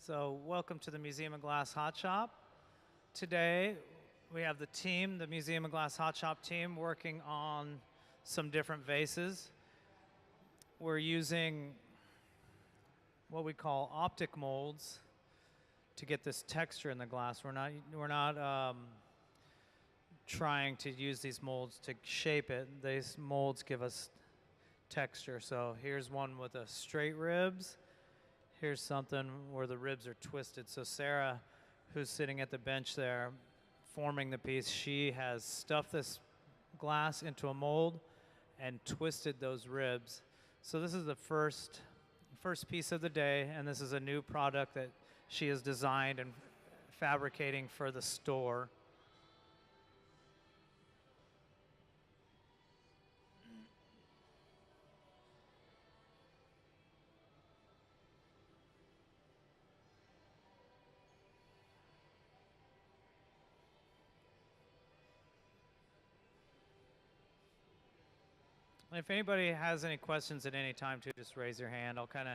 So welcome to the Museum of Glass Hot Shop. Today we have the team, the Museum of Glass Hot Shop team, working on some different vases. We're using what we call optic molds to get this texture in the glass. We're not trying to use these molds to shape it. These molds give us texture. So here's one with a straight ribs. Here's something where the ribs are twisted. So Sarah, who's sitting at the bench there, forming the piece, she has stuffed this glass into a mold and twisted those ribs. So this is the first piece of the day, and this is a new product that she has designed and fabricating for the store. If anybody has any questions at any time, too, just raise your hand. I'll kind of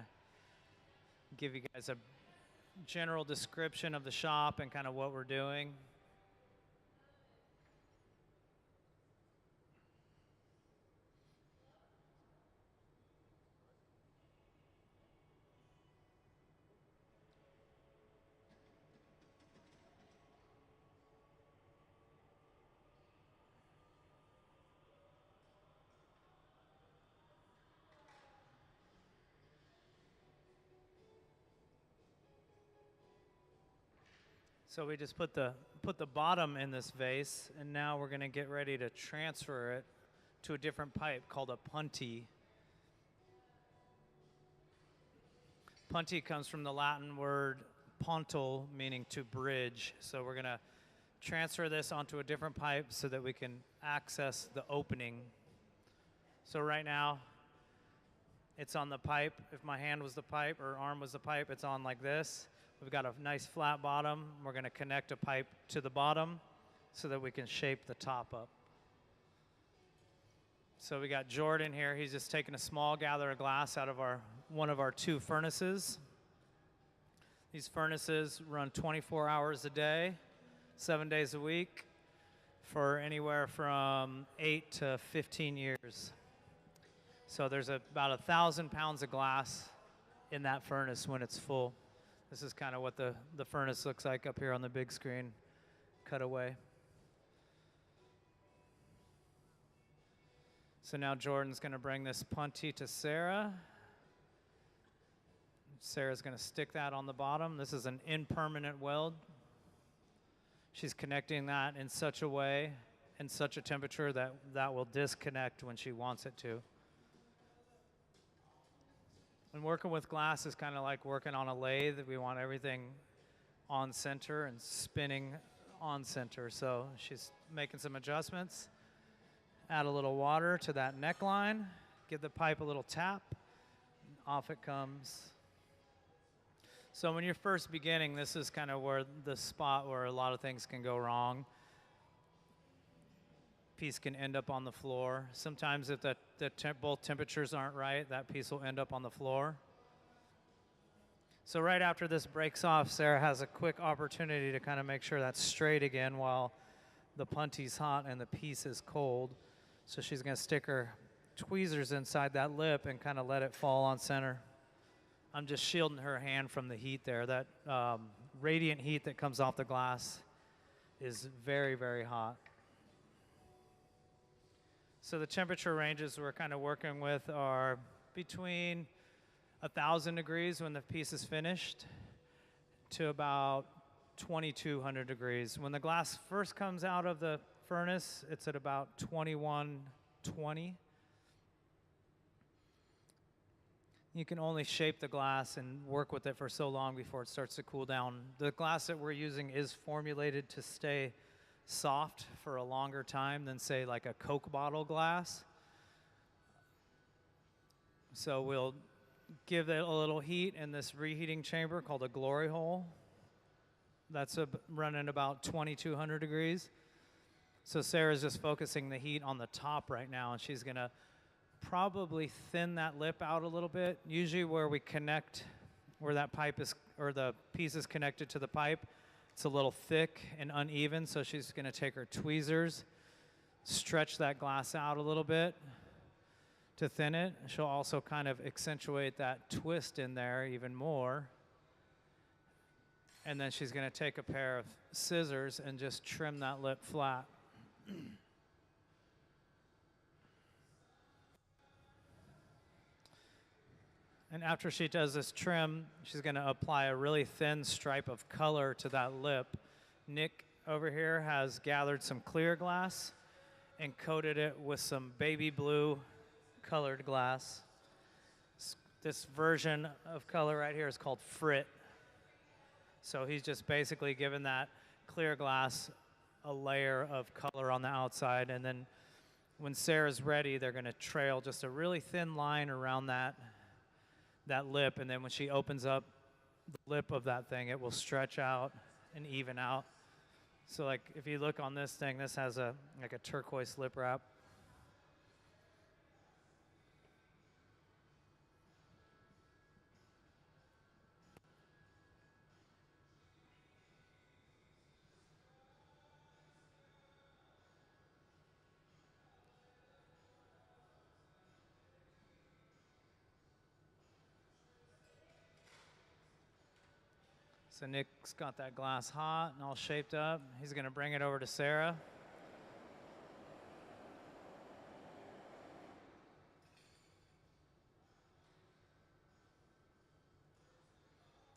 give you guys a general description of the shop and kind of what we're doing. So we just put the bottom in this vase, and now we're going to get ready to transfer it to a different pipe called a punty. Punty comes from the Latin word pontal, meaning to bridge. So we're going to transfer this onto a different pipe so that we can access the opening. So right now, it's on the pipe. If my hand was the pipe or arm was the pipe, it's on like this. We've got a nice flat bottom. We're going to connect a pipe to the bottom so that we can shape the top up. So we got Jordan here. He's just taking a small gather of glass out of one of our two furnaces. These furnaces run 24 hours a day, 7 days a week, for anywhere from 8 to 15 years. So there's about 1,000 pounds of glass in that furnace when it's full. This is kind of what the furnace looks like up here on the big screen, cut away. So now Jordan's going to bring this punty to Sarah. Sarah's going to stick that on the bottom. This is an impermanent weld. She's connecting that in such a way, in such a temperature that will disconnect when she wants it to. And working with glass is kind of like working on a lathe. We want everything on center and spinning on center. So she's making some adjustments. Add a little water to that neckline. Give the pipe a little tap. Off it comes. So when you're first beginning, this is kind of where the spot where a lot of things can go wrong. Piece can end up on the floor. Sometimes if both temperatures aren't right, that piece will end up on the floor. So right after this breaks off, Sarah has a quick opportunity to kind of make sure that's straight again while the punty's hot and the piece is cold. So she's going to stick her tweezers inside that lip and kind of let it fall on center. I'm just shielding her hand from the heat there. That radiant heat that comes off the glass is very, very hot. So the temperature ranges we're kind of working with are between 1,000 degrees when the piece is finished to about 2,200 degrees. When the glass first comes out of the furnace, it's at about 2120. You can only shape the glass and work with it for so long before it starts to cool down. The glass that we're using is formulated to stay soft for a longer time than, say, like a Coke bottle glass. So we'll give it a little heat in this reheating chamber called a glory hole. That's running about 2,200 degrees. So Sarah's just focusing the heat on the top right now, and she's going to probably thin that lip out a little bit. Usually where we connect where that pipe is, or the piece is connected to the pipe, it's a little thick and uneven, so she's going to take her tweezers, stretch that glass out a little bit to thin it. She'll also kind of accentuate that twist in there even more. And then she's going to take a pair of scissors and just trim that lip flat. And after she does this trim, she's going to apply a really thin stripe of color to that lip. Nick over here has gathered some clear glass and coated it with some baby blue colored glass. This version of color right here is called Frit. So he's just basically given that clear glass a layer of color on the outside, and then when Sarah's ready, they're going to trail just a really thin line around that lip, and then when she opens up the lip of that thing, it will stretch out and even out. So like if you look on this thing, this has like a turquoise lip wrap. So Nick's got that glass hot and all shaped up. He's going to bring it over to Sarah.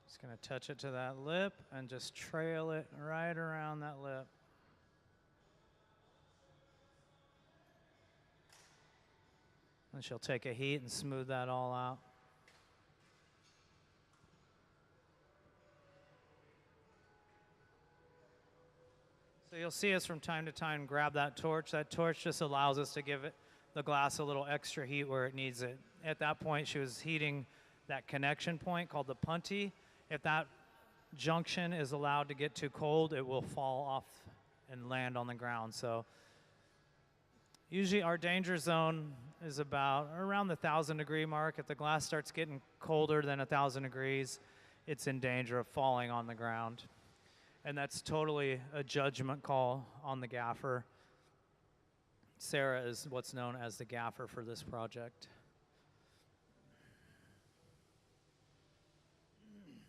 Just going to touch it to that lip and just trail it right around that lip. And she'll take a heat and smooth that all out. So you'll see us from time to time grab that torch. That torch just allows us to give the glass a little extra heat where it needs it. At that point, she was heating that connection point called the punty. If that junction is allowed to get too cold, it will fall off and land on the ground. So usually our danger zone is about around the 1,000-degree mark. If the glass starts getting colder than 1,000 degrees, it's in danger of falling on the ground. And that's totally a judgment call on the gaffer. Sarah is what's known as the gaffer for this project.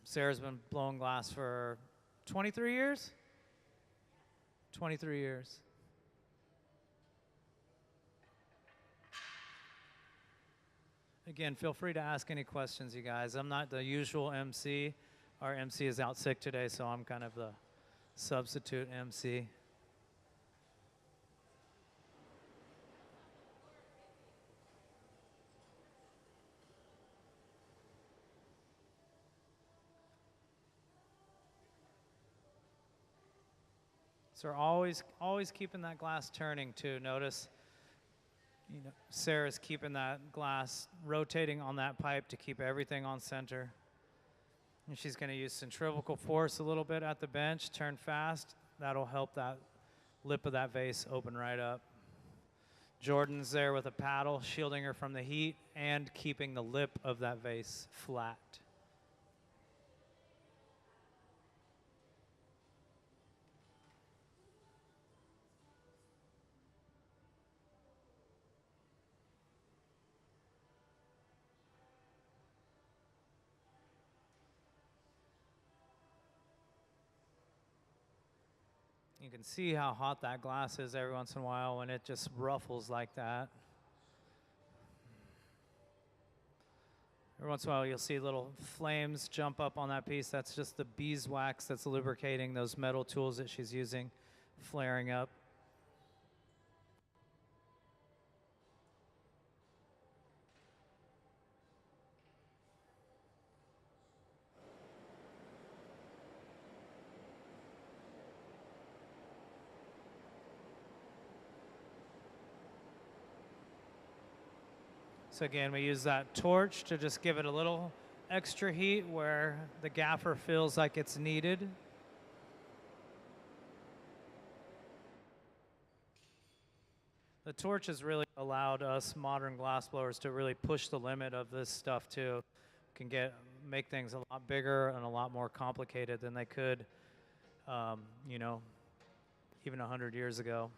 Sarah's been blowing glass for 23 years? 23 years. Again, feel free to ask any questions, you guys. I'm not the usual MC. Our MC is out sick today, so I'm kind of the substitute MC. So we're always keeping that glass turning too. Notice, Sarah's keeping that glass rotating on that pipe to keep everything on center. And she's going to use centrifugal force a little bit at the bench, turn fast. That'll help that lip of that vase open right up. Jordan's there with a paddle, shielding her from the heat and keeping the lip of that vase flat. You can see how hot that glass is every once in a while when it just ruffles like that. Every once in a while you'll see little flames jump up on that piece. That's just the beeswax that's lubricating those metal tools that she's using, flaring up. So again, we use that torch to just give it a little extra heat where the gaffer feels like it's needed. The torch has really allowed us modern glassblowers to really push the limit of this stuff too. Can get make things a lot bigger and a lot more complicated than they could, you know, even 100 years ago.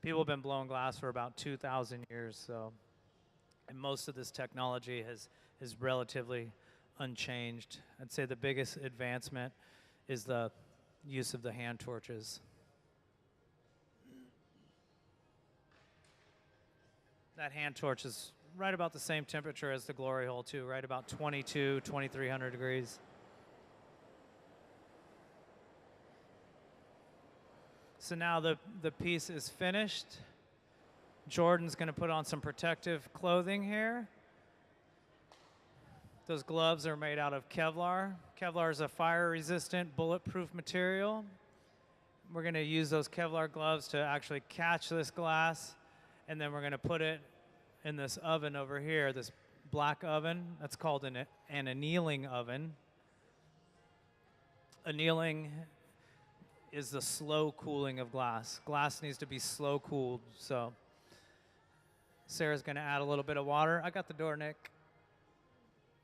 People have been blowing glass for about 2,000 years, so, and most of this technology is relatively unchanged. I'd say the biggest advancement is the use of the hand torches. That hand torch is right about the same temperature as the glory hole too, right about 2,300 degrees. So now the piece is finished. Jordan's going to put on some protective clothing here. Those gloves are made out of Kevlar. Kevlar is a fire-resistant, bulletproof material. We're going to use those Kevlar gloves to actually catch this glass, and then we're going to put it in this oven over here, this black oven. That's called an annealing oven. Annealing is the slow cooling of glass. Glass needs to be slow cooled, so Sarah's going to add a little bit of water. I got the door, Nick.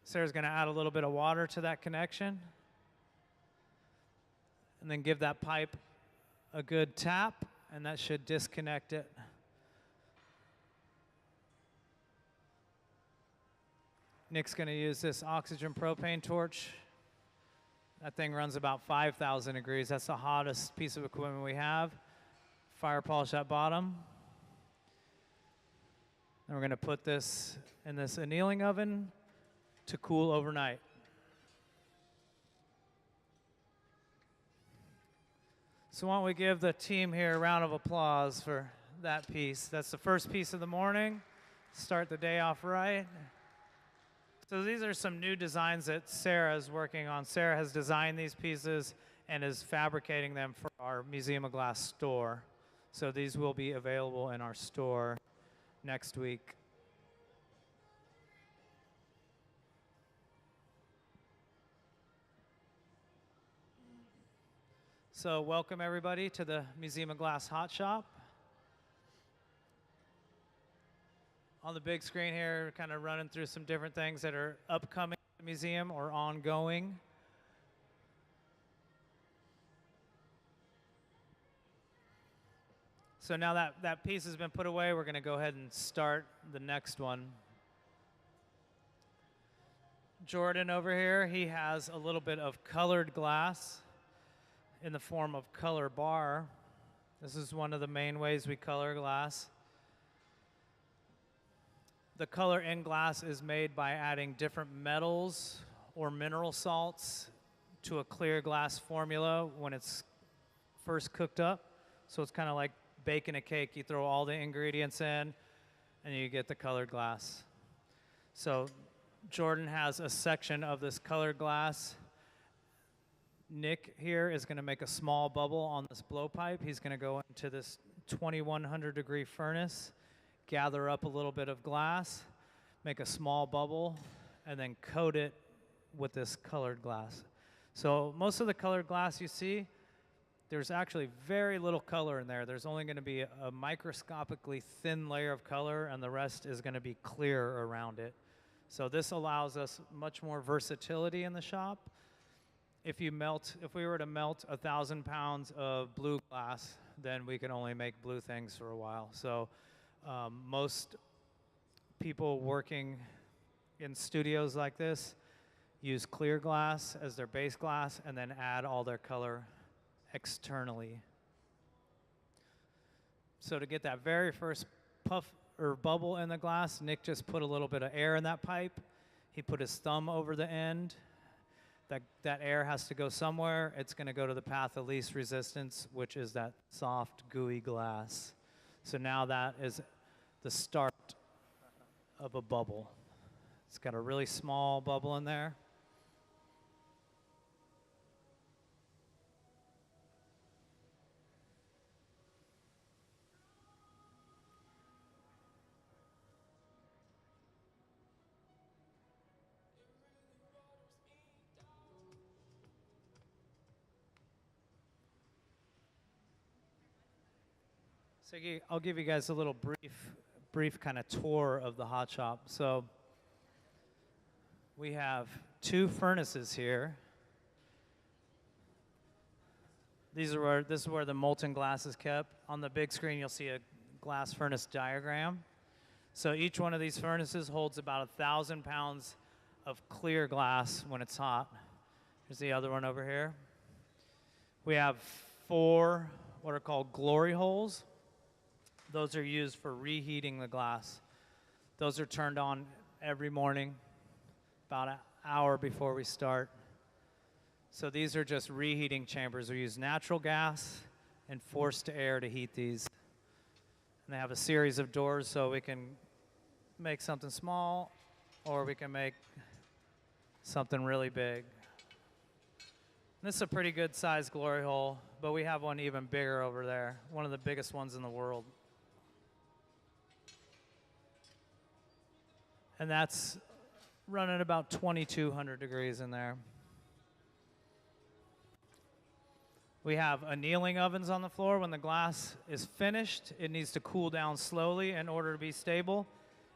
Sarah's going to add a little bit of water to that connection, and then give that pipe a good tap, and that should disconnect it. Nick's going to use this oxygen propane torch. That thing runs about 5,000 degrees. That's the hottest piece of equipment we have. Fire polish at bottom. And we're going to put this in this annealing oven to cool overnight. So why don't we give the team here a round of applause for that piece. That's the first piece of the morning. Start the day off right. So these are some new designs that Sarah is working on. Sarah has designed these pieces and is fabricating them for our Museum of Glass store. So these will be available in our store next week. So welcome everybody to the Museum of Glass Hot Shop. On the big screen here, kind of running through some different things that are upcoming at the museum or ongoing. So now that piece has been put away, we're going to go ahead and start the next one. Jordan over here, he has a little bit of colored glass in the form of color bar. This is one of the main ways we color glass. The color in glass is made by adding different metals or mineral salts to a clear glass formula when it's first cooked up. So it's kind of like baking a cake. You throw all the ingredients in and you get the colored glass. So Jordan has a section of this colored glass. Nick here is going to make a small bubble on this blowpipe. He's going to go into this 2100 degree furnace, gather up a little bit of glass, make a small bubble, and then coat it with this colored glass. So most of the colored glass you see, there's actually very little color in there. There's only going to be a microscopically thin layer of color, and the rest is going to be clear around it. So this allows us much more versatility in the shop. If we were to melt 1,000 pounds of blue glass, then we can only make blue things for a while. So most people working in studios like this use clear glass as their base glass and then add all their color externally. So to get that very first puff or bubble in the glass, Nick just put a little bit of air in that pipe. He put his thumb over the end. That air has to go somewhere. It's going to go to the path of least resistance, which is that soft, gooey glass. So now that is the start of a bubble. It's got a really small bubble in there. So I'll give you guys a little brief kind of tour of the hot shop. So we have 2 furnaces here. This is where the molten glass is kept. On the big screen, you'll see a glass furnace diagram. So each one of these furnaces holds about 1,000 pounds of clear glass when it's hot. Here's the other one over here. We have 4 what are called glory holes. Those are used for reheating the glass. Those are turned on every morning, about an hour before we start. So these are just reheating chambers. We use natural gas and forced air to heat these. And they have a series of doors so we can make something small or we can make something really big. And this is a pretty good sized glory hole, but we have one even bigger over there, one of the biggest ones in the world. And that's running about 2,200 degrees in there. We have annealing ovens on the floor. When the glass is finished, it needs to cool down slowly in order to be stable.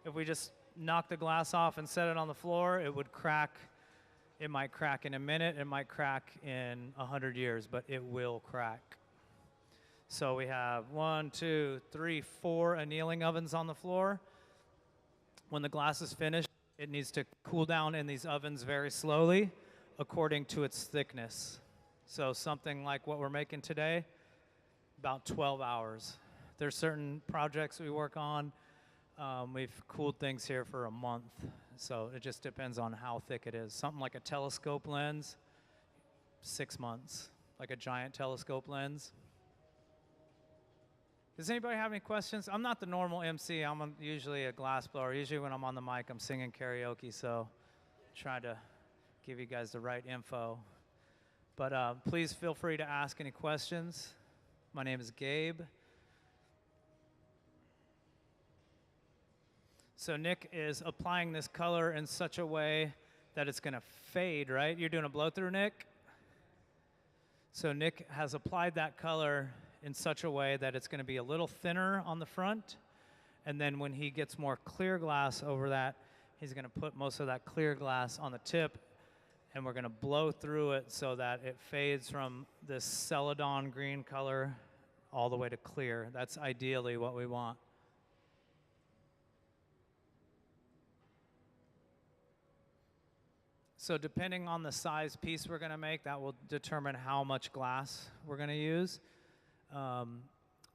If we just knock the glass off and set it on the floor, it would crack. It might crack in a minute, it might crack in 100 years, but it will crack. So we have 1, 2, 3, 4 annealing ovens on the floor. When the glass is finished, it needs to cool down in these ovens very slowly according to its thickness. So something like what we're making today, about 12 hours. There's certain projects we work on. We've cooled things here for a month. So it just depends on how thick it is. Something like a telescope lens, 6 months. Like a giant telescope lens. Does anybody have any questions? I'm not the normal MC. I'm usually a glass blower. Usually when I'm on the mic, I'm singing karaoke. So try to give you guys the right info. But please feel free to ask any questions. My name is Gabe. So Nick is applying this color in such a way that it's going to fade, right? You're doing a blow-through, Nick? So Nick has applied that color in such a way that it's going to be a little thinner on the front. And then when he gets more clear glass over that, he's going to put most of that clear glass on the tip. And we're going to blow through it so that it fades from this celadon green color all the way to clear. That's ideally what we want. So depending on the size piece we're going to make, that will determine how much glass we're going to use.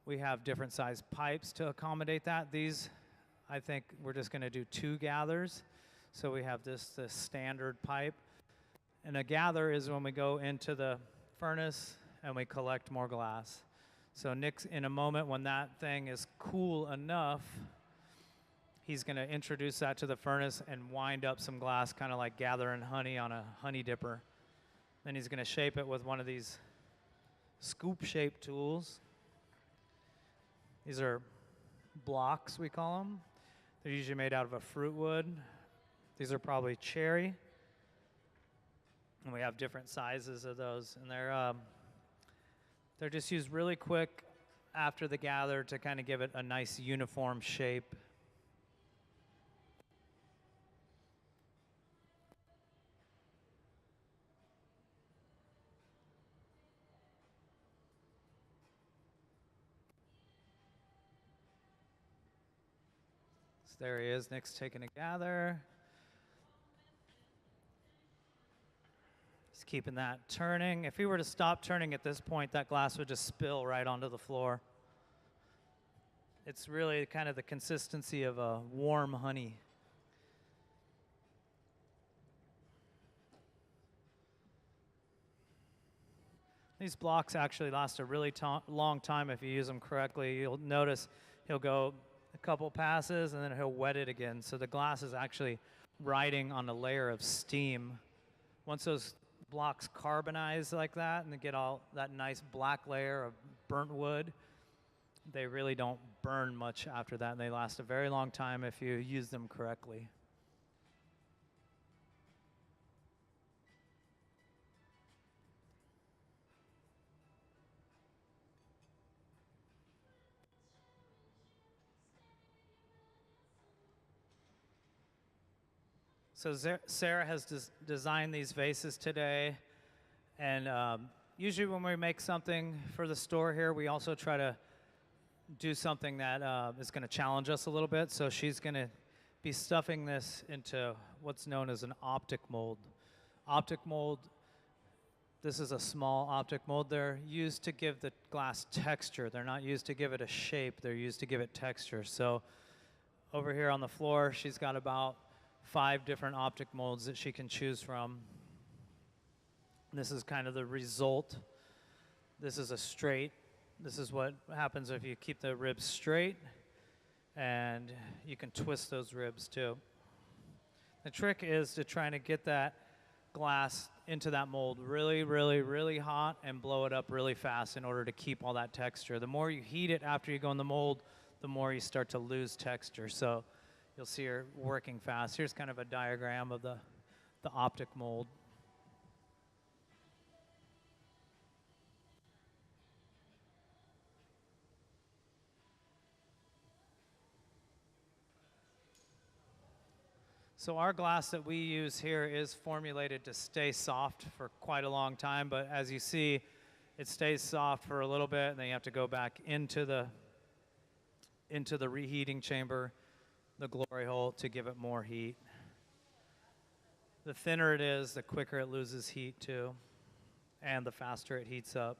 We have different size pipes to accommodate that. These, I think we're just going to do 2 gathers. So we have this standard pipe. And a gather is when we go into the furnace and we collect more glass. So Nick's in a moment when that thing is cool enough, he's going to introduce that to the furnace and wind up some glass, kind of like gathering honey on a honey dipper. Then he's going to shape it with one of these scoop-shaped tools. These are blocks, we call them. They're usually made out of a fruit wood. These are probably cherry. And we have different sizes of those. And they're just used really quick after the gather to kind of give it a nice uniform shape. So there he is. Nick's taking a gather. He's keeping that turning. If he were to stop turning at this point, that glass would just spill right onto the floor. It's really kind of the consistency of a warm honey. These blocks actually last a really long time if you use them correctly. You'll notice he'll go a couple passes and then he'll wet it again. So the glass is actually riding on a layer of steam. Once those blocks carbonize like that and they get all that nice black layer of burnt wood, they really don't burn much after that, and they last a very long time if you use them correctly. So Sarah has designed these vases today, and usually when we make something for the store here, we also try to do something that is going to challenge us a little bit. So she's going to be stuffing this into what's known as an optic mold. Optic mold, this is a small optic mold. They're used to give the glass texture. They're not used to give it a shape. They're used to give it texture. So over here on the floor, she's got about 5 different optic molds that she can choose from. This is kind of the result. This is a straight. This is what happens if you keep the ribs straight, and you can twist those ribs too. The trick is to try to get that glass into that mold really, really, really hot and blow it up really fast in order to keep all that texture. The more you heat it after you go in the mold, the more you start to lose texture. So you'll see her working fast. Here's kind of a diagram of the optic mold. So our glass that we use here is formulated to stay soft for quite a long time, but as you see, it stays soft for a little bit, and then you have to go back into the reheating chamber, the glory hole, to give it more heat. The thinner it is, the quicker it loses heat too, and the faster it heats up.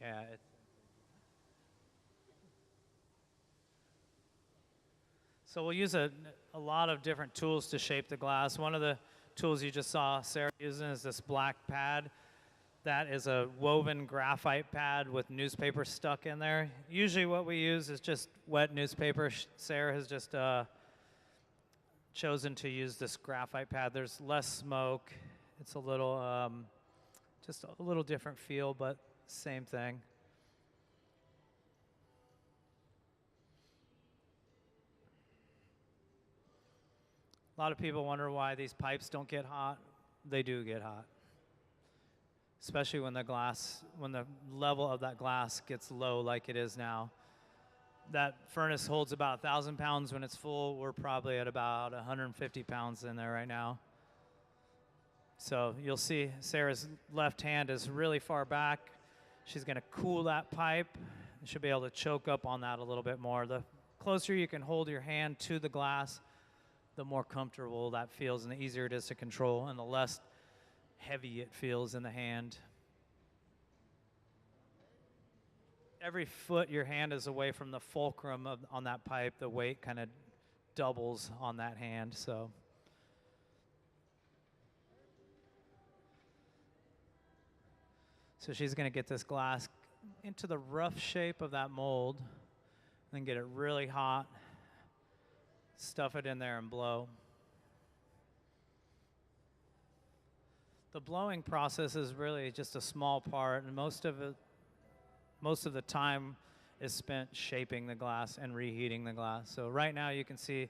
Yeah. So we'll use a lot of different tools to shape the glass. One of the tools you just saw Sarah using is this black pad. That is a woven graphite pad with newspaper stuck in there. Usually what we use is just wet newspaper. Sarah has just chosen to use this graphite pad. There's less smoke. It's a little, just a little different feel, but same thing. A lot of people wonder why these pipes don't get hot. They do get hot, especially when the level of that glass gets low like it is now. That furnace holds about 1,000 pounds when it's full. We're probably at about 150 pounds in there right now. So you'll see Sarah's left hand is really far back. She's going to cool that pipe. She'll be able to choke up on that a little bit more. The closer you can hold your hand to the glass, the more comfortable that feels and the easier it is to control and the less heavy it feels in the hand. Every foot your hand is away from the fulcrum on that pipe, the weight kind of doubles on that hand. So she's going to get this glass into the rough shape of that mold, then get it really hot, stuff it in there and blow. The blowing process is really just a small part, and most of the time is spent shaping the glass and reheating the glass. So right now you can see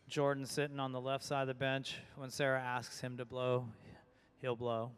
Jordan sitting on the left side of the bench. When Sarah asks him to blow, he'll blow.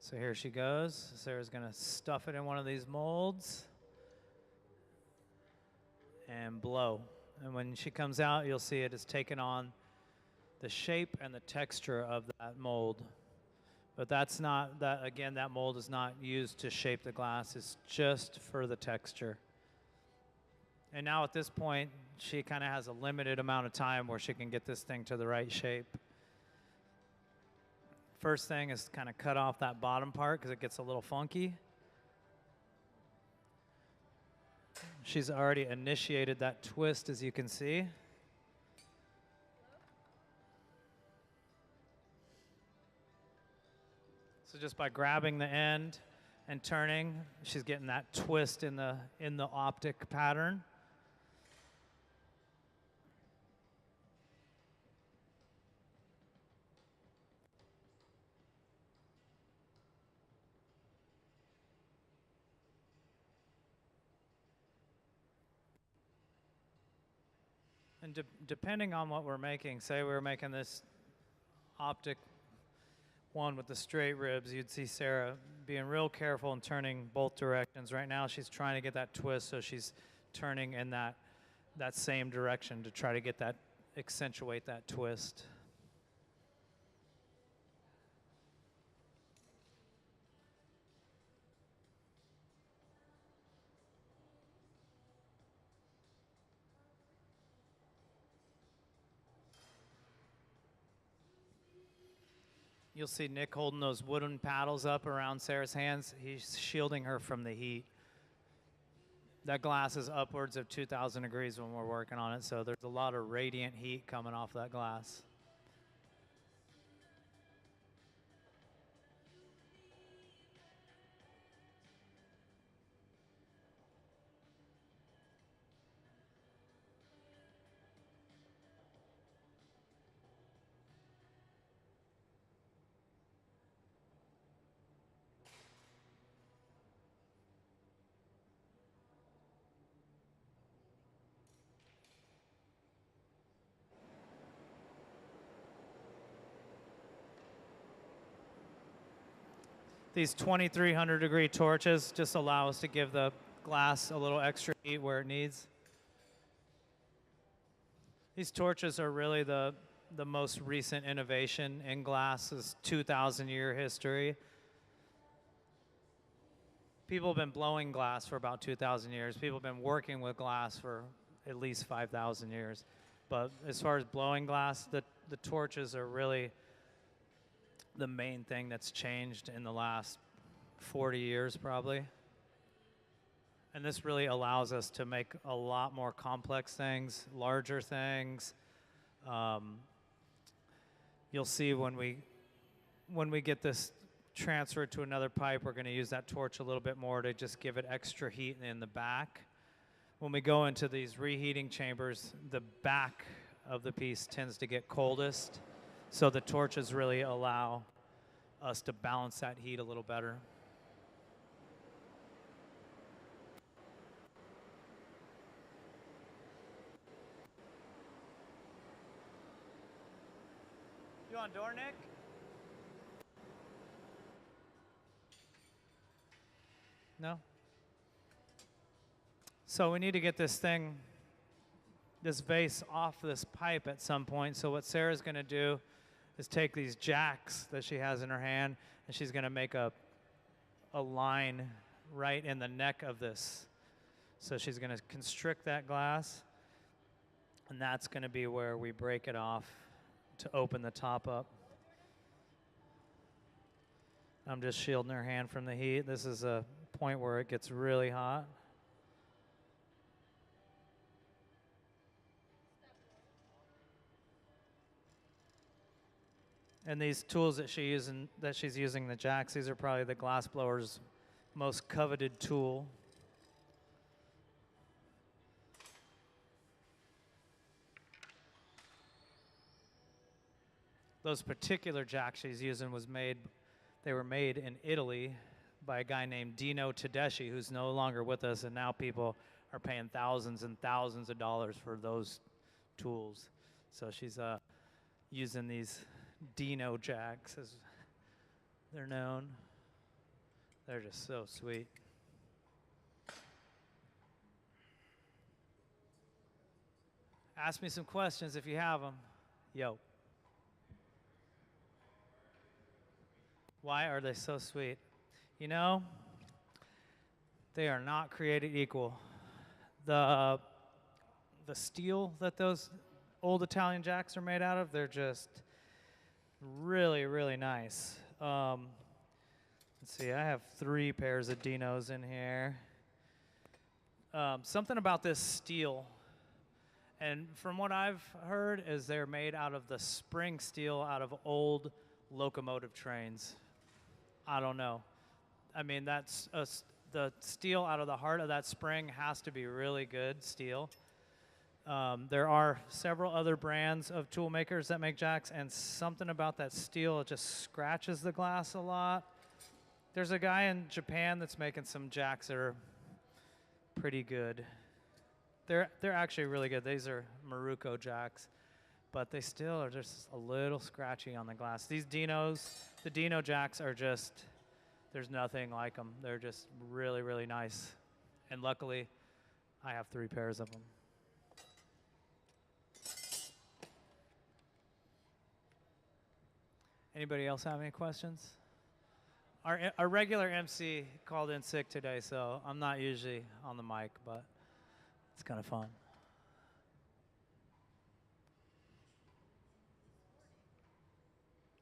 So here she goes. Sarah's going to stuff it in one of these molds and blow. And when she comes out, you'll see it has taken on the shape and the texture of that mold. But that's not, again, that mold is not used to shape the glass. It's just for the texture. And now at this point, she kind of has a limited amount of time where she can get this thing to the right shape. First thing is kind of cut off that bottom part because it gets a little funky. She's already initiated that twist, as you can see. So just by grabbing the end and turning, she's getting that twist in the optic pattern. And depending on what we're making, say we were making this optic one with the straight ribs, you'd see Sarah being real careful and turning both directions. Right now she's trying to get that twist, so she's turning in that same direction to try to get that, accentuate that twist. You'll see Nick holding those wooden paddles up around Sarah's hands. He's shielding her from the heat. That glass is upwards of 2,000 degrees when we're working on it, so there's a lot of radiant heat coming off that glass. These 2,300 degree torches just allow us to give the glass a little extra heat where it needs. These torches are really the most recent innovation in glass's 2,000-year history. People have been blowing glass for about 2,000 years. People have been working with glass for at least 5,000 years. But as far as blowing glass, the torches are really the main thing that's changed in the last 40 years probably. And this really allows us to make a lot more complex things, larger things. You'll see when we get this transferred to another pipe, we're going to use that torch a little bit more to just give it extra heat in the back. When we go into these reheating chambers, the back of the piece tends to get coldest. So the torches really allow us to balance that heat a little better. You on door, Nick? No? So we need to get this vase off this pipe at some point. So what Sarah's going to do is take these jacks that she has in her hand, and she's going to make a line right in the neck of this. So she's going to constrict that glass, and that's going to be where we break it off to open the top up. I'm just shielding her hand from the heat. This is a point where it gets really hot. And these tools that she's using, the jacks, these are probably the glass blower's most coveted tool. Those particular jacks she's using they were made in Italy by a guy named Dino Tedeschi, who's no longer with us, and now people are paying thousands and thousands of dollars for those tools. So she's using these Dino jacks, as they're known. They're just so sweet. Ask me some questions if you have them. Yo. Why are they so sweet? You know, they are not created equal. The steel that those old Italian jacks are made out of, they're just really, really nice. Let's see, I have 3 pairs of Dinos in here. Something about this steel, and from what I've heard, is they're made out of the spring steel out of old locomotive trains. I don't know. I mean, the steel out of the heart of that spring has to be really good steel. There are several other brands of tool makers that make jacks, and something about that steel, it just scratches the glass a lot. There's a guy in Japan that's making some jacks that are pretty good. They're actually really good. These are Maruko jacks, but they still are just a little scratchy on the glass. These Dinos, the Dino jacks are just, there's nothing like them. They're just really, really nice. And luckily, I have 3 pairs of them. Anybody else have any questions? Our regular MC called in sick today, so I'm not usually on the mic, but it's kind of fun.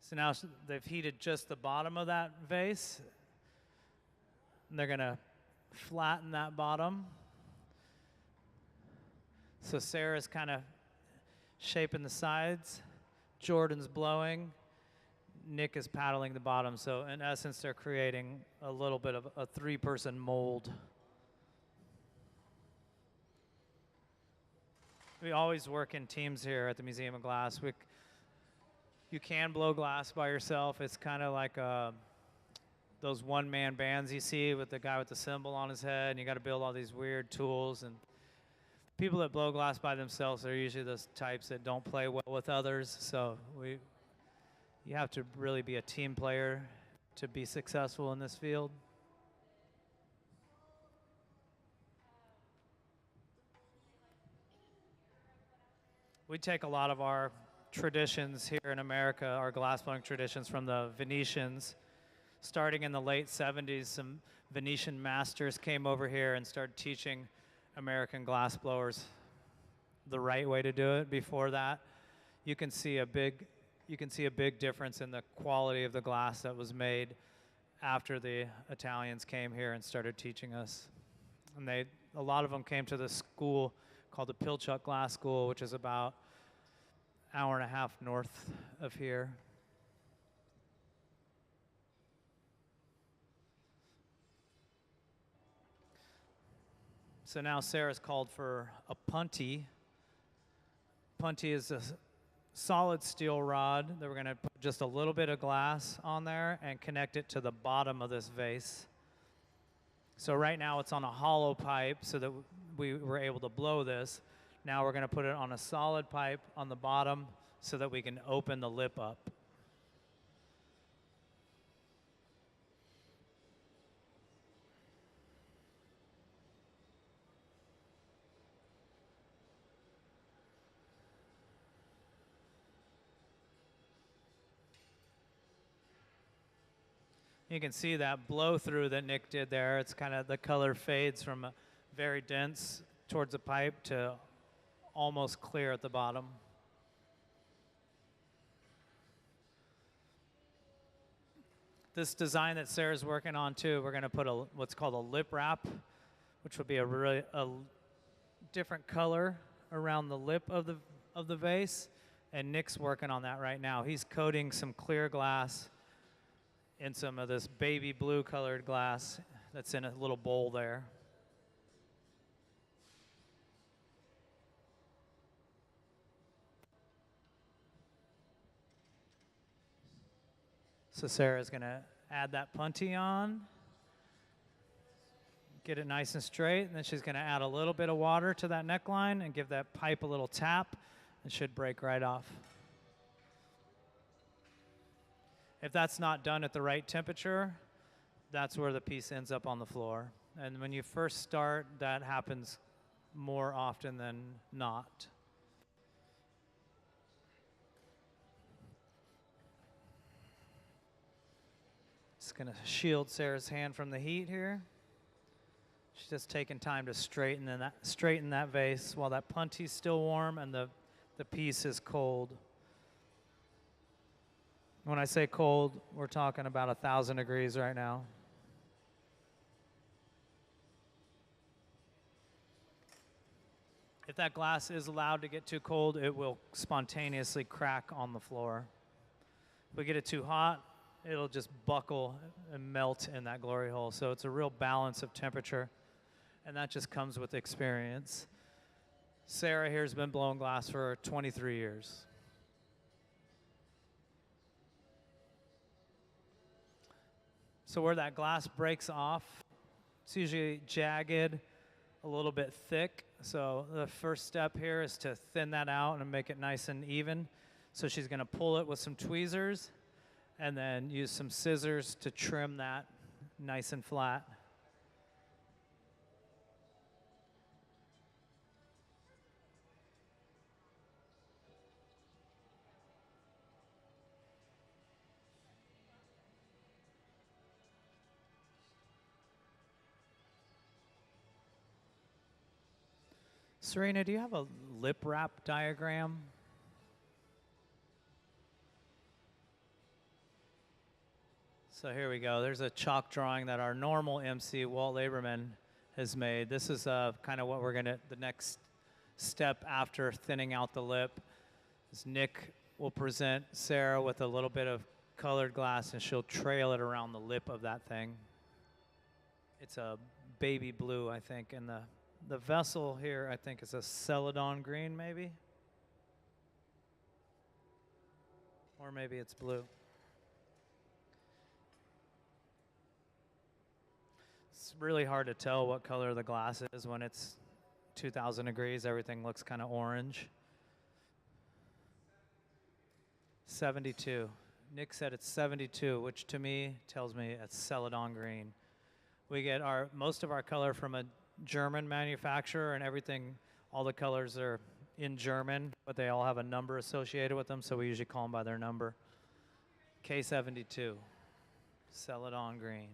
So now they've heated just the bottom of that vase. And they're going to flatten that bottom. So Sarah's kind of shaping the sides. Jordan's blowing. Nick is paddling the bottom. So in essence, they're creating a little bit of a 3-person mold. We always work in teams here at the Museum of Glass. You can blow glass by yourself. It's kind of like those one-man bands you see with the guy with the cymbal on his head, and you got to build all these weird tools. And people that blow glass by themselves are usually those types that don't play well with others. So you have to really be a team player to be successful in this field. We take a lot of our traditions here in America, our glassblowing traditions, from the Venetians. Starting in the late 70s, some Venetian masters came over here and started teaching American glassblowers the right way to do it. Before that, you can see a big difference in the quality of the glass that was made after the Italians came here and started teaching us. And a lot of them came to this school called the Pilchuck Glass School, which is about an hour and a half north of here. So now Sarah's called for a punty. Punty is a solid steel rod that we're going to put just a little bit of glass on there and connect it to the bottom of this vase. So right now it's on a hollow pipe so that we were able to blow this. Now we're going to put it on a solid pipe on the bottom so that we can open the lip up. You can see that blow through that Nick did there. It's kind of, the color fades from very dense towards the pipe to almost clear at the bottom. This design that Sarah's working on too, we're going to put what's called a lip wrap, which would be a different color around the lip of the vase. And Nick's working on that right now. He's coating some clear glass in some of this baby blue colored glass that's in a little bowl there. So Sarah's gonna add that punty on, get it nice and straight, and then she's gonna add a little bit of water to that neckline and give that pipe a little tap. It should break right off. If that's not done at the right temperature, that's where the piece ends up on the floor. And when you first start, that happens more often than not. Just gonna shield Sarah's hand from the heat here. She's just taking time to straighten that vase while that punty's still warm and the piece is cold. When I say cold, we're talking about 1,000 degrees right now. If that glass is allowed to get too cold, it will spontaneously crack on the floor. If we get it too hot, it'll just buckle and melt in that glory hole. So it's a real balance of temperature, and that just comes with experience. Sarah here has been blowing glass for 23 years. So where that glass breaks off, it's usually jagged, a little bit thick. So the first step here is to thin that out and make it nice and even. So she's going to pull it with some tweezers and then use some scissors to trim that nice and flat. Serena, do you have a lip wrap diagram? So here we go. There's a chalk drawing that our normal MC, Walt Laberman, has made. This is kind of what we're gonna, the next step after thinning out the lip. Is Nick will present Sarah with a little bit of colored glass and she'll trail it around the lip of that thing. It's a baby blue, I think, and the vessel here, I think, is a celadon green, maybe? Or maybe it's blue. It's really hard to tell what color the glass is when it's 2,000 degrees. Everything looks kind of orange. 72. Nick said it's 72, which to me tells me it's celadon green. We get most of our color from a German manufacturer, and everything, all the colors are in German, but they all have a number associated with them, so we usually call them by their number. K72, celadon green.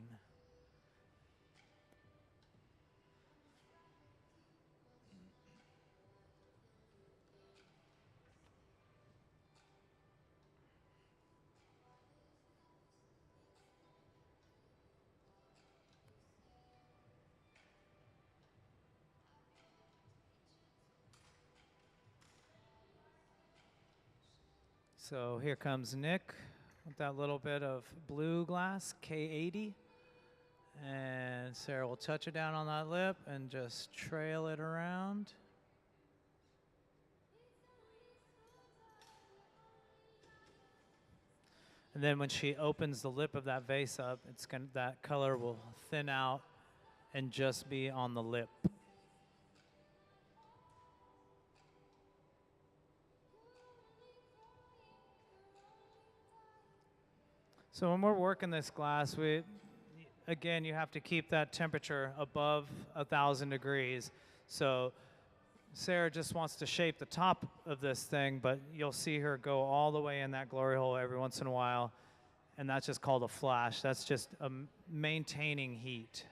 So here comes Nick with that little bit of blue glass, K80. And Sarah will touch it down on that lip and just trail it around. And then when she opens the lip of that vase up, that color will thin out and just be on the lip. So when we're working this glass, again, you have to keep that temperature above 1,000 degrees. So Sarah just wants to shape the top of this thing, but you'll see her go all the way in that glory hole every once in a while, and that's just called a flash. That's just maintaining heat.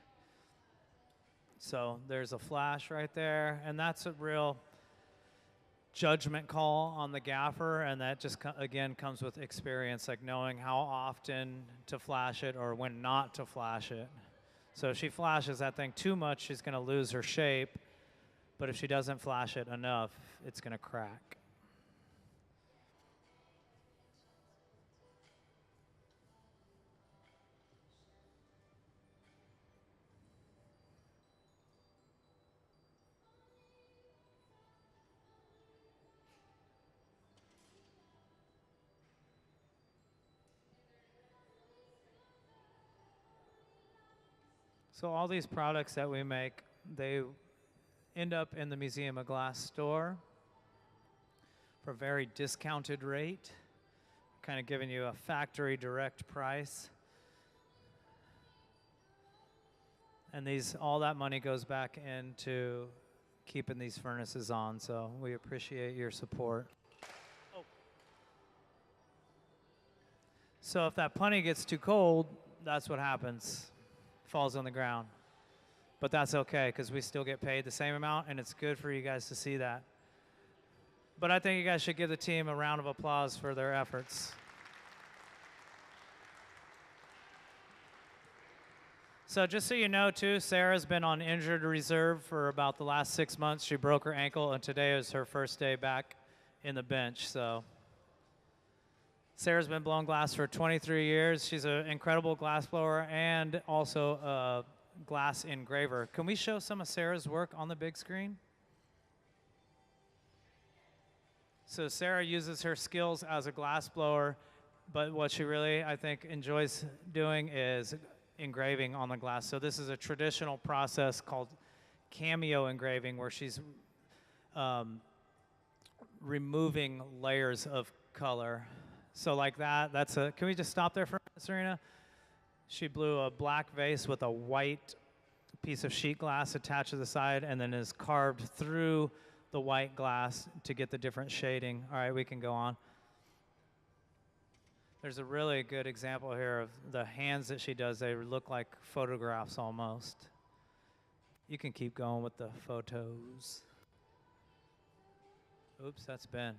So there's a flash right there, and that's a real judgment call on the gaffer, and that just again comes with experience, like knowing how often to flash it or when not to flash it. So if she flashes that thing too much, she's going to lose her shape, but if she doesn't flash it enough, it's going to crack. So all these products that we make, they end up in the Museum of Glass store for a very discounted rate, kind of giving you a factory direct price. And all that money goes back into keeping these furnaces on, so we appreciate your support. Oh. So if that punny gets too cold, that's what happens. Falls on the ground. But that's okay, because we still get paid the same amount, and it's good for you guys to see that. But I think you guys should give the team a round of applause for their efforts. So just so you know, too, Sarah's been on injured reserve for about the last 6 months. She broke her ankle, and today is her first day back in the bench. So Sarah's been blowing glass for 23 years. She's an incredible glass blower and also a glass engraver. Can we show some of Sarah's work on the big screen? So Sarah uses her skills as a glass blower, but what she really, I think, enjoys doing is engraving on the glass. So this is a traditional process called cameo engraving, where she's removing layers of color. So like that, that's a, can we just stop there for a minute, Serena? She blew a black vase with a white piece of sheet glass attached to the side, and then is carved through the white glass to get the different shading. All right, we can go on. There's a really good example here of the hands that she does. They look like photographs almost. You can keep going with the photos. Oops, that's Ben.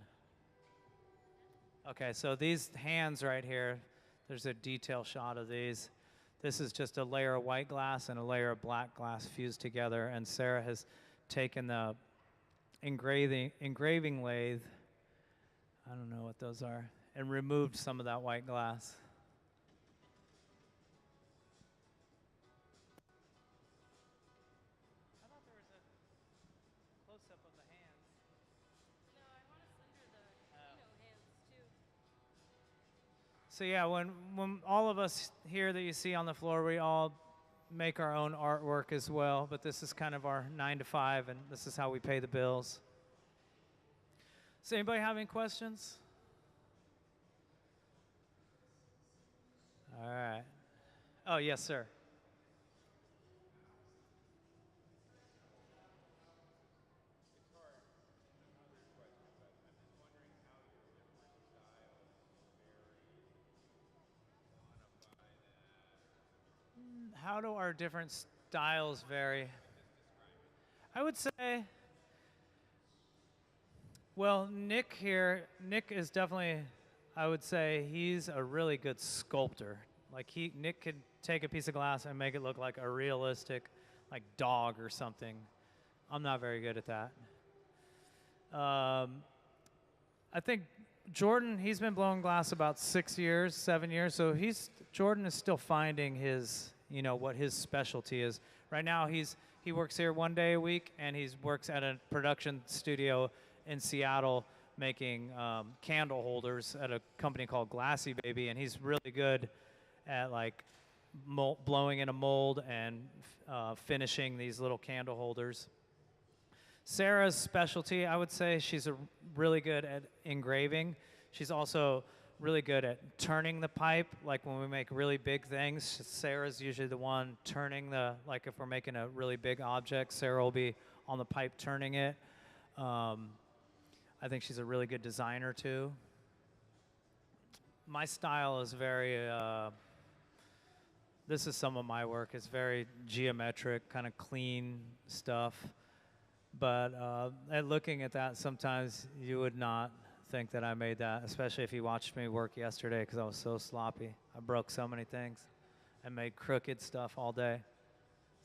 Okay, so these hands right here, there's a detail shot of these. This is just a layer of white glass and a layer of black glass fused together, and Sarah has taken the engraving lathe, I don't know what those are, and removed some of that white glass. I thought there was a close-up of the hands. No, I want to center the hands too. So yeah, when all of us here that you see on the floor, we all make our own artwork as well, but this is kind of our 9 to 5, and this is how we pay the bills. Does anybody have any questions? All right. Oh, yes, sir. How do our different styles vary? I would say, well, Nick is definitely, I would say, he's a really good sculptor. Like Nick could take a piece of glass and make it look like a realistic, like dog or something. I'm not very good at that. I think Jordan, he's been blowing glass about 6 years, 7 years, so Jordan is still finding his, what his specialty is. Right now, he works here 1 day a week, and he works at a production studio in Seattle making candle holders at a company called Glassy Baby, and he's really good at like blowing in a mold and finishing these little candle holders. Sarah's specialty, I would say, she's really good at engraving. She's also really good at turning the pipe. Like when we make really big things, Sarah's usually the one turning like if we're making a really big object, Sarah will be on the pipe turning it. I think she's a really good designer too. My style is very, this is some of my work. It's very geometric, kind of clean stuff. But at looking at that, sometimes you would not think that I made that, especially if you watched me work yesterday, because I was so sloppy. I broke so many things and made crooked stuff all day.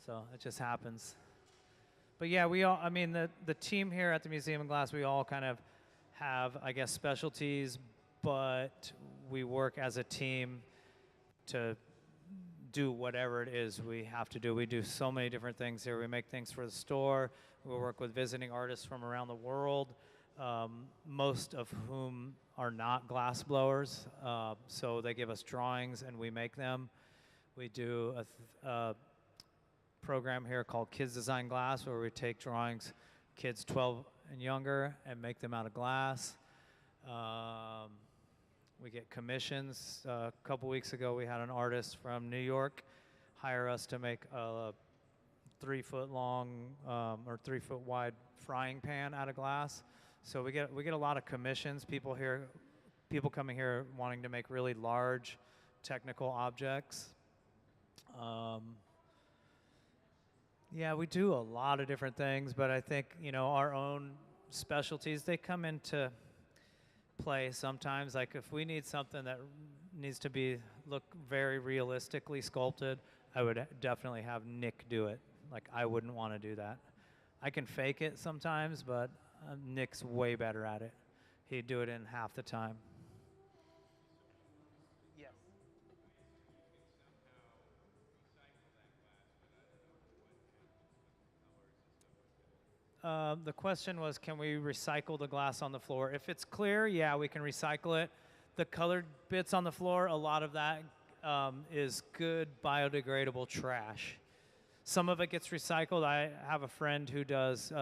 So it just happens. But yeah, the team here at the Museum of Glass, we all kind of have, I guess, specialties, but we work as a team to do whatever it is we have to do. We do so many different things here. We make things for the store. We work with visiting artists from around the world, most of whom are not glass blowers. So they give us drawings and we make them. We do a program here called Kids Design Glass, where we take drawings, kids 12 and younger, and make them out of glass. We get commissions. A couple weeks ago, we had an artist from New York hire us to make a 3 foot long or 3 foot wide frying pan out of glass. So we get a lot of commissions. People coming here wanting to make really large technical objects. Yeah, we do a lot of different things, but I think our own specialties, they come into play sometimes. Like if we need something that needs to look very realistically sculpted, I would definitely have Nick do it. Like I wouldn't want to do that. I can fake it sometimes, but Nick's way better at it. He'd do it in half the time. The question was, can we recycle the glass on the floor? If it's clear, yeah, we can recycle it. The colored bits on the floor, a lot of that is good biodegradable trash. Some of it gets recycled. I have a friend who does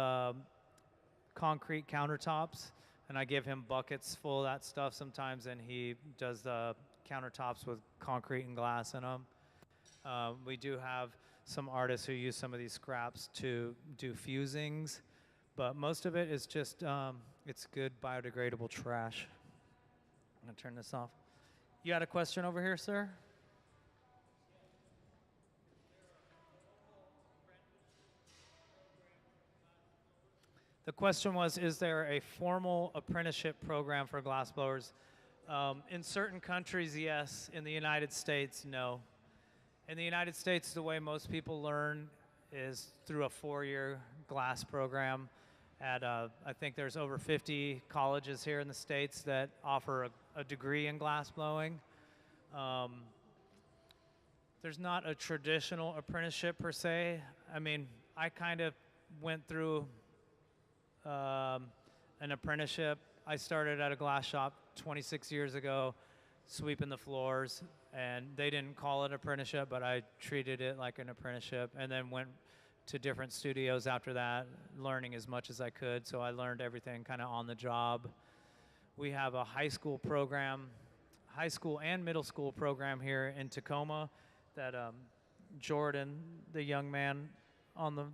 concrete countertops, and I give him buckets full of that stuff sometimes, and he does the countertops with concrete and glass in them. We do have some artists who use some of these scraps to do fusings, but most of it is just, it's good biodegradable trash. I'm gonna turn this off. You had a question over here, sir? The question was, is there a formal apprenticeship program for glassblowers? In certain countries, yes. In the United States, no. In the United States, the way most people learn is through a 4-year glass program. I think there's over 50 colleges here in the States that offer a degree in glass blowing. There's not a traditional apprenticeship per se. I mean, I kind of went through an apprenticeship. I started at a glass shop 26 years ago, sweeping the floors, and they didn't call it apprenticeship, but I treated it like an apprenticeship, and then went to different studios after that, learning as much as I could, so I learned everything kind of on the job. We have a high school program, high school and middle school program here in Tacoma that Jordan, the young man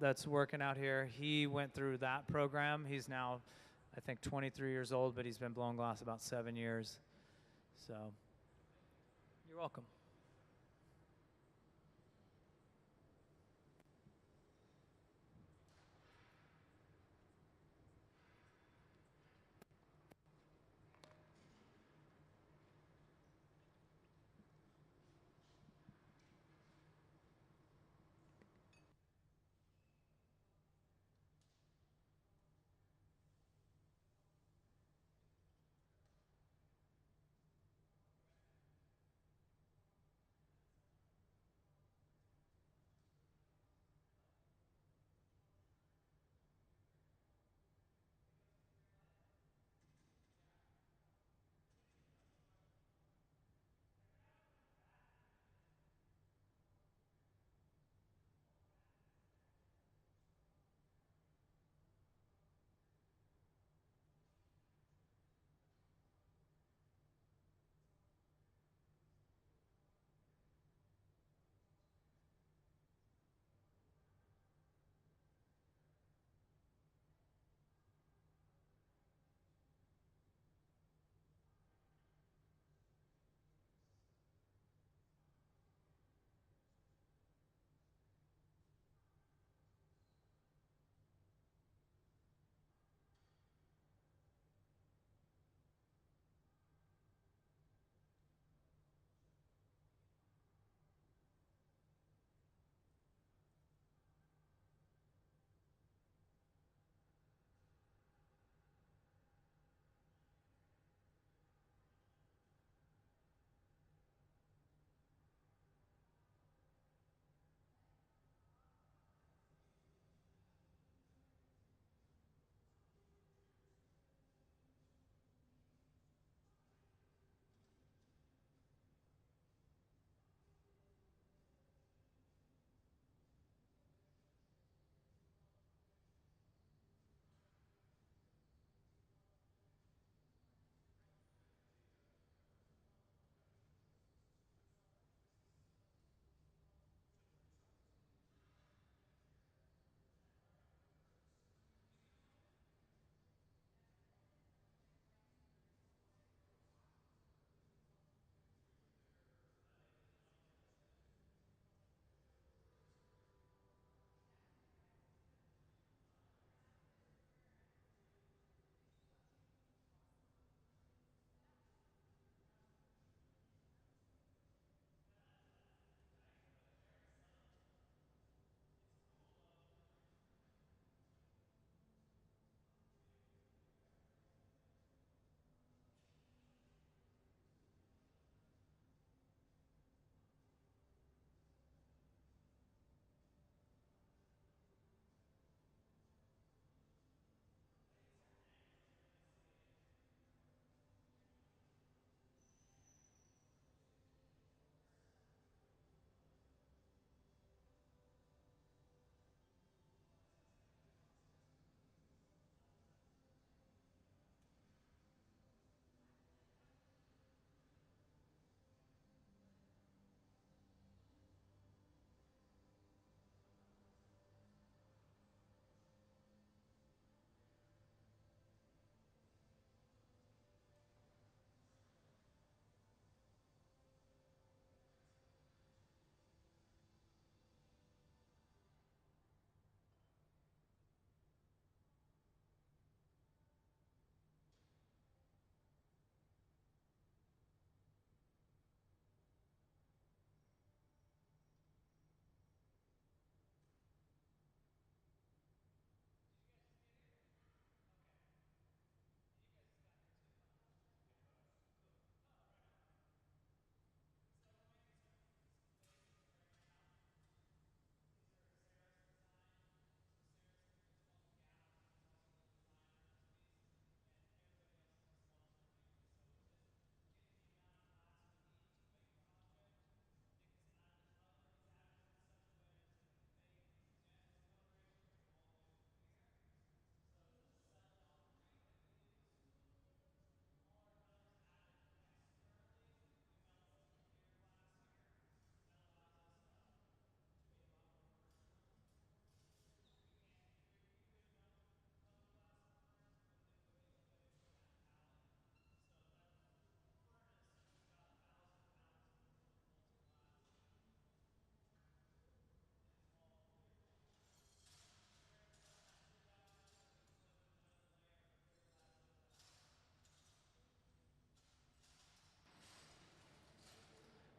that's working out here, he went through that program. He's now, I think, 23 years old, but he's been blowing glass about 7 years. So, you're welcome.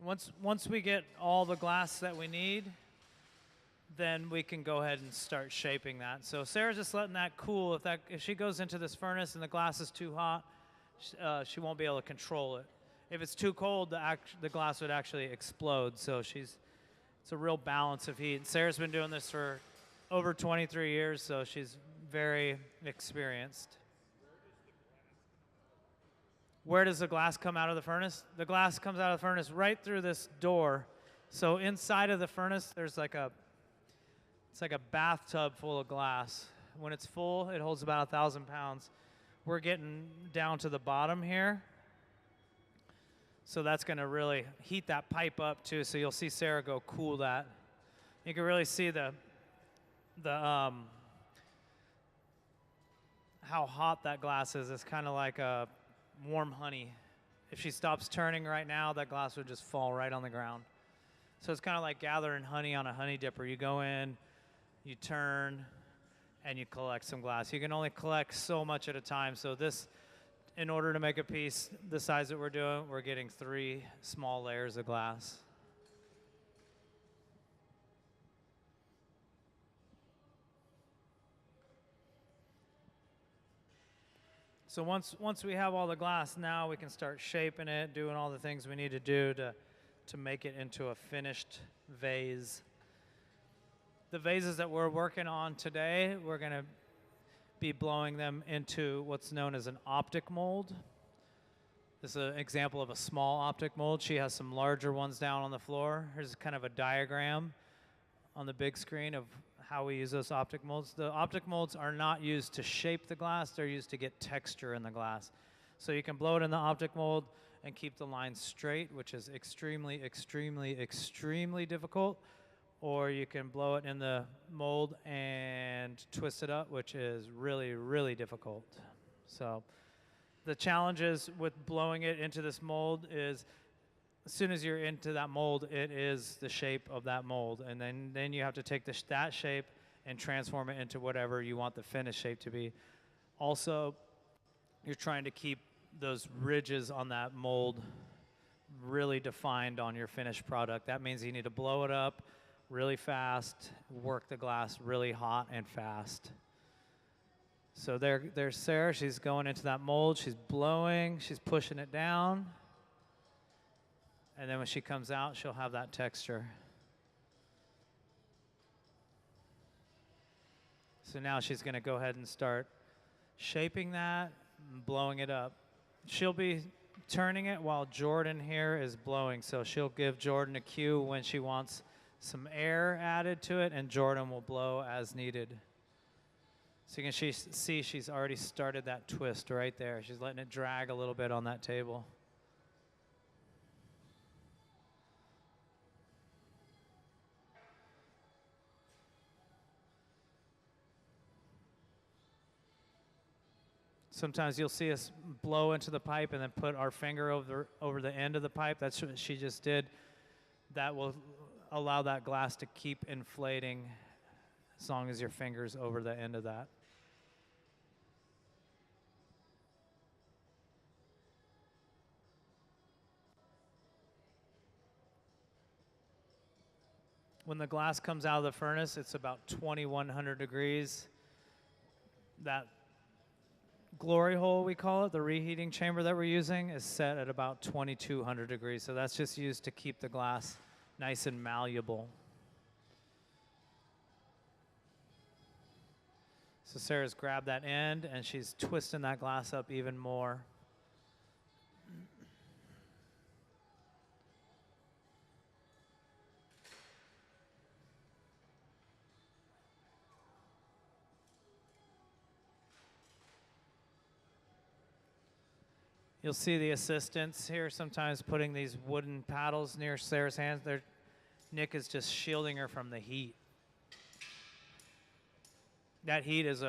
Once we get all the glass that we need, then we can go ahead and start shaping that. So Sarah's just letting that cool. If she goes into this furnace and the glass is too hot, she won't be able to control it. If it's too cold, the glass would actually explode. So it's a real balance of heat. And Sarah's been doing this for over 23 years, so she's very experienced. Where does the glass come out of the furnace? The glass comes out of the furnace right through this door. So inside of the furnace, there's it's like a bathtub full of glass. When it's full, it holds about 1,000 pounds. We're getting down to the bottom here. So that's going to really heat that pipe up too. So you'll see Sarah go cool that. You can really see how hot that glass is. It's kind of like a warm honey. If she stops turning right now, that glass would just fall right on the ground. So it's kind of like gathering honey on a honey dipper. You go in, you turn, and you collect some glass. You can only collect so much at a time. So this, in order to make a piece the size that we're doing, we're getting 3 small layers of glass. So once we have all the glass, now we can start shaping it, doing all the things we need to do to make it into a finished vase. The vases that we're working on today, we're going to be blowing them into what's known as an optic mold. This is an example of a small optic mold. She has some larger ones down on the floor. Here's kind of a diagram on the big screen of how we use those optic molds. The optic molds are not used to shape the glass, they're used to get texture in the glass. So you can blow it in the optic mold and keep the lines straight, which is extremely, extremely, extremely difficult. Or you can blow it in the mold and twist it up, which is really, really difficult. So the challenges with blowing it into this mold is as soon as you're into that mold, it is the shape of that mold. And then you have to take that shape and transform it into whatever you want the finished shape to be. Also, you're trying to keep those ridges on that mold really defined on your finished product. That means you need to blow it up really fast, work the glass really hot and fast. So there's Sarah. She's going into that mold. She's blowing. She's pushing it down. And then when she comes out, she'll have that texture. So now she's going to go ahead and start shaping that and blowing it up. She'll be turning it while Jordan here is blowing. So she'll give Jordan a cue when she wants some air added to it, and Jordan will blow as needed. So you can see she's already started that twist right there. She's letting it drag a little bit on that table. Sometimes you'll see us blow into the pipe and then put our finger over the end of the pipe. That's what she just did. That will allow that glass to keep inflating as long as your finger's over the end of that. When the glass comes out of the furnace, it's about 2,100 degrees. That glory hole, we call it, the reheating chamber that we're using, is set at about 2,200 degrees. So that's just used to keep the glass nice and malleable. So Sarah's grabbed that end and she's twisting that glass up even more. You'll see the assistants here sometimes putting these wooden paddles near Sarah's hands. Nick is just shielding her from the heat. That heat is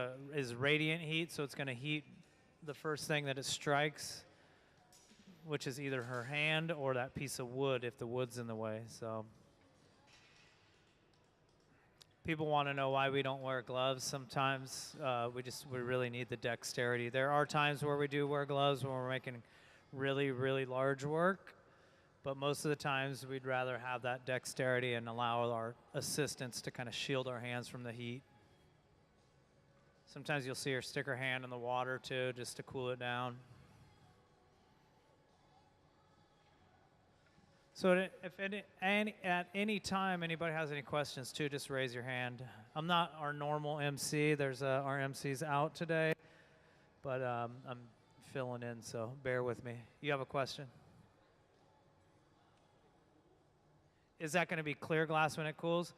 radiant heat, so it's going to heat the first thing that it strikes, which is either her hand or that piece of wood if the wood's in the way. So people want to know why we don't wear gloves. Sometimes we really need the dexterity. There are times where we do wear gloves when we're making really, really large work, but most of the times we'd rather have that dexterity and allow our assistants to kind of shield our hands from the heat. Sometimes you'll see her stick her hand in the water too, just to cool it down. So at any time anybody has any questions too, just raise your hand. I'm not our normal MC. There's our MC's out today, but I'm filling in, so bear with me. You have a question? Is that going to be clear glass when it cools?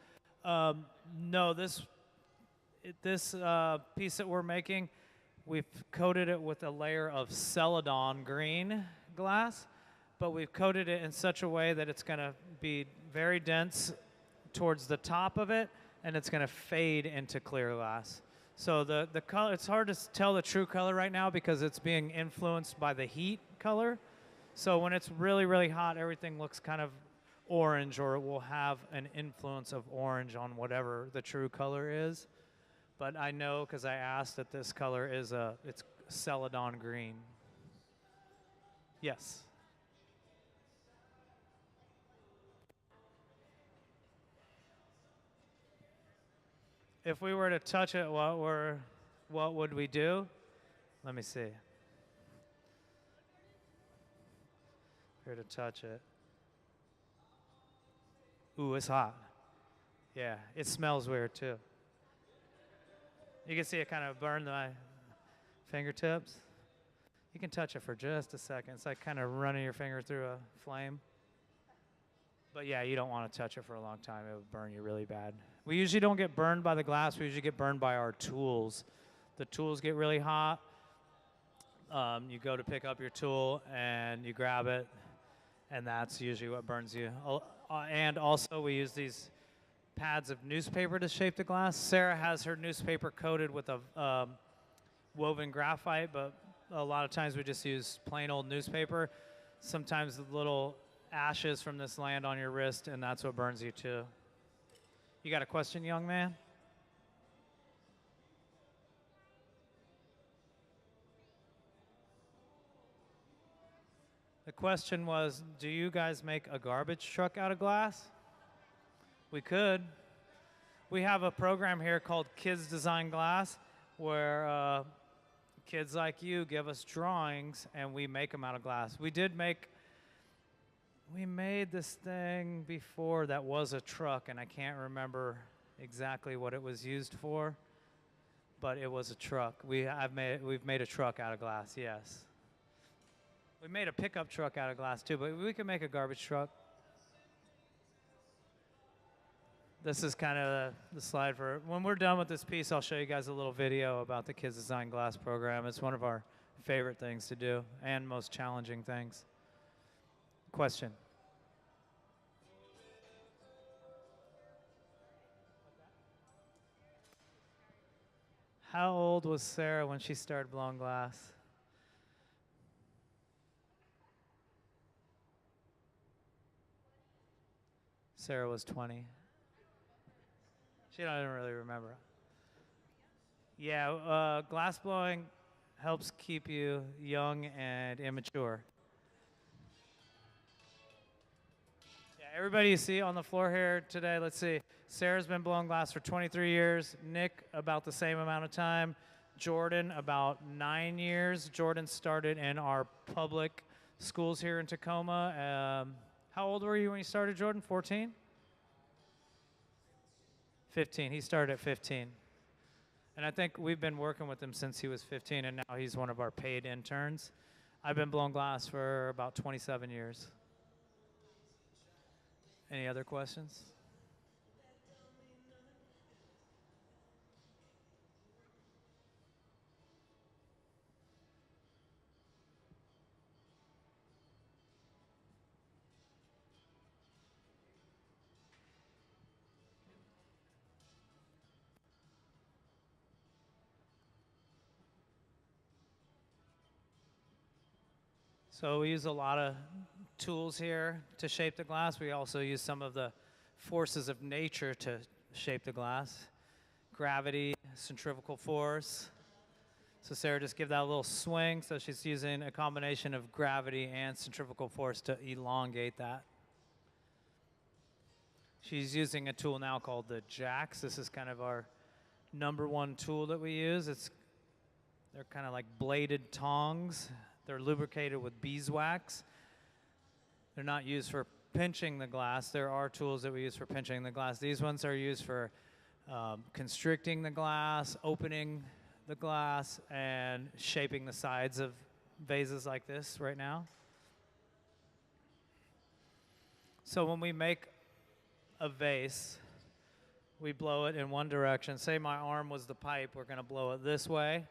No, this piece that we're making, we've coated it with a layer of Celadon green glass, but we've coated it in such a way that it's going to be very dense towards the top of it, and it's going to fade into clear glass. So the color, it's hard to tell the true color right now because it's being influenced by the heat color. So when it's really, really hot, everything looks kind of orange, or it will have an influence of orange on whatever the true color is. But I know because I asked that this color is it's Celadon green. Yes. If we were to touch it, what would we do? Let me see. If we were to touch it. Ooh, it's hot. Yeah, it smells weird too. You can see it kind of burn my fingertips. You can touch it for just a second. It's like kind of running your finger through a flame. But yeah, you don't want to touch it for a long time. It would burn you really bad. We usually don't get burned by the glass. We usually get burned by our tools. The tools get really hot. You go to pick up your tool and you grab it, and that's usually what burns you. And also we use these pads of newspaper to shape the glass. Sarah has her newspaper coated with a woven graphite, but a lot of times we just use plain old newspaper. Sometimes the little ashes from this land on your wrist, and that's what burns you too. You got a question, young man? The question was, do you guys make a garbage truck out of glass? We could. We have a program here called Kids Design Glass, where kids like you give us drawings and we make them out of glass. We made this thing before that was a truck, and I can't remember exactly what it was used for, but it was a truck. We've made a truck out of glass, yes. We made a pickup truck out of glass too, but we can make a garbage truck. This is kind of the slide for, when we're done with this piece, I'll show you guys a little video about the Kids Design Glass program. It's one of our favorite things to do and most challenging things. Question? How old was Sarah when she started blowing glass? Sarah was 20. She don't even really remember. Yeah, glass blowing helps keep you young and immature. Everybody you see on the floor here today, let's see. Sarah's been blowing glass for 23 years. Nick, about the same amount of time. Jordan, about 9 years. Jordan started in our public schools here in Tacoma. How old were you when you started, Jordan? 14? 15. He started at 15. And I think we've been working with him since he was 15, and now he's one of our paid interns. I've been blowing glass for about 27 years. Any other questions? So we use a lot of tools here to shape the glass. We also use some of the forces of nature to shape the glass. Gravity, centrifugal force, So Sarah, just give that a little swing. So she's using a combination of gravity and centrifugal force to elongate that. She's using a tool now called the jacks. This is kind of our #1 tool that we use. They're kind of like bladed tongs. They're lubricated with beeswax. They're not used for pinching the glass. There are tools that we use for pinching the glass. These ones are used for constricting the glass, opening the glass, and shaping the sides of vases like this right now. So when we make a vase, we blow it in one direction. Say my arm was the pipe, we're going to blow it this way,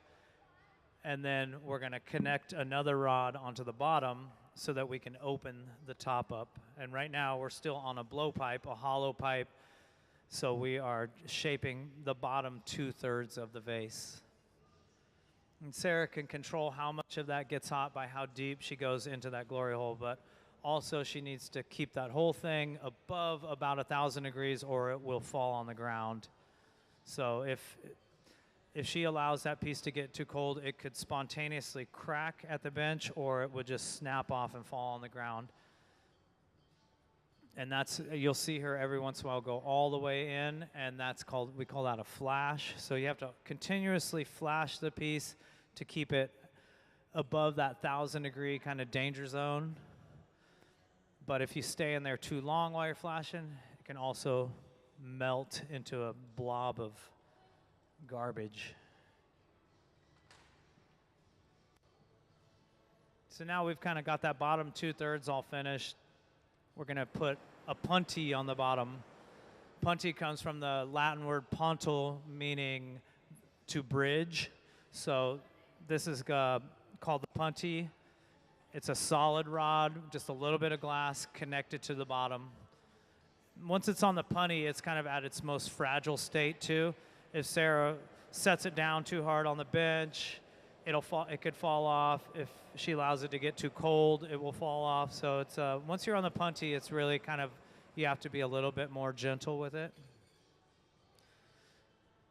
and then we're going to connect another rod onto the bottom so that we can open the top up. And right now we're still on a blowpipe, a hollow pipe, so we are shaping the bottom 2/3 of the vase. And Sarah can control how much of that gets hot by how deep she goes into that glory hole, but also she needs to keep that whole thing above about 1,000 degrees or it will fall on the ground. So if she allows that piece to get too cold, it could spontaneously crack at the bench or it would just snap off and fall on the ground. And you'll see her every once in a while go all the way in, and we call that a flash. So you have to continuously flash the piece to keep it above that 1,000-degree kind of danger zone. But if you stay in there too long while you're flashing, it can also melt into a blob of garbage. So now we've kind of got that bottom 2/3 all finished. We're going to put a punty on the bottom. Punty comes from the Latin word pontil, meaning to bridge. So this is called the punty. It's a solid rod, just a little bit of glass connected to the bottom. Once it's on the punty, it's kind of at its most fragile state too. If Sarah sets it down too hard on the bench, it could fall off. If she allows it to get too cold, it will fall off. So it's once you're on the punty, it's really kind of, you have to be a little bit more gentle with it.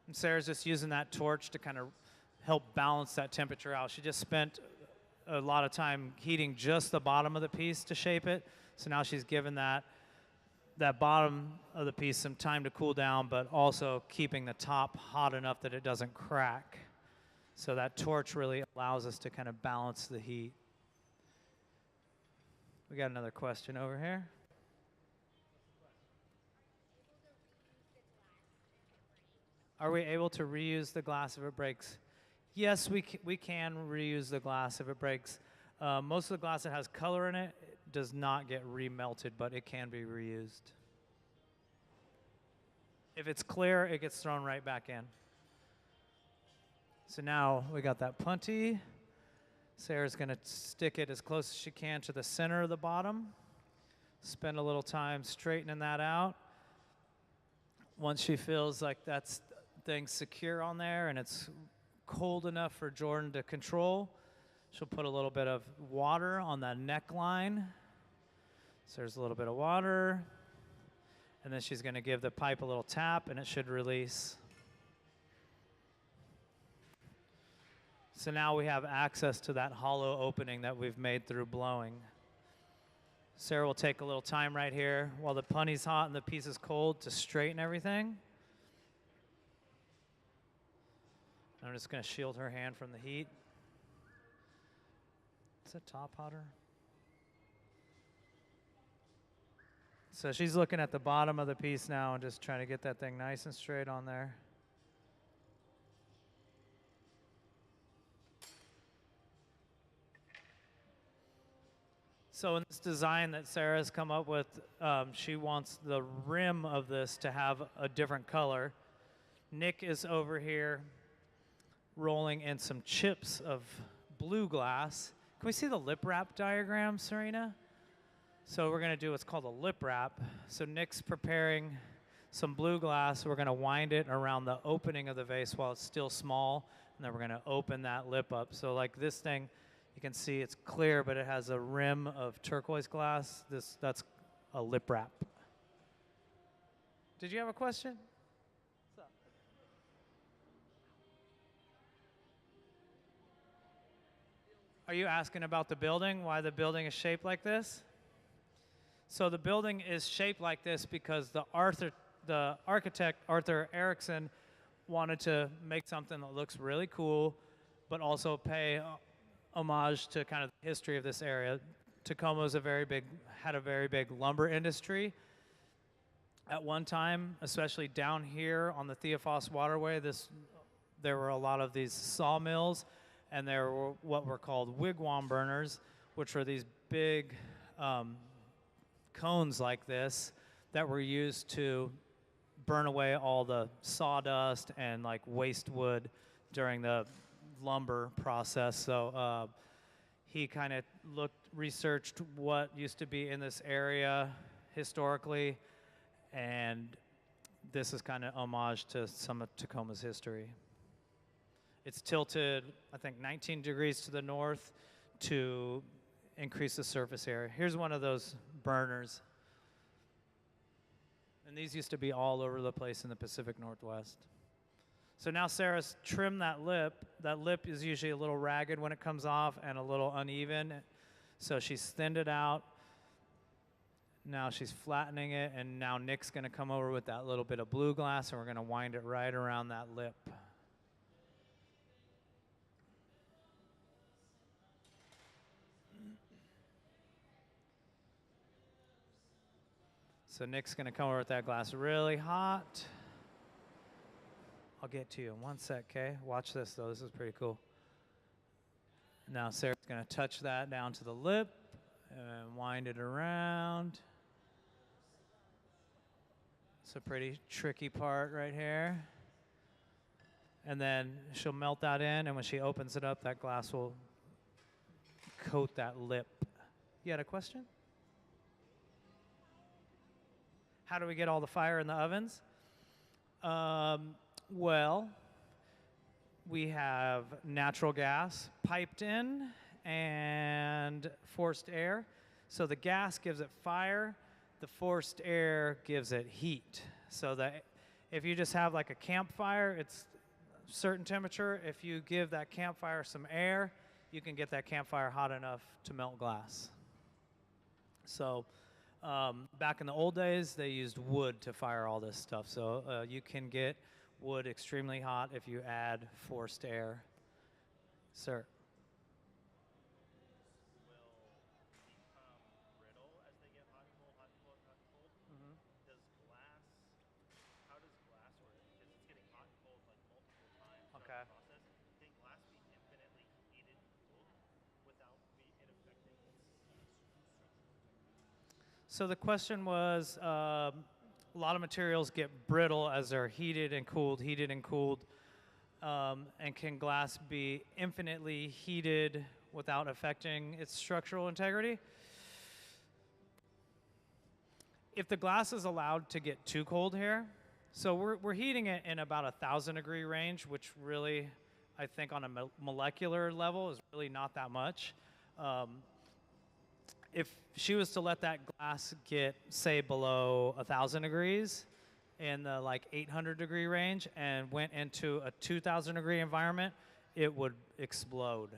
And Sarah's just using that torch to kind of help balance that temperature out. She just spent a lot of time heating just the bottom of the piece to shape it. So now she's given that bottom of the piece some time to cool down, but also keeping the top hot enough that it doesn't crack. So that torch really allows us to kind of balance the heat. We got another question over here. Are we able to reuse the glass if it breaks? Yes, we can reuse the glass if it breaks. Most of the glass that has color in it does not get remelted, but it can be reused. If it's clear, it gets thrown right back in. So now we got that punty. Sarah's going to stick it as close as she can to the center of the bottom. Spend a little time straightening that out. Once she feels like that's thing secure on there and it's cold enough for Jordan to control, she'll put a little bit of water on the neckline. So there's a little bit of water. And then she's going to give the pipe a little tap and it should release. So now we have access to that hollow opening that we've made through blowing. Sarah will take a little time right here while the punty's hot and the piece is cold to straighten everything. I'm just going to shield her hand from the heat. Is that top hotter? So she's looking at the bottom of the piece now and just trying to get that thing nice and straight on there. So in this design that Sarah's come up with, she wants the rim of this to have a different color. Nick is over here rolling in some chips of blue glass. Can we see the lip wrap diagram, Serena? So we're going to do what's called a lip wrap. So Nick's preparing some blue glass. We're going to wind it around the opening of the vase while it's still small, and then we're going to open that lip up. So like this thing, you can see it's clear, but it has a rim of turquoise glass. That's a lip wrap. Did you have a question? What's up? Are you asking about the building, why the building is shaped like this? So the building is shaped like this because the architect, Arthur Erickson, wanted to make something that looks really cool, but also pay homage to kind of the history of this area. Tacoma's had a very big lumber industry. At one time, especially down here on the Theophos Waterway, there were a lot of these sawmills, and there were what were called wigwam burners, which were these big cones like this that were used to burn away all the sawdust and like waste wood during the lumber process. So he kind of researched what used to be in this area historically, and this is kind of homage to some of Tacoma's history. It's tilted, I think, 19 degrees to the north to increase the surface area. Here's one of those burners. And these used to be all over the place in the Pacific Northwest. So now Sarah's trimmed that lip. That lip is usually a little ragged when it comes off and a little uneven. So she's thinned it out. Now she's flattening it, and now Nick's gonna come over with that little bit of blue glass, and we're gonna wind it right around that lip. So Nick's gonna come over with that glass really hot. I'll get to you in 1 sec, okay? Watch this though, this is pretty cool. Now Sarah's gonna touch that down to the lip and wind it around. It's a pretty tricky part right here. And then she'll melt that in, and when she opens it up, that glass will coat that lip. You had a question? How do we get all the fire in the ovens? Well, we have natural gas piped in and forced air. So the gas gives it fire, the forced air gives it heat. So that if you just have like a campfire, it's a certain temperature. If you give that campfire some air, you can get that campfire hot enough to melt glass. So back in the old days, they used wood to fire all this stuff. So you can get wood extremely hot if you add forced air. Sir? So the question was, a lot of materials get brittle as they're heated and cooled, and can glass be infinitely heated without affecting its structural integrity? If the glass is allowed to get too cold here, so we're heating it in about 1,000-degree range, which really, I think on a molecular level is really not that much. If she was to let that glass get, say, below 1,000 degrees in the like 800-degree range and went into a 2,000-degree environment, it would explode.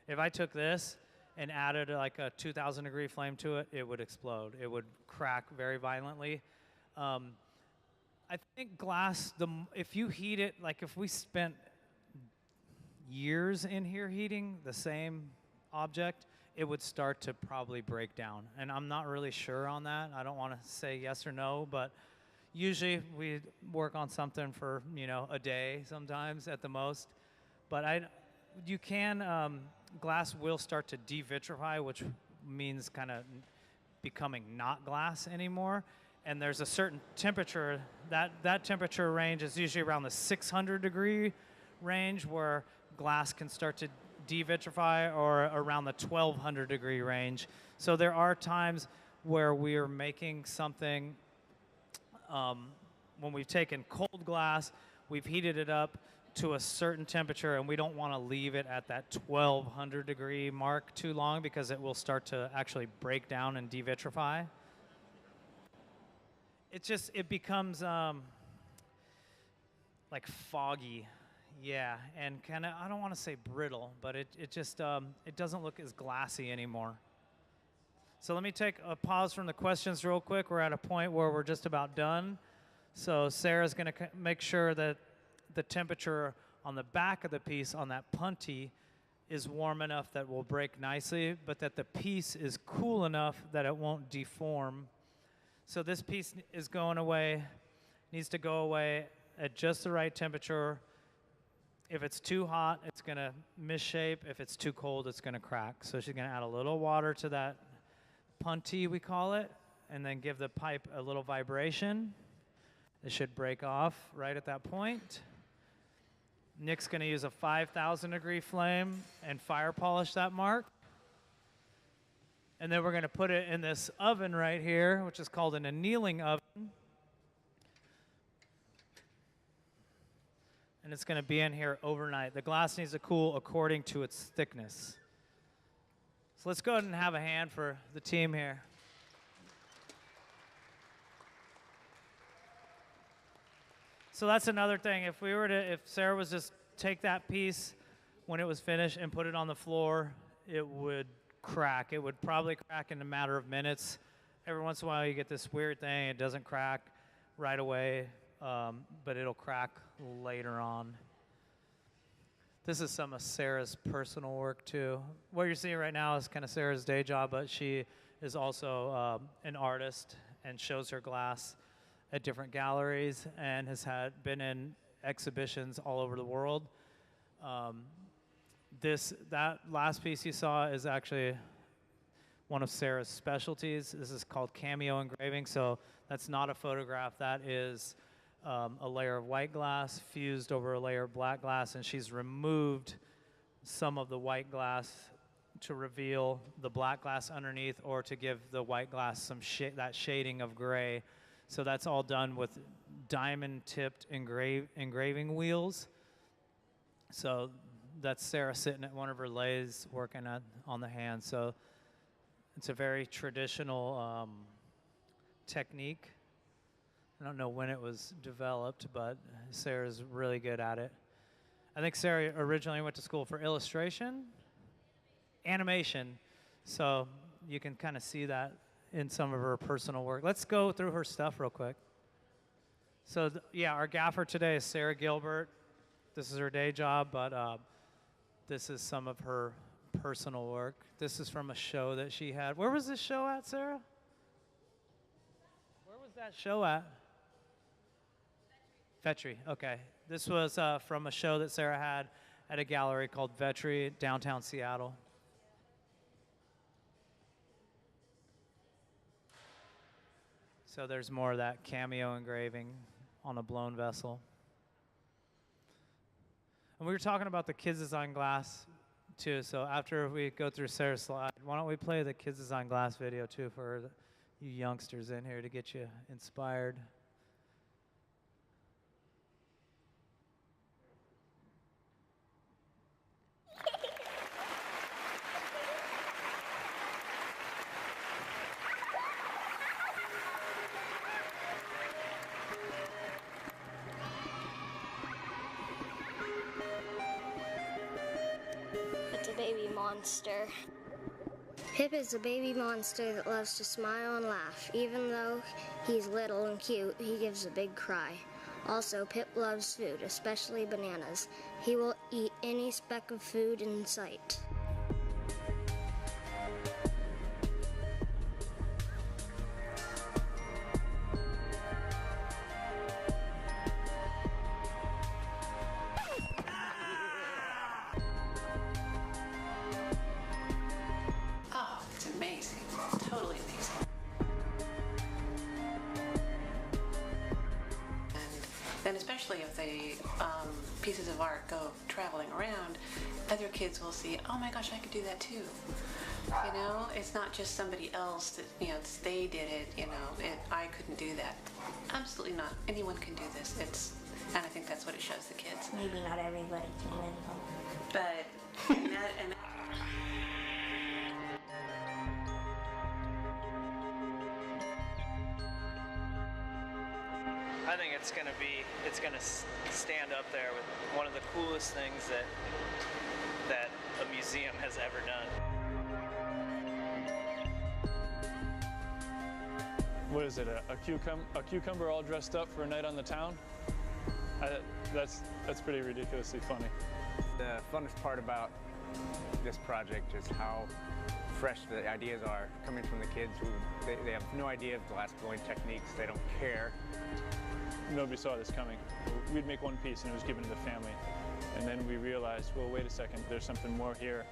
If I took this and added like a 2,000-degree flame to it, it would explode. It would crack very violently. I think glass, if you heat it, like if we spent years in here heating the same object, it would start to probably break down. And I'm not really sure on that. I don't want to say yes or no, but usually we work on something for, a day sometimes at the most. But glass will start to devitrify, which means kind of becoming not glass anymore. And there's a certain temperature, that temperature range is usually around the 600-degree range where glass can start to devitrify, or around the 1,200-degree range. So there are times where we are making something, when we've taken cold glass, we've heated it up to a certain temperature, and we don't want to leave it at that 1,200-degree mark too long because it will start to actually break down and devitrify. It becomes like foggy, Yeah, and kind of, I don't want to say brittle, but it just, it doesn't look as glassy anymore. So let me take a pause from the questions real quick. We're at a point where we're just about done. So Sarah's going to make sure that the temperature on the back of the piece, on that punty, is warm enough that will break nicely, but that the piece is cool enough that it won't deform. So this piece is going away, needs to go away at just the right temperature. If it's too hot, it's going to misshape. If it's too cold, it's going to crack. So she's going to add a little water to that punty, we call it, and then give the pipe a little vibration. It should break off right at that point. Nick's going to use a 5,000 degree flame and fire polish that mark. And then we're going to put it in this oven right here, which is called an annealing oven. And it's going to be in here overnight. The glass needs to cool according to its thickness. So let's go ahead and have a hand for the team here. So that's another thing. If Sarah was just take that piece when it was finished and put it on the floor, it would crack. It would probably crack in a matter of minutes. Every once in a while you get this weird thing. It doesn't crack right away, but it'll crack later on. This is some of Sarah's personal work too. What you're seeing right now is kind of Sarah's day job, but she is also an artist and shows her glass at different galleries and has been in exhibitions all over the world. That last piece you saw is actually one of Sarah's specialties. This is called cameo engraving, so that's not a photograph. That is a layer of white glass fused over a layer of black glass, and she's removed some of the white glass to reveal the black glass underneath, or to give the white glass some that shading of gray. So that's all done with diamond-tipped engraving wheels. So that's Sarah sitting at one of her lathes working on the hand. So it's a very traditional technique. I don't know when it was developed, but Sarah's really good at it. I think Sarah originally went to school for illustration, animation. So you can kind of see that in some of her personal work. Let's go through her stuff real quick. So yeah, our gaffer today is Sarah Gilbert. This is her day job, but this is some of her personal work. This is from a show that she had. Where was this show at, Sarah? Where was that show at? Vetri, okay. This was from a show that Sarah had at a gallery called Vetri, downtown Seattle. So there's more of that cameo engraving on a blown vessel. And we were talking about the Kids Design Glass too, so after we go through Sarah's slide, why don't we play the Kids Design Glass video too for you youngsters in here to get you inspired. It's a baby monster. Pip is a baby monster that loves to smile and laugh. Even though he's little and cute, he gives a big cry. Also, Pip loves food, especially bananas. He will eat any speck of food in sight. And especially if the pieces of art go traveling around, other kids will see, oh my gosh, I could do that too. You know, it's not just somebody else that, you know, they did it, you know, I couldn't do that. Absolutely not. Anyone can do this. And I think that's what it shows the kids. Maybe not everybody can win. But, and I think it's it's gonna stand up there with one of the coolest things that a museum has ever done. What is it, a cucumber all dressed up for a night on the town? That's pretty ridiculously funny. The funnest part about this project is how fresh the ideas are coming from the kids who they have no idea of glass blowing techniques. They don't care. Nobody saw this coming. We'd make one piece and it was given to the family. And then we realized, well, wait a second, there's something more here.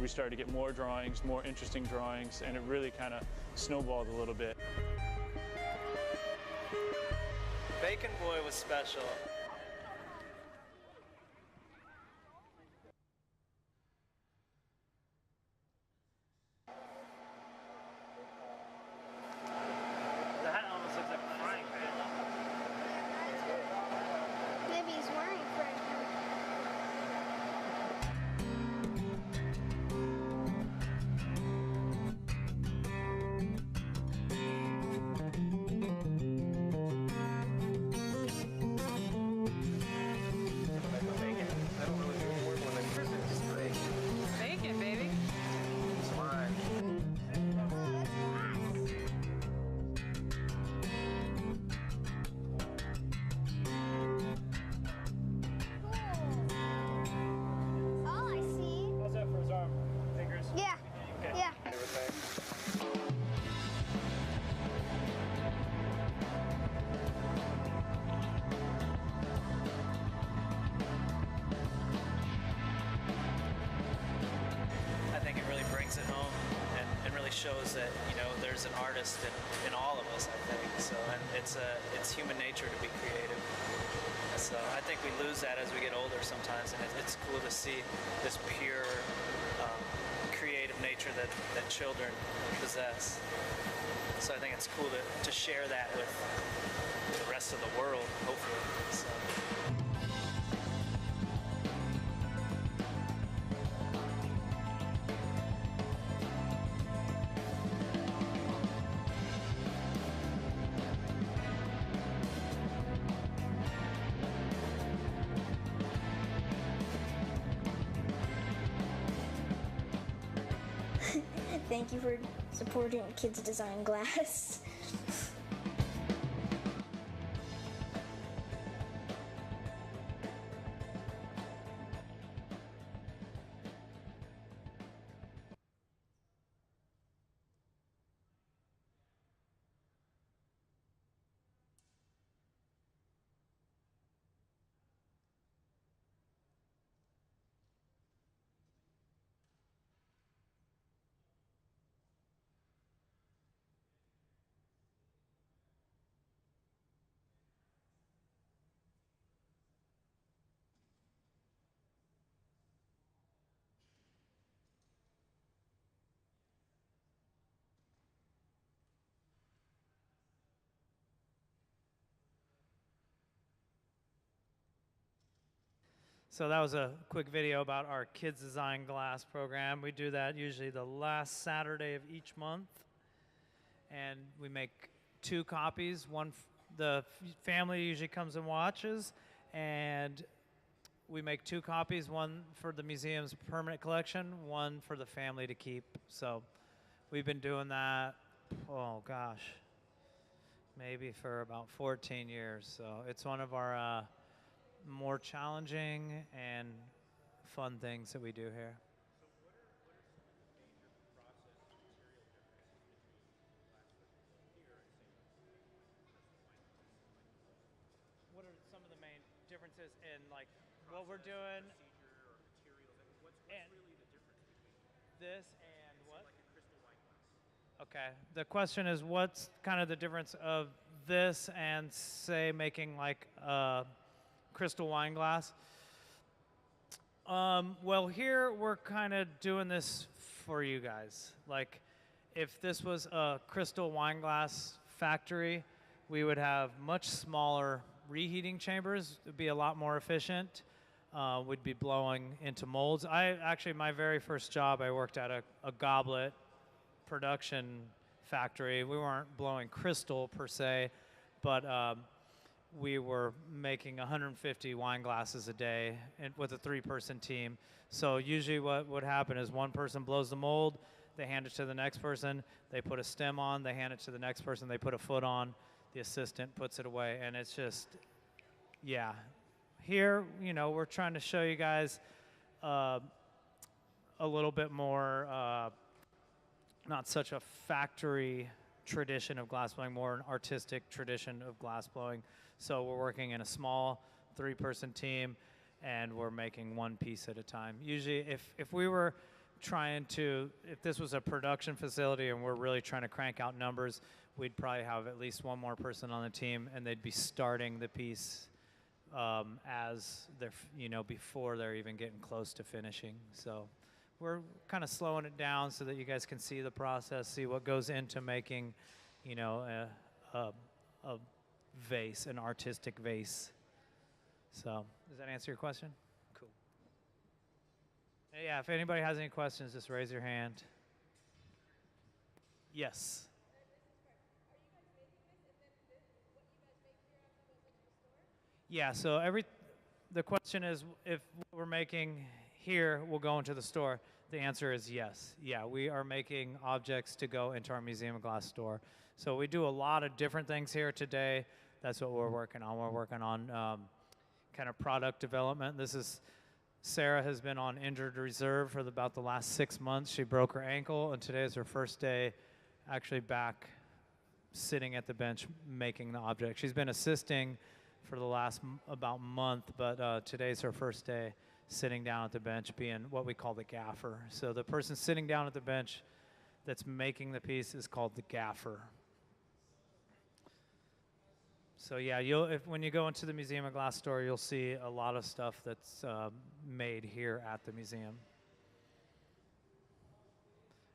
We started to get more drawings, more interesting drawings, and it really kind of snowballed a little bit. Bacon Boy was special. That almost looks like a frying pan. Maybe he's wearing a frying pan. Bacon, baby. All I see. How's that for his arm? Fingers? Yeah. Okay. Yeah. I think it really brings it home and really shows that, you know, there's an artist in all of us, I think. So, and it's human nature to be creative. So I think we lose that as we get older sometimes, and it's cool to see this pure creative nature that children possess. So I think it's cool to share that with the rest of the world, hopefully. So. Thank you for supporting Kids Design Glass. So that was a quick video about our Kids Design Glass program. We do that usually the last Saturday of each month. And we make 2 copies. One, the family usually comes and watches. And we make 2 copies, one for the museum's permanent collection, one for the family to keep. So we've been doing that, oh gosh, maybe for about 14 years. So it's one of our more challenging and fun things that we do here. What are some of the main differences in like what we're doing? And this and what? Okay. The question is, what's kind of the difference of this and say making like a crystal wine glass? Well, here we're kind of doing this for you guys. Like, if this was a crystal wine glass factory, we would have much smaller reheating chambers. It would be a lot more efficient. We'd be blowing into molds. My very first job, I worked at a goblet production factory. We weren't blowing crystal per se, but we were making 150 wine glasses a day with a 3-person team. So usually what would happen is one person blows the mold, they hand it to the next person, they put a stem on, they hand it to the next person, they put a foot on, the assistant puts it away, and it's just, yeah. Here, we're trying to show you guys a little bit more, not such a factory tradition of glass blowing, more an artistic tradition of glass blowing. So we're working in a small 3-person team, and we're making one piece at a time. Usually, if we were if this was a production facility and we're really trying to crank out numbers, we'd probably have at least one more person on the team, and they'd be starting the piece as they're, before they're even getting close to finishing. So we're kind of slowing it down so that you guys can see the process, see what goes into making, a vase, an artistic vase. So does that answer your question? Cool. Yeah, if anybody has any questions, just raise your hand. Yes. Yeah, so the question is if what we're making here will go into the store. The answer is yes. Yeah, we are making objects to go into our Museum of Glass store. So we do a lot of different things here today. That's what we're working on. We're working on kind of product development. Sarah has been on injured reserve for about the last 6 months. She broke her ankle, and today is her first day actually back sitting at the bench making the object. She's been assisting for the last about month, but today's her first day sitting down at the bench being what we call the gaffer. So the person sitting down at the bench that's making the piece is called the gaffer. So yeah, when you go into the Museum of Glass store, you'll see a lot of stuff that's made here at the museum.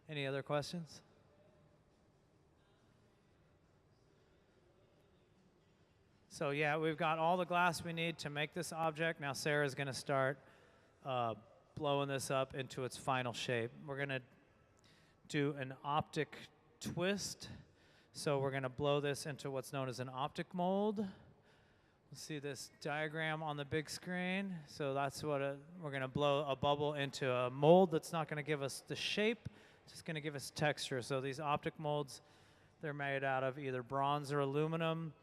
Any other questions? So yeah, we've got all the glass we need to make this object. Now Sarah's going to start blowing this up into its final shape. We're going to do an optic twist. So we're going to blow this into what's known as an optic mold. You'll see this diagram on the big screen. So that's what we're going to blow a bubble into a mold that's not going to give us the shape, it's just going to give us texture. So these optic molds, they're made out of either bronze or aluminum.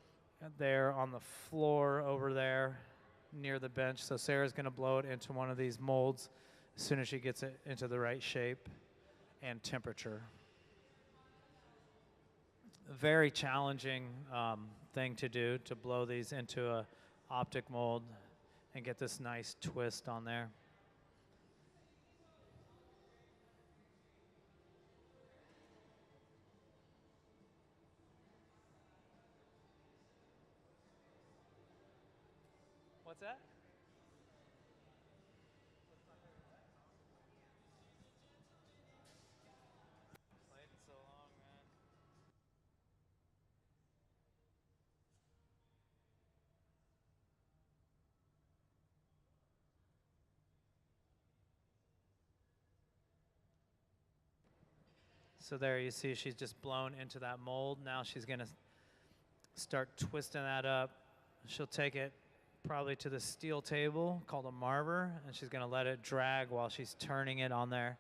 They're on the floor over there near the bench. So Sarah's going to blow it into one of these molds as soon as she gets it into the right shape and temperature. A very challenging thing to do, to blow these into a optic mold and get this nice twist on there. What's that? Played it so long, man. So there you see she's just blown into that mold. Now she's going to start twisting that up. She'll take it probably to the steel table called a marver, and she's going to let it drag while she's turning it on there.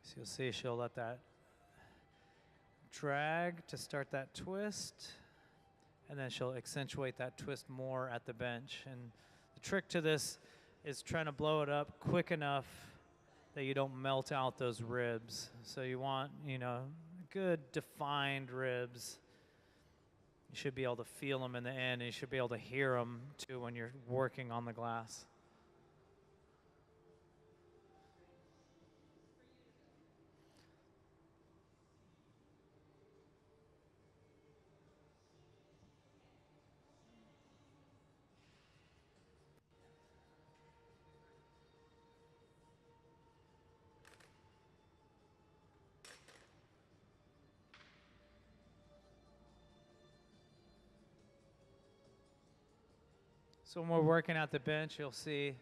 So you'll see she'll let that drag to start that twist, and then she'll accentuate that twist more at the bench. And the trick to this is trying to blow it up quick enough that you don't melt out those ribs. So you want, good defined ribs. You should be able to feel them in the end, and you should be able to hear them too when you're working on the glass. So when we're working at the bench, you'll see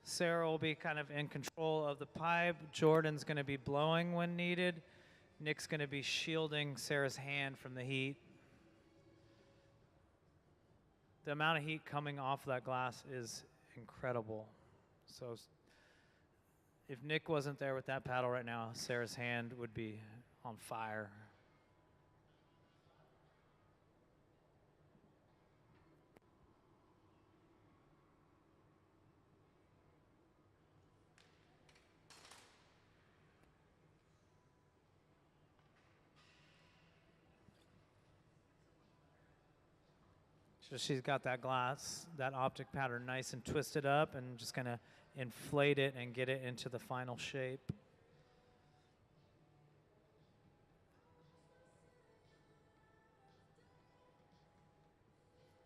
Sarah will be kind of in control of the pipe. Jordan's going to be blowing when needed. Nick's going to be shielding Sarah's hand from the heat. The amount of heat coming off that glass is incredible. So if Nick wasn't there with that paddle right now, Sarah's hand would be on fire. So she's got that glass, that optic pattern nice and twisted up, and just gonna inflate it and get it into the final shape.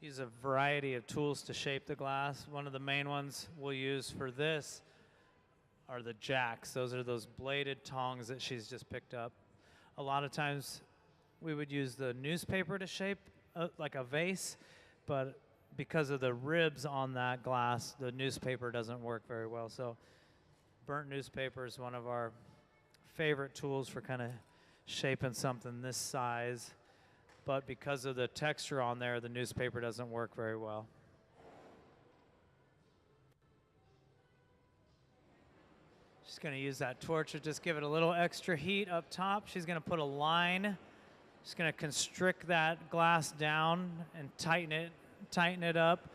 Use a variety of tools to shape the glass. One of the main ones we'll use for this are the jacks. Those are those bladed tongs that she's just picked up. A lot of times we would use the newspaper to shape like a vase, but because of the ribs on that glass, the newspaper doesn't work very well. So burnt newspaper is one of our favorite tools for kind of shaping something this size. But because of the texture on there, the newspaper doesn't work very well. She's going to use that torch to just give it a little extra heat up top. She's going to put a line. She's going to constrict that glass down and tighten it up,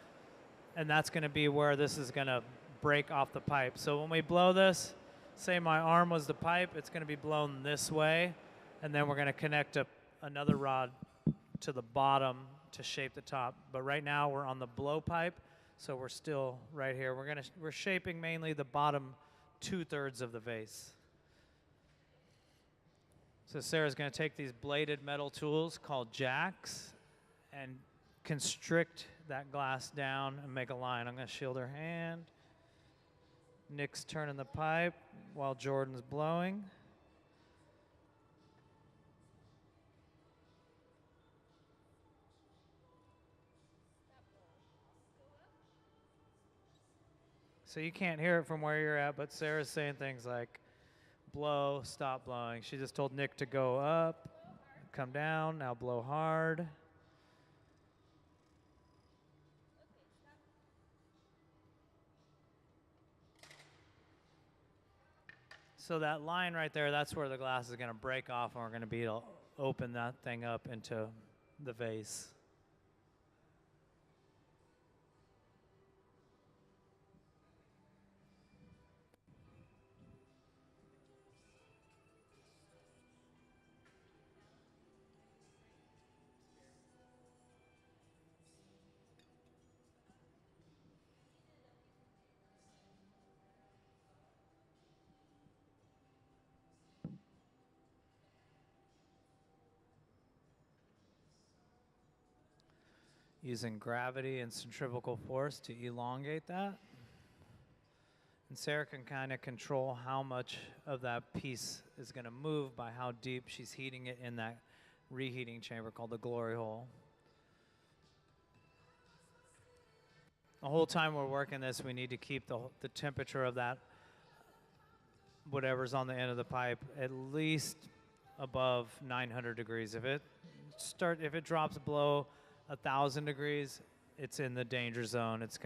and that's going to be where this is going to break off the pipe. So when we blow this, say my arm was the pipe, it's going to be blown this way, and then we're going to connect another rod to the bottom to shape the top. But right now we're on the blow pipe, so we're still right here. We're shaping mainly the bottom 2/3 of the vase. So Sarah's going to take these bladed metal tools called jacks and constrict that glass down and make a line. I'm going to shield her hand. Nick's turning the pipe while Jordan's blowing. So you can't hear it from where you're at, but Sarah's saying things like, blow, stop blowing. She just told Nick to go up, come down, now blow hard. So that line right there, that's where the glass is going to break off, and we're going to be able to open that thing up into the vase. Using gravity and centrifugal force to elongate that. And Sarah can kind of control how much of that piece is going to move by how deep she's heating it in that reheating chamber called the glory hole. The whole time we're working this, we need to keep the temperature of that, whatever's on the end of the pipe, at least above 900 degrees. If it drops below 1,000 degrees, it's in the danger zone. It's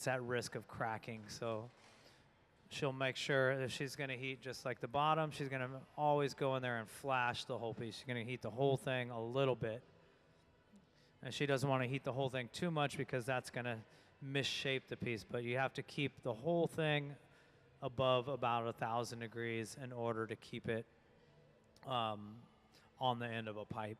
at risk of cracking. So she'll make sure if she's going to heat just like the bottom, she's going to always go in there and flash the whole piece. She's going to heat the whole thing a little bit. And she doesn't want to heat the whole thing too much because that's going to misshape the piece. But you have to keep the whole thing above about 1,000 degrees in order to keep it on the end of a pipe.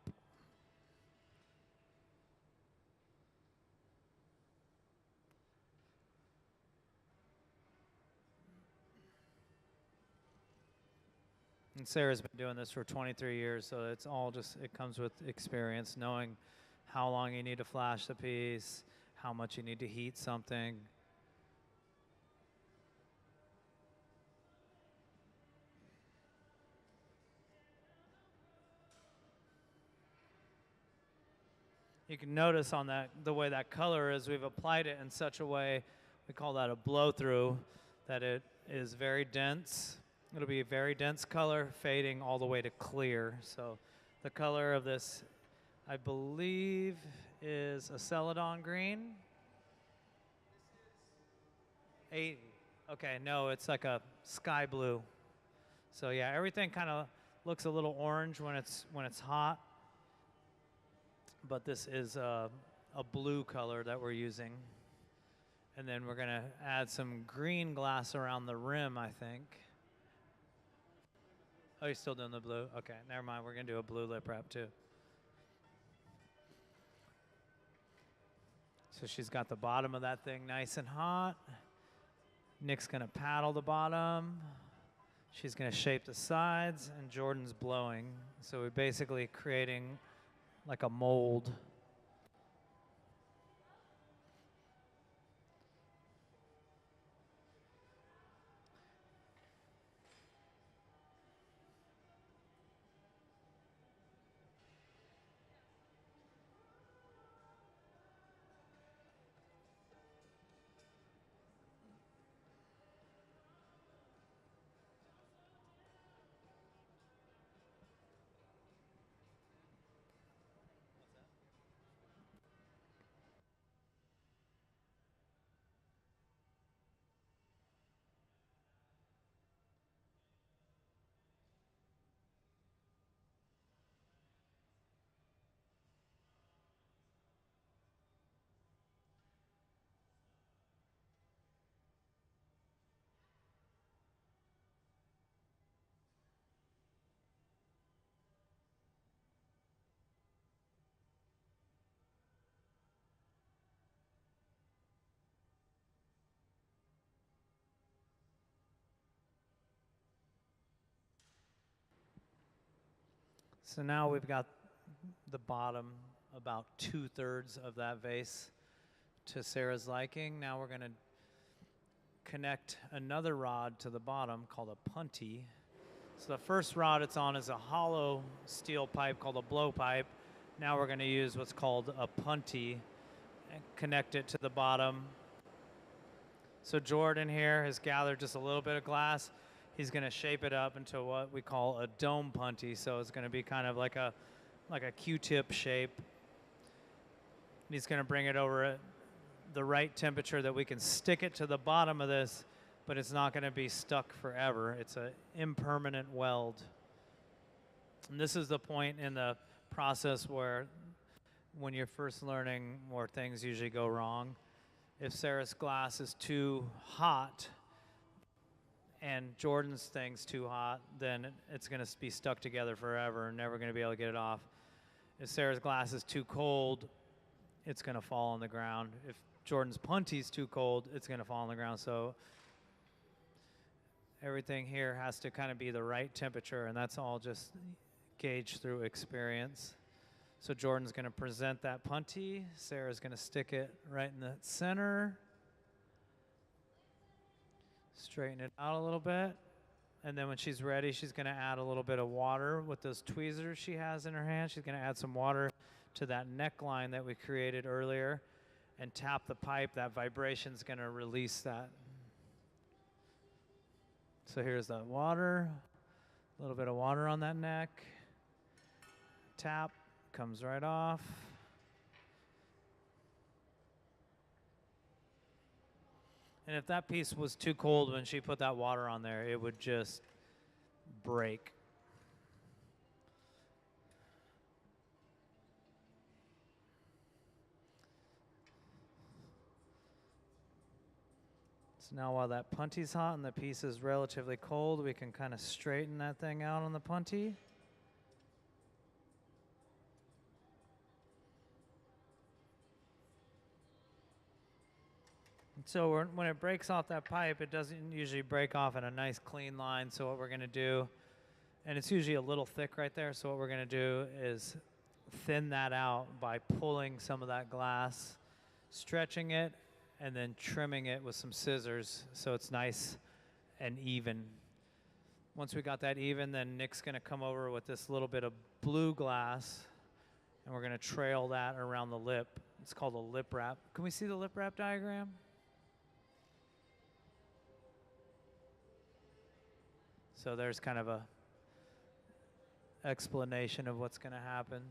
And Sarah's been doing this for 23 years, so it's all it comes with experience, knowing how long you need to flash the piece, how much you need to heat something. You can notice on the way that color is, we've applied it in such a way, we call that a blow through, that it is very dense It'll be a very dense color, fading all the way to clear. So the color of this, I believe, is a celadon green. 80. Okay, no, it's like a sky blue. So yeah, everything kind of looks a little orange when it's hot, but this is a blue color that we're using. And then we're gonna add some green glass around the rim, I think. Oh, you're still doing the blue? Okay, never mind, we're gonna do a blue lip wrap too. So she's got the bottom of that thing nice and hot. Nick's gonna paddle the bottom. She's gonna shape the sides, and Jordan's blowing. So we're basically creating like a mold. So now we've got the bottom about 2/3 of that vase to Sarah's liking. Now we're gonna connect another rod to the bottom called a punty. So the first rod it's on is a hollow steel pipe called a blow pipe. Now we're gonna use what's called a punty and connect it to the bottom. So Jordan here has gathered just a little bit of glass. He's gonna shape it up into what we call a dome punty. So it's gonna be kind of like a Q-tip shape. And he's gonna bring it over at the right temperature that we can stick it to the bottom of this, but it's not gonna be stuck forever. It's an impermanent weld. And this is the point in the process where when you're first learning where things usually go wrong. If Sarah's glass is too hot, and Jordan's thing's too hot, then it's gonna be stuck together forever and never gonna be able to get it off. If Sarah's glass is too cold, it's gonna fall on the ground. If Jordan's punty's too cold, it's gonna fall on the ground. So everything here has to kind of be the right temperature, and that's all just gauged through experience. So Jordan's gonna present that punty. Sarah's gonna stick it right in the center. Straighten it out a little bit. And then when she's ready, she's gonna add a little bit of water with those tweezers she has in her hand. She's gonna add some water to that neckline that we created earlier and tap the pipe. That vibration's gonna release that. So here's the water, a little bit of water on that neck. Tap, comes right off. And if that piece was too cold when she put that water on there, it would just break. So now while that punty's hot and the piece is relatively cold, we can kind of straighten that thing out on the punty. So when it breaks off that pipe, it doesn't usually break off in a nice clean line. So what we're gonna do, and it's usually a little thick right there, so what we're gonna do is thin that out by pulling some of that glass, stretching it, and then trimming it with some scissors so it's nice and even. Once we got that even, then Nick's gonna come over with this little bit of blue glass, and we're gonna trail that around the lip. It's called a lip wrap. Can we see the lip wrap diagram? So So there's kind of a explanation of what's going to happen.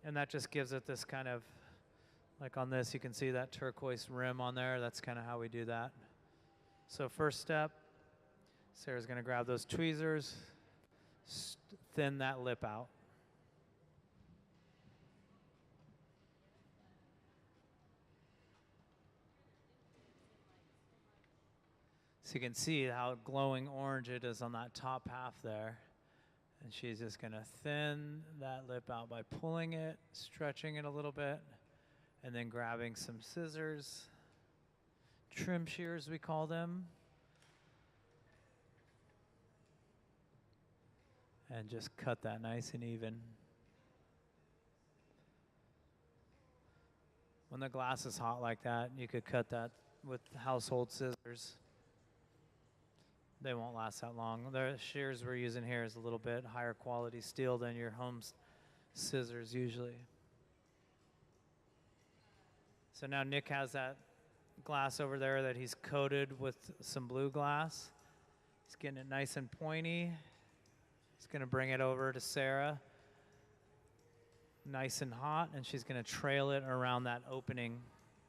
And that just gives it this kind of, like on this, you can see that turquoise rim on there. That's kind of how we do that. So first step, Sarah's going to grab those tweezers, thin that lip out. So you can see how glowing orange it is on that top half there. And she's just going to thin that lip out by pulling it, stretching it a little bit, and then grabbing some scissors, trim shears we call them, and just cut that nice and even. When the glass is hot like that, you could cut that with household scissors. They won't last that long. The shears we're using here is a little bit higher quality steel than your home scissors usually. So now Nick has that glass over there that he's coated with some blue glass. He's getting it nice and pointy. He's going to bring it over to Sarah, nice and hot, and she's going to trail it around that opening.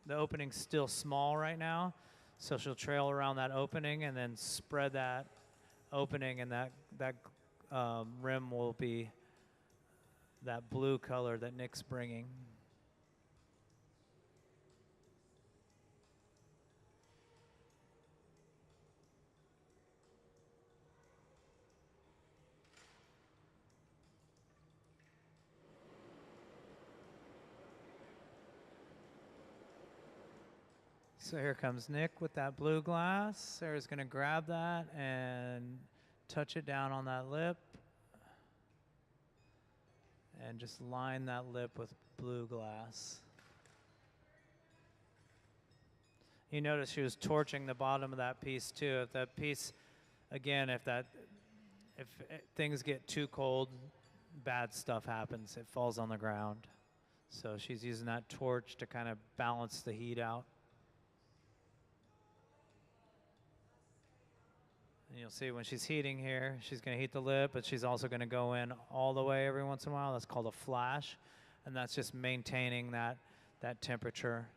The opening's still small right now, so she'll trail around that opening and then spread that opening, and that rim will be that blue color that Nick's bringing. So here comes Nick with that blue glass. Sarah's going to grab that and touch it down on that lip. And just line that lip with blue glass. You notice she was torching the bottom of that piece too. If that piece, again, if things get too cold, bad stuff happens. It falls on the ground. So she's using that torch to kind of balance the heat out. And you'll see when she's heating here, she's going to heat the lip, but she's also going to go in all the way every once in a while. That's called a flash, and that's just maintaining that temperature.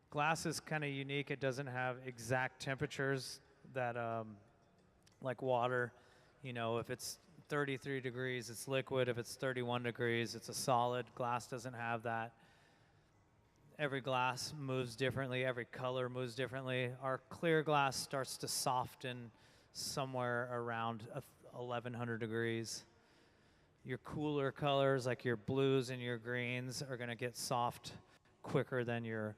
Glass is kind of unique. It doesn't have exact temperatures that, like water, you know, if it's 33 degrees, it's liquid. If it's 31 degrees, it's a solid. Glass doesn't have that. Every glass moves differently. Every color moves differently. Our clear glass starts to soften somewhere around 1100 degrees. Your cooler colors, like your blues and your greens, are going to get soft quicker than your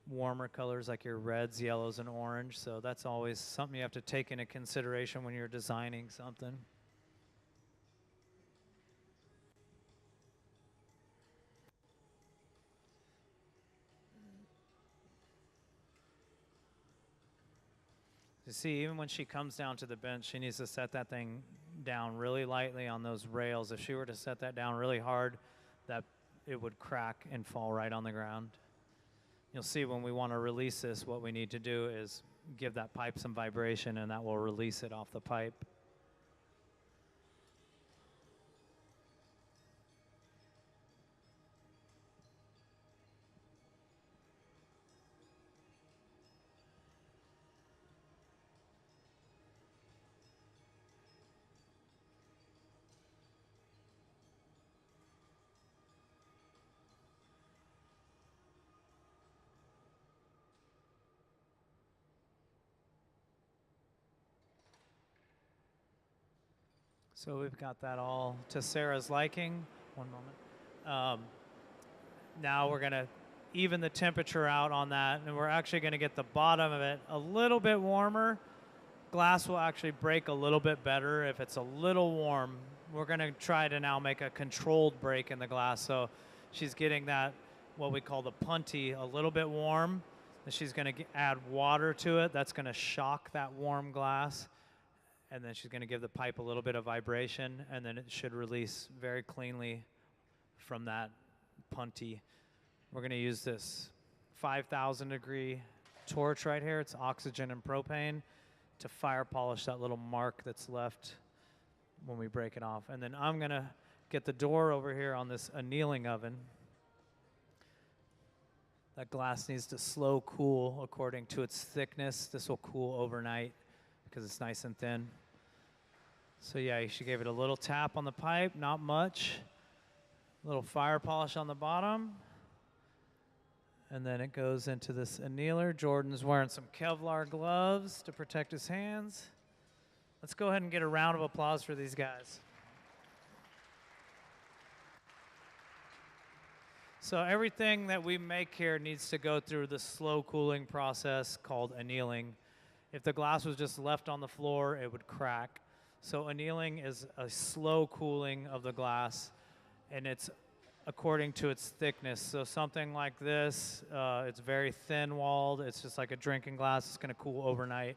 warmer colors, like your reds, yellows, and orange. So that's always something you have to take into consideration when you're designing something. You see, even when she comes down to the bench, she needs to set that thing down really lightly on those rails. If she were to set that down really hard, that it would crack and fall right on the ground. You'll see when we want to release this, what we need to do is give that pipe some vibration, and that will release it off the pipe. So we've got that all to Sarah's liking. One moment. Now we're going to even the temperature out on that, and we're actually going to get the bottom of it a little bit warmer. Glass will actually break a little bit better if it's a little warm. We're going to try to now make a controlled break in the glass. So she's getting that, what we call the punty, a little bit warm. And she's going to add water to it. That's going to shock that warm glass. And then she's going to give the pipe a little bit of vibration, and then it should release very cleanly from that punty. We're going to use this 5,000 degree torch right here. It's oxygen and propane to fire polish that little mark that's left when we break it off. And then I'm going to get the door over here on this annealing oven. That glass needs to slow cool according to its thickness. This will cool overnight because it's nice and thin. So yeah, she gave it a little tap on the pipe, not much. A little fire polish on the bottom. And then it goes into this annealer. Jordan's wearing some Kevlar gloves to protect his hands. Let's go ahead and get a round of applause for these guys. So everything that we make here needs to go through the slow cooling process called annealing. If the glass was just left on the floor, it would crack. So annealing is a slow cooling of the glass, and it's according to its thickness. So something like this, it's very thin-walled. It's just like a drinking glass. It's going to cool overnight.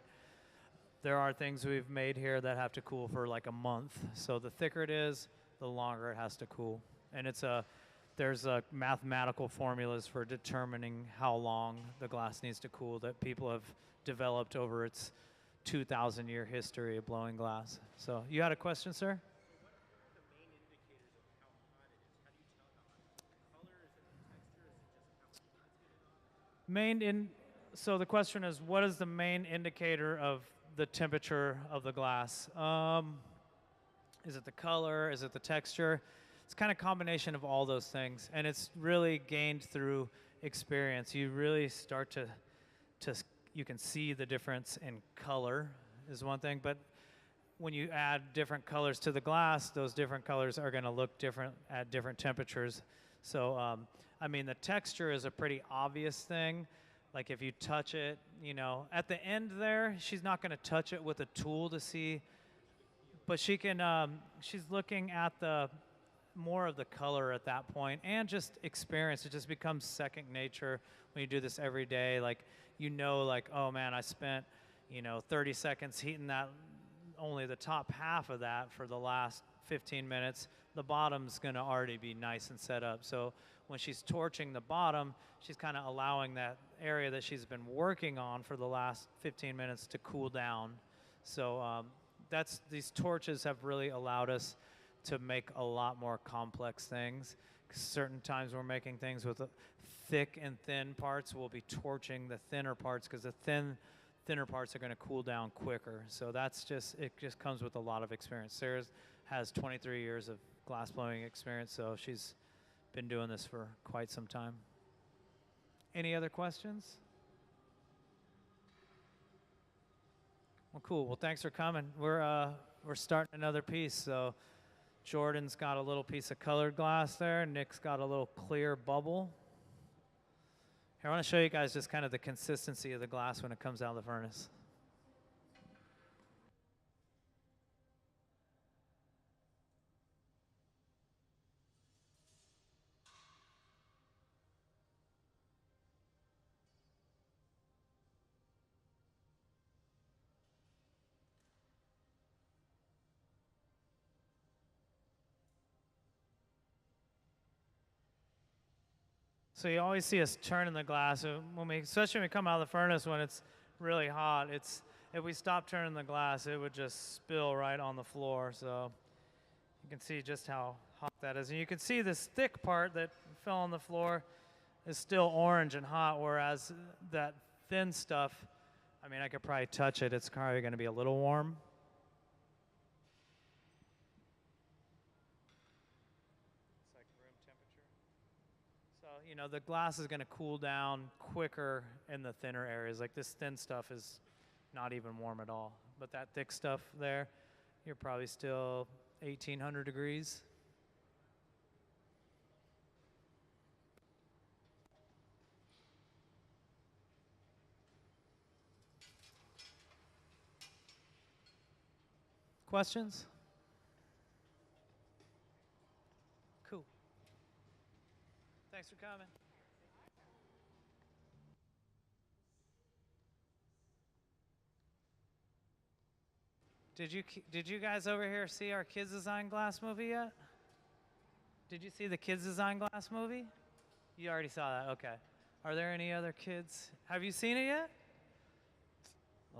There are things we've made here that have to cool for like a month. So the thicker it is, the longer it has to cool. And there's mathematical formulas for determining how long the glass needs to cool that people have developed over its 2,000-year history of blowing glass. So you had a question, sir? So the question is, what is the main indicator of the temperature of the glass? Is it the color? Is it the texture? It's kind of a combination of all those things, and it's really gained through experience. You really start to you can see the difference in color is one thing, but when you add different colors to the glass, those different colors are going to look different at different temperatures. So, I mean, the texture is a pretty obvious thing. Like if you touch it, you know, at the end there, she's not going to touch it with a tool to see, but she can, she's looking at the more of the color at that point and just experience. It just becomes second nature when you do this every day. Like, you know, like, oh man, I spent, 30 seconds heating that, only the top half of that for the last 15 minutes. The bottom's going to already be nice and set up. So when she's torching the bottom, she's kind of allowing that area that she's been working on for the last 15 minutes to cool down. So these torches have really allowed us to make a lot more complex things. Certain times we're making things with thick and thin parts. We'll be torching the thinner parts because the thinner parts are going to cool down quicker. So it just comes with a lot of experience. Sarah has 23 years of glass blowing experience, so she's been doing this for quite some time. Any other questions? Well, cool. Well, thanks for coming. We're starting another piece. So Jordan's got a little piece of colored glass there. Nick's got a little clear bubble. Here, I want to show you guys just kind of the consistency of the glass when it comes out of the furnace. So you always see us turning the glass, especially when we come out of the furnace when it's really hot. If we stop turning the glass, it would just spill right on the floor. So you can see just how hot that is. And you can see this thick part that fell on the floor is still orange and hot, whereas that thin stuff, I mean, I could probably touch it. It's probably going to be a little warm. The glass is going to cool down quicker in the thinner areas. Like this thin stuff is not even warm at all. But that thick stuff there, you're probably still 1,800 degrees. Questions? Cool. Thanks for coming. Did you guys over here see our Kids Design Glass movie yet? Did you see the Kids Design Glass movie? You already saw that, okay. Are there any other kids? Have you seen it yet?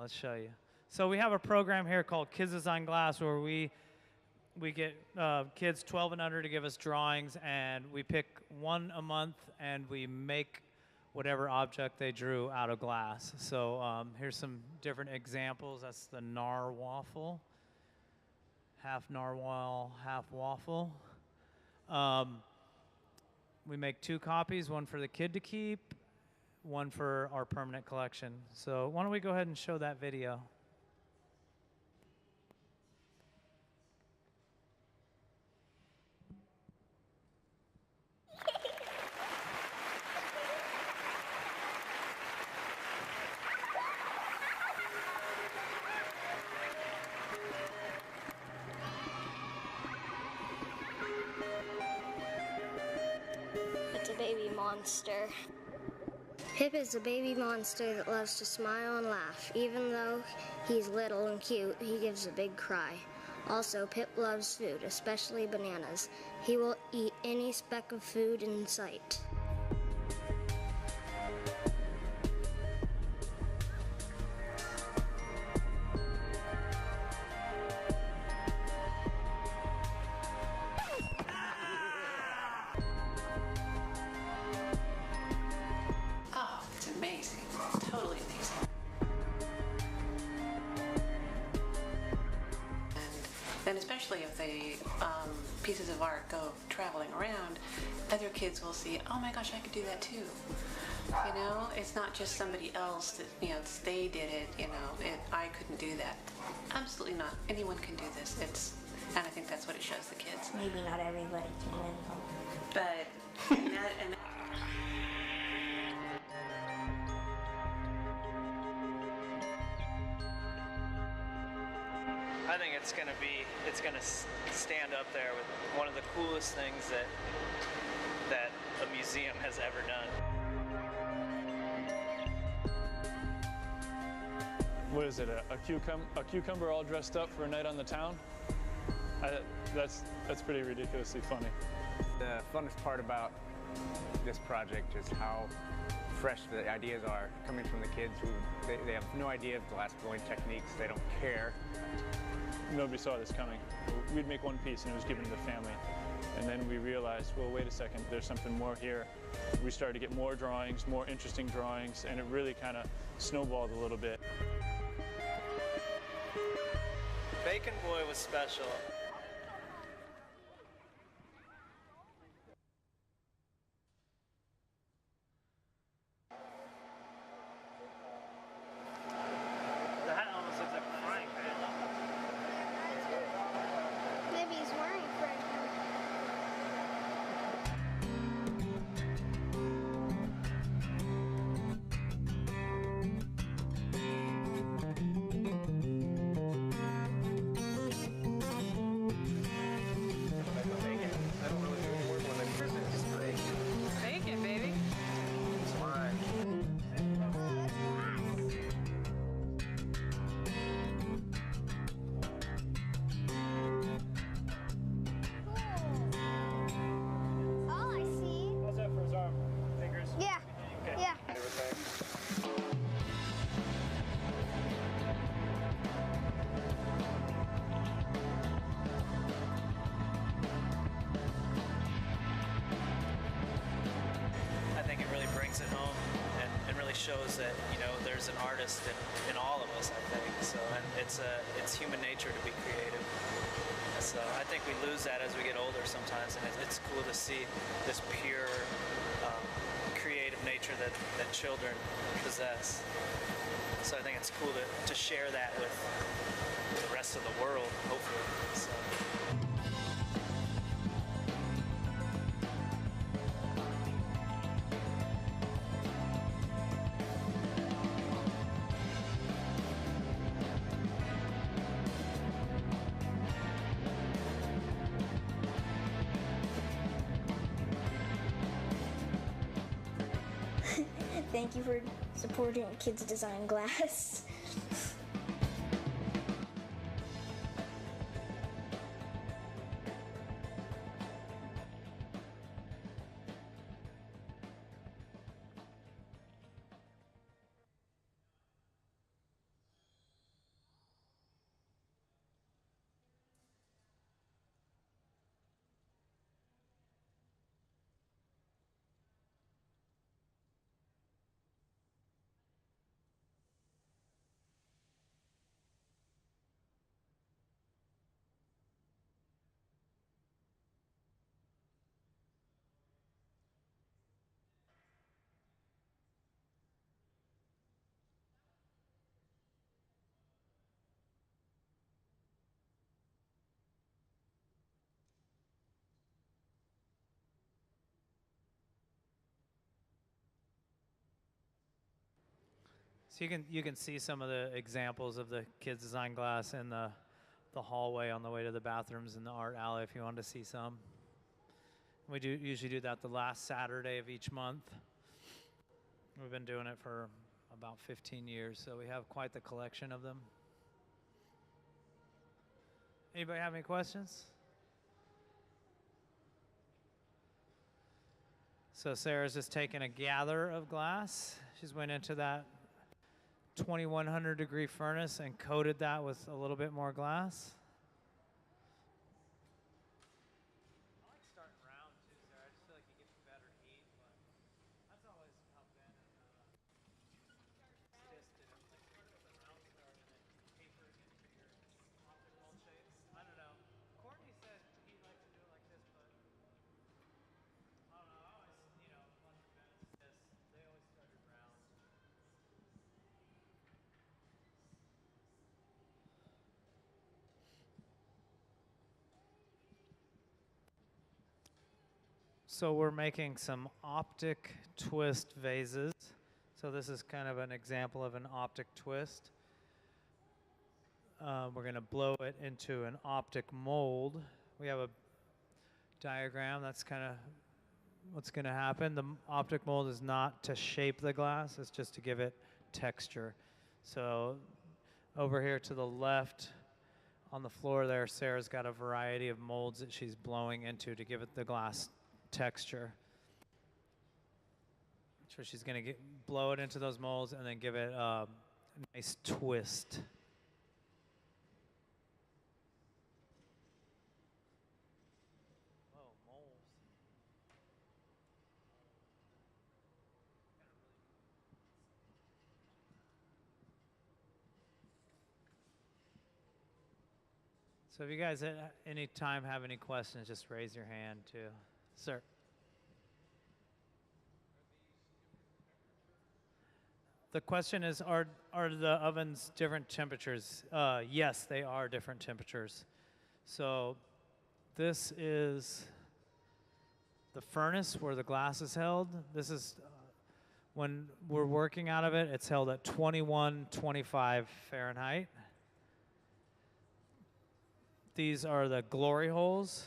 Let's show you. So we have a program here called Kids Design Glass where we get kids 12 and under to give us drawings, and we pick one a month and we make whatever object they drew out of glass. So here's some different examples. That's the narwaffle, half narwhal, half waffle. We make 2 copies, one for the kid to keep, one for our permanent collection. So why don't we go ahead and show that video? It's a baby monster. Pip is a baby monster that loves to smile and laugh. Even though he's little and cute, he gives a big cry. Also, Pip loves food, especially bananas. He will eat any speck of food in sight. Oh, it's amazing. Totally amazing. And especially if the pieces of art go traveling around, other kids will see, oh my gosh, I could do that too. You know, it's not just somebody else that, you know, they did it, you know, I couldn't do that. Absolutely not. Anyone can do this. And I think that's what it shows the kids. Maybe not everybody can win, But, and I think it's gonna stand up there with one of the coolest things that a museum has ever done. What is it, a cucumber all dressed up for a night on the town? That's pretty ridiculously funny. The funnest part about this project is how fresh the ideas are coming from the kids who they have no idea of glass blowing techniques. They don't care. Nobody saw this coming. We'd make one piece and it was given to the family. And then we realized, well, wait a second, there's something more here. We started to get more drawings, more interesting drawings, and it really kind of snowballed a little bit. Bacon Boy was special. The hat almost looks like a frying pan. Maybe he's wearing a frying pan. Bacon, baby. Oh, I see. How's that for his arm? Fingers? Yeah. Yeah. I think it really brings it home and really shows that, you know, there's an artist in all of us, I think. So, and it's human nature to be creative. So I think we lose that as we get older sometimes, and it's cool to see this pure creative nature that children possess. So I think it's cool to share that with the rest of the world, hopefully. So. Thank you for supporting Kids Design Glass. So you can see some of the examples of the kids design glass in the hallway on the way to the bathrooms in the art alley if you wanted to see some. We usually do that the last Saturday of each month. We've been doing it for about 15 years, so we have quite the collection of them. Anybody have any questions? So Sarah's just taken a gather of glass. She's went into that 2100 degree furnace and coated that with a little bit more glass. I like starting round too, Sarah. I just feel like you get better heat, but that's always how Ben and Stis did it. Like start it with a round start and then taper it into your optimal shapes. I don't know. Courtney said he liked to do it like this, but I don't know. I always, watching Ben and Stis, they always started round. So we're making some optic twist vases. So this is kind of an example of an optic twist. We're going to blow it into an optic mold. We have a diagram. That's kind of what's going to happen. The optic mold is not to shape the glass. It's just to give it texture. So over here to the left on the floor there, Sarah's got a variety of molds that she's blowing into to give it the glass texture. So she's going to blow it into those molds and then give it a nice twist. Whoa, molds. So if you guys at any time have any questions, just raise your hand too. Sir. The question is, are the ovens different temperatures? Yes, they are different temperatures. So this is the furnace where the glass is held. This is, when we're working out of it, it's held at 2125 Fahrenheit. These are the glory holes.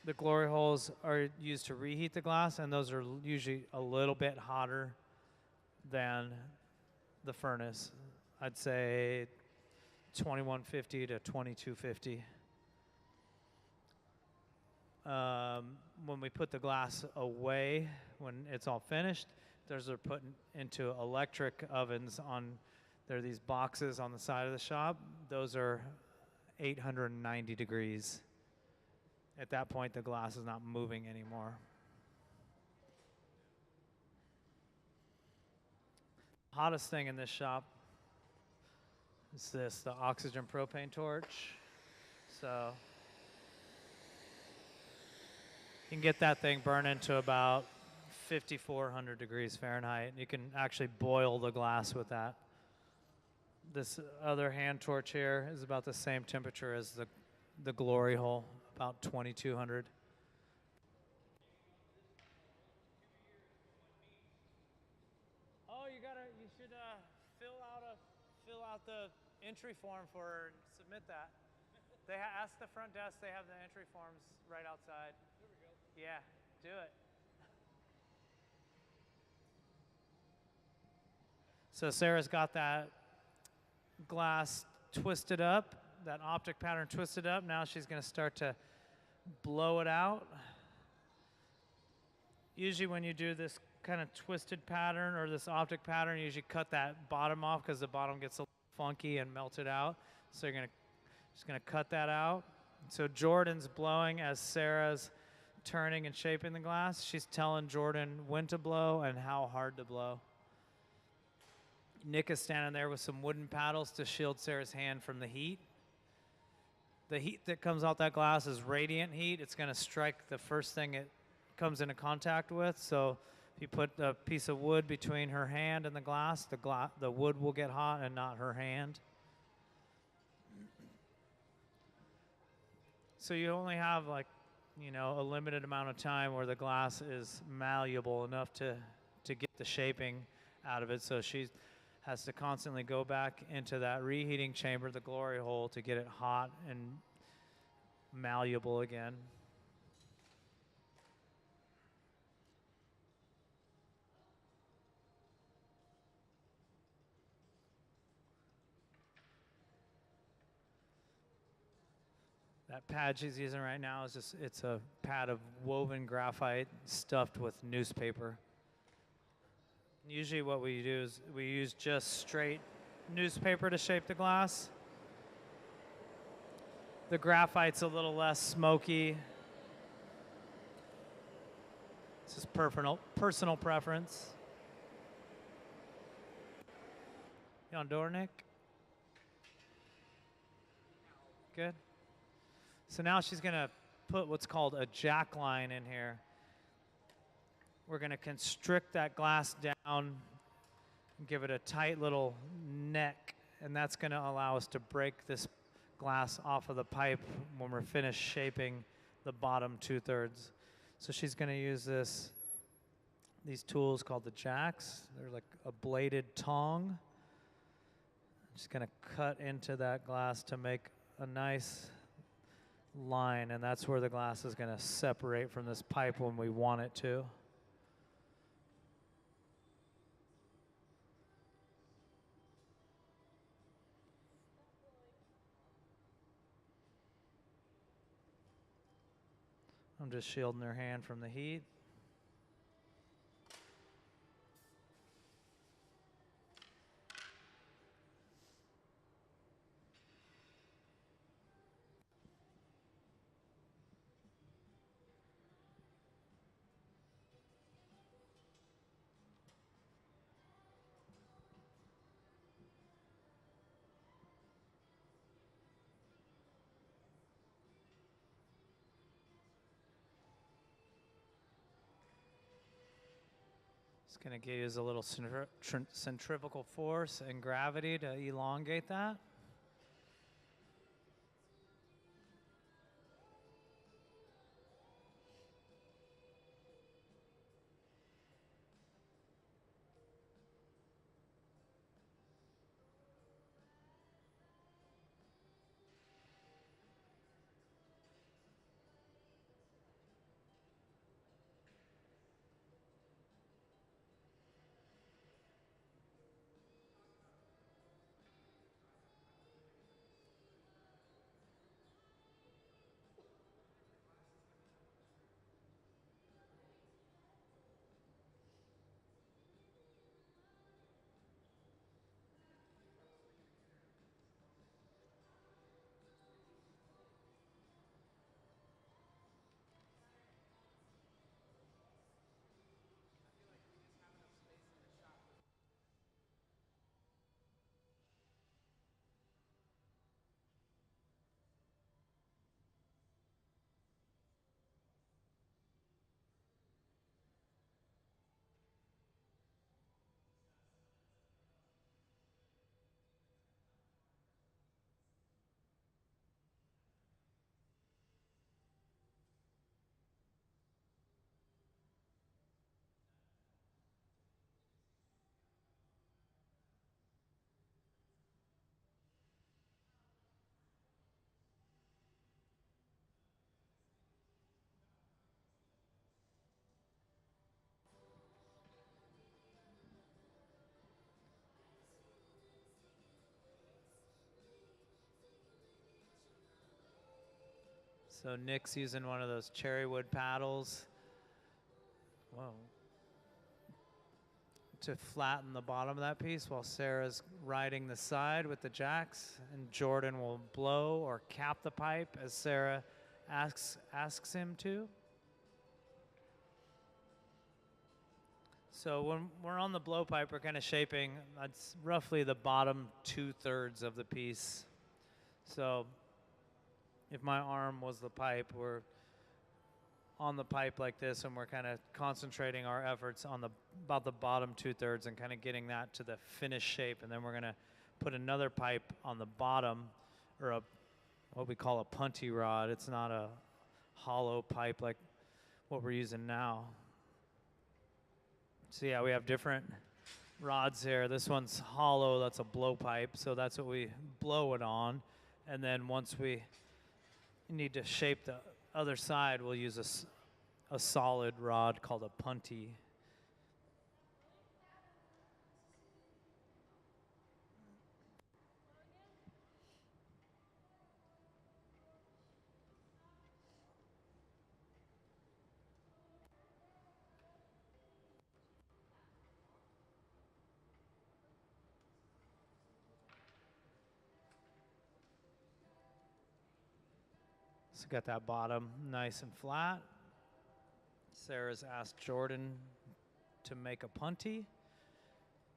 The glory holes are used to reheat the glass, and those are usually a little bit hotter than the furnace. I'd say 2150 to 2250. When we put the glass away, when it's all finished, those are put into electric ovens on, there are these boxes on the side of the shop. Those are 890 degrees. At that point, the glass is not moving anymore. Hottest thing in this shop is this, the oxygen propane torch. So you can get that thing burning to about 5,400 degrees Fahrenheit. You can actually boil the glass with that. This other hand torch here is about the same temperature as the glory hole, about 2,200. Oh, you should fill out the entry form for her and submit that. They ask the front desk. They have the entry forms right outside. There we go. Yeah, do it. So Sarah's got that glass twisted up, that optic pattern twisted up. Now she's going to start to blow it out. Usually when you do this kind of twisted pattern or this optic pattern, you usually cut that bottom off because the bottom gets a little funky and melted out. So you're just going to cut that out. So Jordan's blowing as Sarah's turning and shaping the glass. She's telling Jordan when to blow and how hard to blow. Nick is standing there with some wooden paddles to shield Sarah's hand from the heat. The heat that comes out that glass is radiant heat. It's going to strike the first thing it comes into contact with. So if you put a piece of wood between her hand and the glass, the wood will get hot and not her hand. So you only have a limited amount of time where the glass is malleable enough to get the shaping out of it. So she's has to constantly go back into that reheating chamber, the glory hole, to get it hot and malleable again. That pad she's using right now is just, it's a pad of woven graphite stuffed with newspaper. Usually what we do is we use just straight newspaper to shape the glass. The graphite's a little less smoky. It's just personal preference. You on door, Nick? Good. So now she's going to put what's called a jack line in here. We're going to constrict that glass down and give it a tight little neck, and that's going to allow us to break this glass off of the pipe when we're finished shaping the bottom 2/3. So she's going to use these tools called the jacks. They're like a bladed tong. Just going to cut into that glass to make a nice line, and that's where the glass is going to separate from this pipe when we want it to. I'm just shielding her hand from the heat. It's going to use a little centrifugal force and gravity to elongate that. So Nick's using one of those cherry wood paddles. Whoa. To flatten the bottom of that piece while Sarah's riding the side with the jacks, and Jordan will blow or cap the pipe as Sarah asks him to. So when we're on the blowpipe, we're kind of shaping, that's roughly the bottom 2/3 of the piece. So if my arm was the pipe, we're on the pipe like this, and we're kind of concentrating our efforts on about the bottom 2/3 and kind of getting that to the finished shape. And then we're going to put another pipe on the bottom, or what we call a punty rod. It's not a hollow pipe like what we're using now. So yeah, we have different rods here. This one's hollow, that's a blowpipe, so that's what we blow it on. And then once we need to shape the other side, we'll use a solid rod called a punty. So got that bottom nice and flat. Sarah's asked Jordan to make a punty.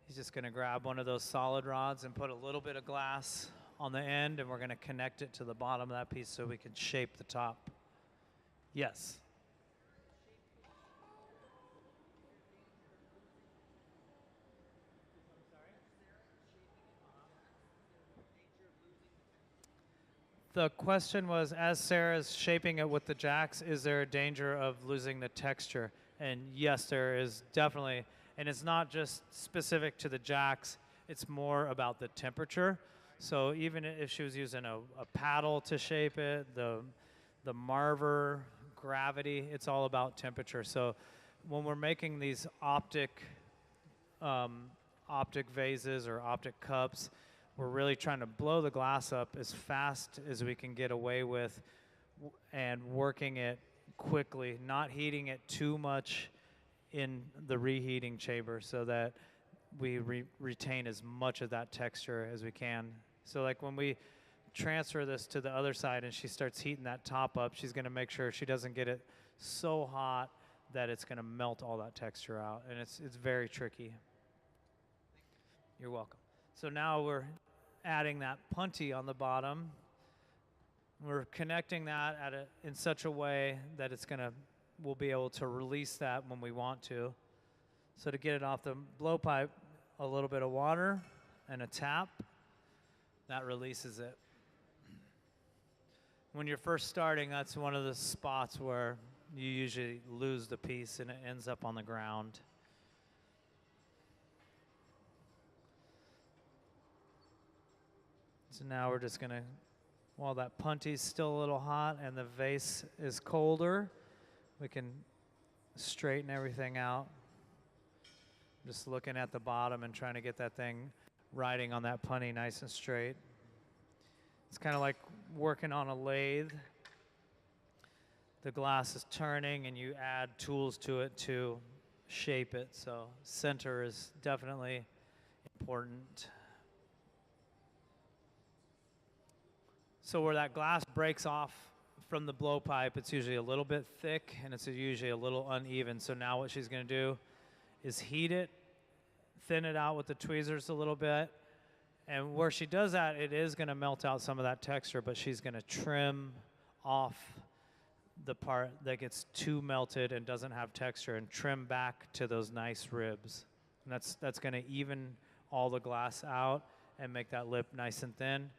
He's just gonna grab one of those solid rods and put a little bit of glass on the end, and we're gonna connect it to the bottom of that piece so we can shape the top. Yes. The question was, as Sarah's shaping it with the jacks, is there a danger of losing the texture? And yes, there is definitely. And it's not just specific to the jacks, it's more about the temperature. So even if she was using a paddle to shape it, the marver, gravity, it's all about temperature. So when we're making these optic vases or optic cups, we're really trying to blow the glass up as fast as we can get away with and working it quickly, not heating it too much in the reheating chamber so that we retain as much of that texture as we can. So like when we transfer this to the other side and she starts heating that top up, she's gonna make sure she doesn't get it so hot that it's gonna melt all that texture out, and it's very tricky. You're welcome. So now we're adding that punty on the bottom. We're connecting that in such a way that we'll be able to release that when we want to. So to get it off the blowpipe, a little bit of water and a tap, that releases it. When you're first starting, that's one of the spots where you usually lose the piece and it ends up on the ground. So now we're just gonna, while that punty's still a little hot and the vase is colder, we can straighten everything out. Just looking at the bottom and trying to get that thing riding on that punty nice and straight. It's kind of like working on a lathe. The glass is turning and you add tools to it to shape it. So center is definitely important. So where that glass breaks off from the blowpipe, it's usually a little bit thick and it's usually a little uneven. So now what she's gonna do is heat it, thin it out with the tweezers a little bit. And where she does that, it is gonna melt out some of that texture, but she's gonna trim off the part that gets too melted and doesn't have texture and trim back to those nice ribs. And that's gonna even all the glass out and make that lip nice and thin.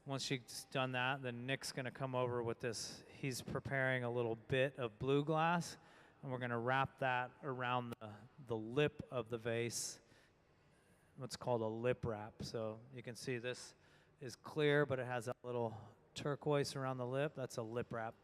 Once she's done that, then Nick's gonna come over with this. He's preparing a little bit of blue glass, and we're gonna wrap that around the lip of the vase, what's called a lip wrap. So you can see this is clear, but it has a little turquoise around the lip. That's a lip wrap.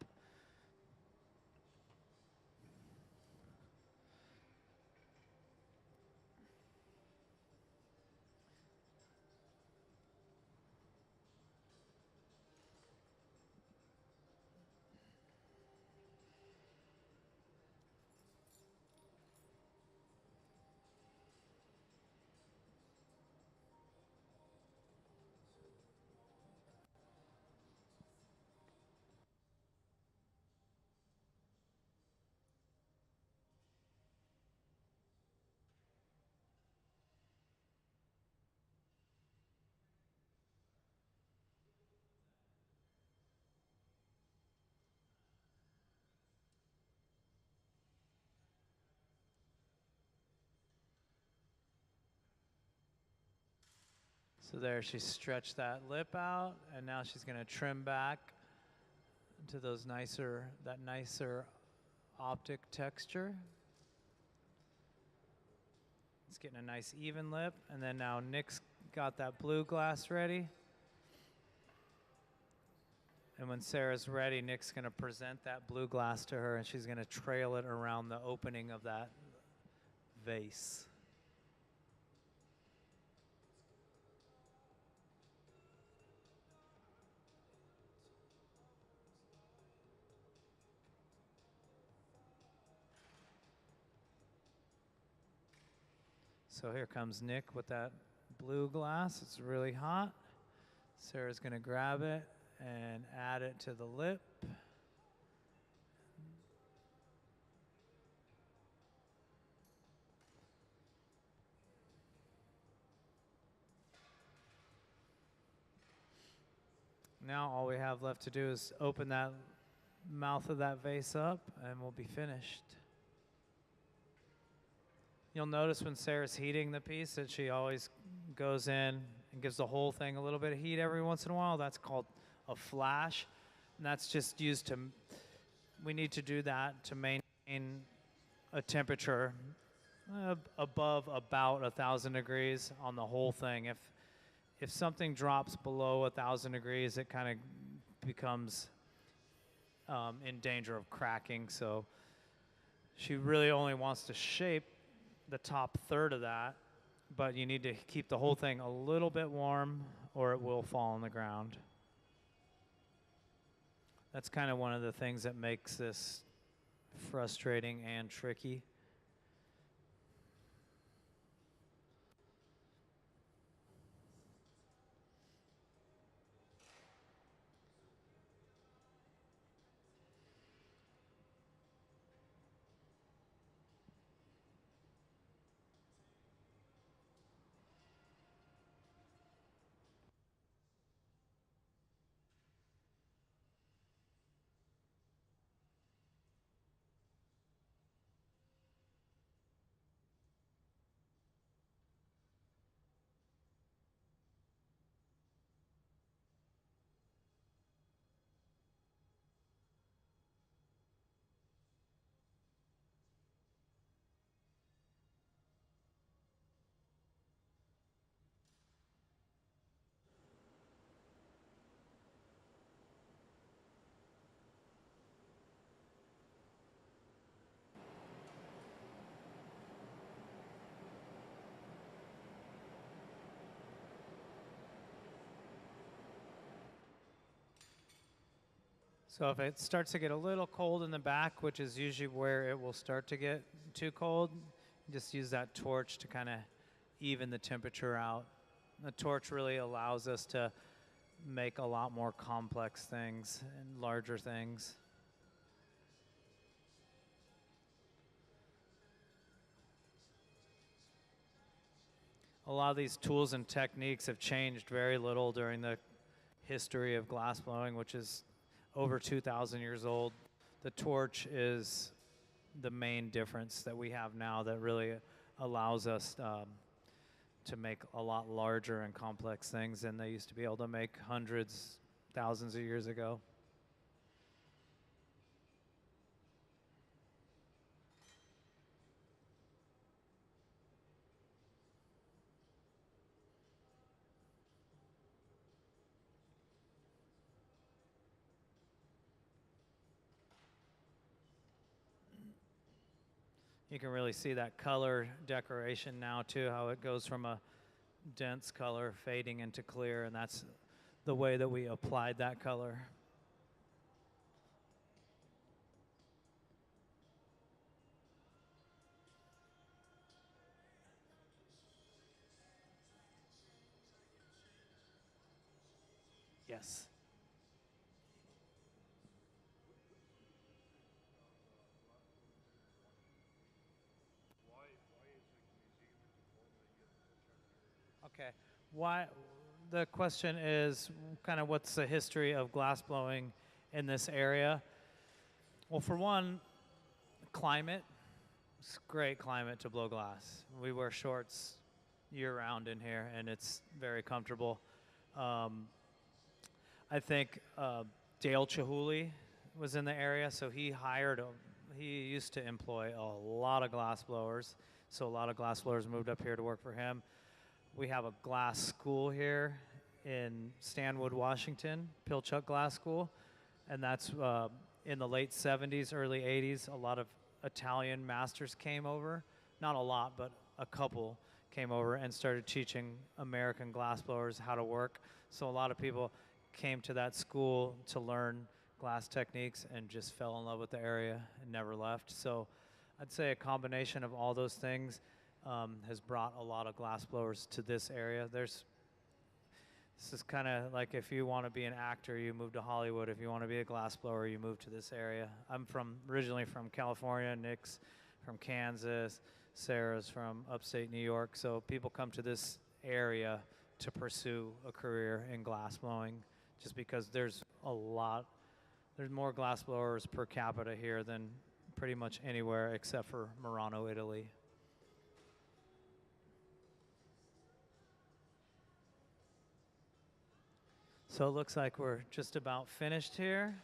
So there, she stretched that lip out, and now she's gonna trim back to that nicer optic texture. It's getting a nice even lip. And then now Nick's got that blue glass ready. And when Sarah's ready, Nick's going to present that blue glass to her, and she's going to trail it around the opening of that vase. So here comes Nick with that blue glass. It's really hot. Sarah's going to grab it and add it to the lip. Now all we have left to do is open that mouth of that vase up and we'll be finished. You'll notice when Sarah's heating the piece that she always goes in and gives the whole thing a little bit of heat every once in a while. That's called a flash. And that's just used to, we need to do that to maintain a temperature above about 1,000 degrees on the whole thing. If something drops below 1,000 degrees, it kind of becomes in danger of cracking. So she really only wants to shape the top third of that, but you need to keep the whole thing a little bit warm or it will fall on the ground. That's kind of one of the things that makes this frustrating and tricky. So if it starts to get a little cold in the back, which is usually where it will start to get too cold, just use that torch to kind of even the temperature out. The torch really allows us to make a lot more complex things and larger things. A lot of these tools and techniques have changed very little during the history of glass blowing, which is over 2,000 years old. The torch is the main difference that we have now that really allows us to make a lot larger and complex things than they used to be able to make hundreds, thousands of years ago. You can really see that color decoration now too, how it goes from a dense color fading into clear, and that's the way that we applied that color. Yes. Okay. Why? The question is kind of what's the history of glass blowing in this area? Well, for one, climate. It's great climate to blow glass. We wear shorts year-round in here, and it's very comfortable. I think Dale Chihuly was in the area, so he he used to employ a lot of glass blowers, so a lot of glass blowers moved up here to work for him. We have a glass school here in Stanwood, Washington, Pilchuck Glass School, and that's in the late 70s, early 80s. A lot of Italian masters came over, not a lot, but a couple came over and started teaching American glass blowers how to work. So a lot of people came to that school to learn glass techniques and just fell in love with the area and never left. So I'd say a combination of all those things has brought a lot of glass blowers to this area. This is kind of like if you want to be an actor, you move to Hollywood. If you want to be a glass blower, you move to this area. I'm originally from California, Nick's from Kansas, Sarah's from upstate New York. So people come to this area to pursue a career in glass blowing just because there's more glass blowers per capita here than pretty much anywhere except for Murano, Italy. So it looks like we're just about finished here.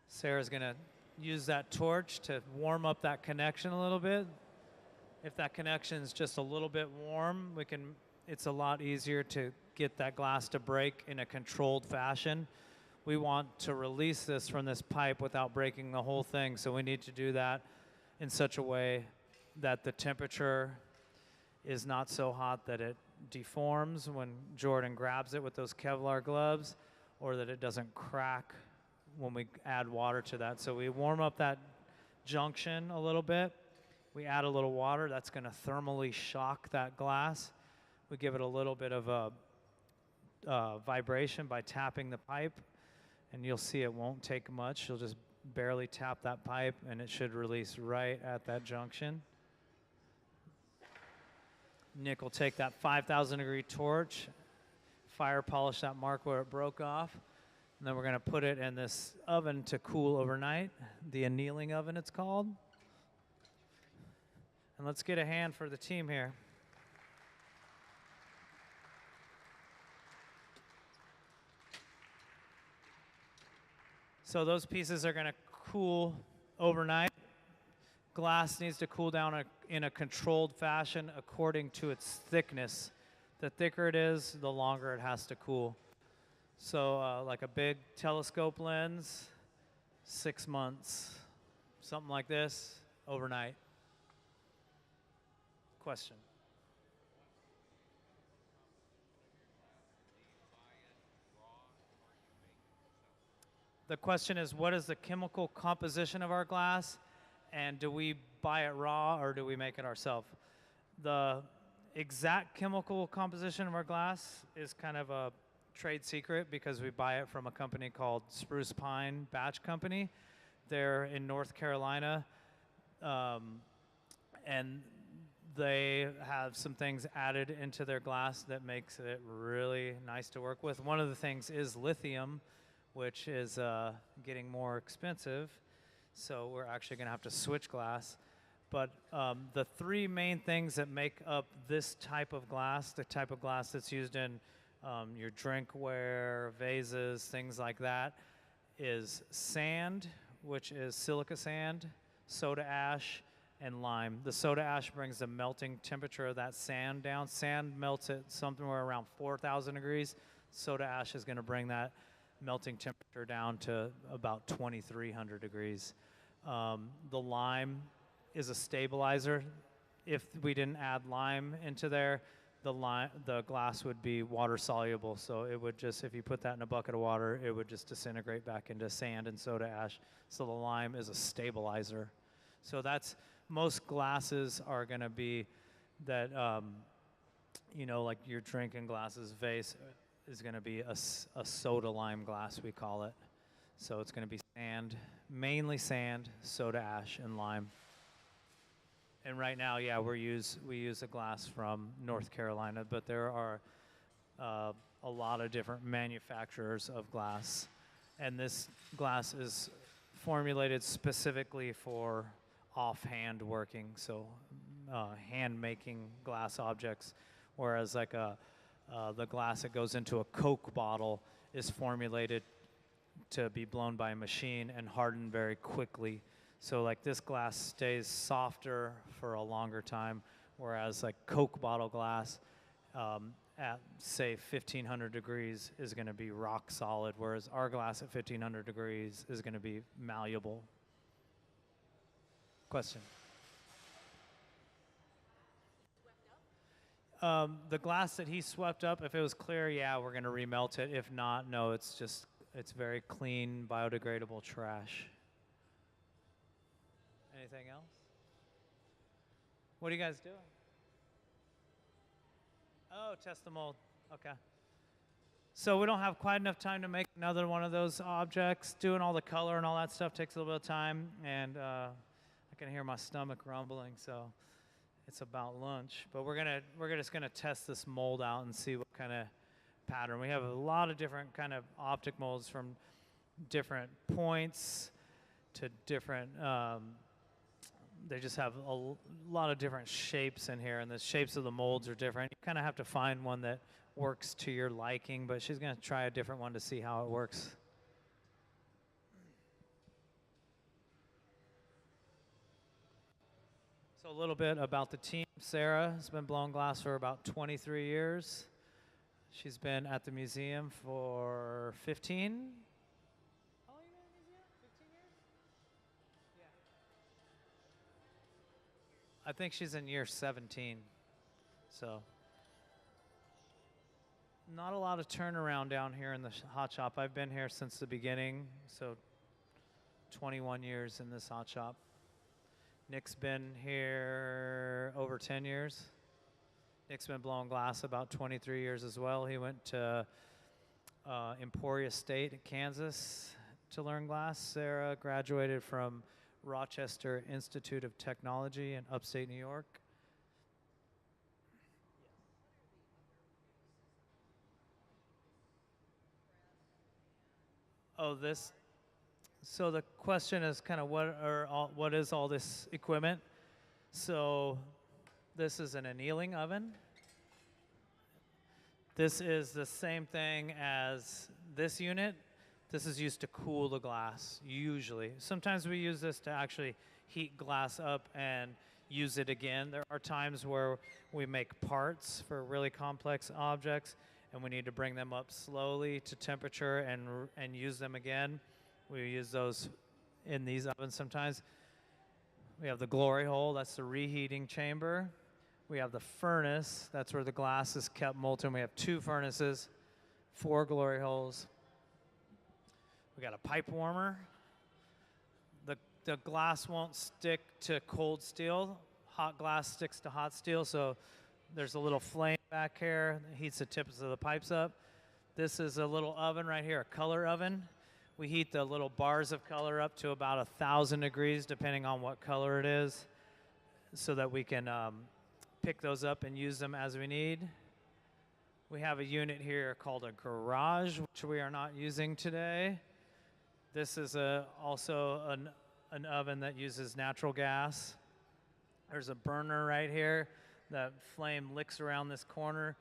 Sarah's gonna use that torch to warm up that connection a little bit. If that connection's just a little bit warm, it's a lot easier to get that glass to break in a controlled fashion. We want to release this from this pipe without breaking the whole thing, so we need to do that in such a way that the temperature is not so hot that it deforms when Jordan grabs it with those Kevlar gloves, or that it doesn't crack when we add water to that. So we warm up that junction a little bit. We add a little water. That's going to thermally shock that glass. We give it a little bit of a vibration by tapping the pipe, and you'll see it won't take much. You'll just barely tap that pipe, and it should release right at that junction. Nick will take that 5,000 degree torch, fire polish that mark where it broke off, and then we're going to put it in this oven to cool overnight, the annealing oven it's called. And let's get a hand for the team here. So those pieces are going to cool overnight. Glass needs to cool down in a controlled fashion according to its thickness. The thicker it is, the longer it has to cool. So like a big telescope lens, 6 months. Something like this, overnight. Question? The question is, what is the chemical composition of our glass? And do we buy it raw or do we make it ourselves? The exact chemical composition of our glass is kind of a trade secret because we buy it from a company called Spruce Pine Batch Company. They're in North Carolina, and they have some things added into their glass that makes it really nice to work with. One of the things is lithium, which is getting more expensive. So we're actually going to have to switch glass. But the three main things that make up this type of glass, the type of glass that's used in your drinkware, vases, things like that, is sand, which is silica sand, soda ash, and lime. The soda ash brings the melting temperature of that sand down. Sand melts at somewhere around 4,000 degrees. Soda ash is going to bring that melting temperature down to about 2,300 degrees. The lime is a stabilizer. If we didn't add lime into there, the glass would be water soluble. So it would just, if you put that in a bucket of water, it would just disintegrate back into sand and soda ash. So the lime is a stabilizer. So that's, most glasses are going to be that, like your drinking glasses, vase is going to be a soda lime glass, we call it. So it's going to be sand, mainly sand, soda ash, and lime. And right now, yeah, we use a glass from North Carolina, but there are a lot of different manufacturers of glass. And this glass is formulated specifically for offhand working, so hand-making glass objects, whereas like the glass that goes into a Coke bottle is formulated to be blown by a machine and hardened very quickly. So like this glass stays softer for a longer time, whereas like Coke bottle glass at say 1500 degrees is going to be rock solid, whereas our glass at 1500 degrees is going to be malleable. Question? The glass that he swept up, if it was clear, yeah, we're going to remelt it. If not, no, it's very clean, biodegradable trash. Anything else? What are you guys doing? Oh, test the mold. Okay. So we don't have quite enough time to make another one of those objects. Doing all the color and all that stuff takes a little bit of time, and I can hear my stomach rumbling, so it's about lunch. But we're just gonna test this mold out and see what kind of pattern. We have a lot of different kind of optic molds from different points to different. They just have a lot of different shapes in here, and the shapes of the molds are different. You kind of have to find one that works to your liking, but she's going to try a different one to see how it works. So a little bit about the team. Sarah has been blowing glass for about 23 years. She's been at the museum for 15. How long have you been at the museum? 15 years? Yeah. I think she's in year 17. So not a lot of turnaround down here in the hot shop. I've been here since the beginning, so 21 years in this hot shop. Nick's been here over 10 years. Nick's been blowing glass about 23 years as well. He went to Emporia State in Kansas to learn glass. Sarah graduated from Rochester Institute of Technology in upstate New York. Oh, this. So the question is kind of what is all this equipment? So this is an annealing oven. This is the same thing as this unit. This is used to cool the glass, usually. Sometimes we use this to actually heat glass up and use it again. There are times where we make parts for really complex objects and we need to bring them up slowly to temperature and use them again. We use those in these ovens sometimes. We have the glory hole, that's the reheating chamber. We have the furnace, that's where the glass is kept molten. We have 2 furnaces, 4 glory holes. We got a pipe warmer. The glass won't stick to cold steel. Hot glass sticks to hot steel, so there's a little flame back here that heats the tips of the pipes up. This is a little oven right here, a color oven. We heat the little bars of color up to about 1,000 degrees, depending on what color it is, so that we can pick those up and use them as we need. We have a unit here called a garage, which we are not using today. This is also an oven that uses natural gas. There's a burner right here. That flame licks around this corner,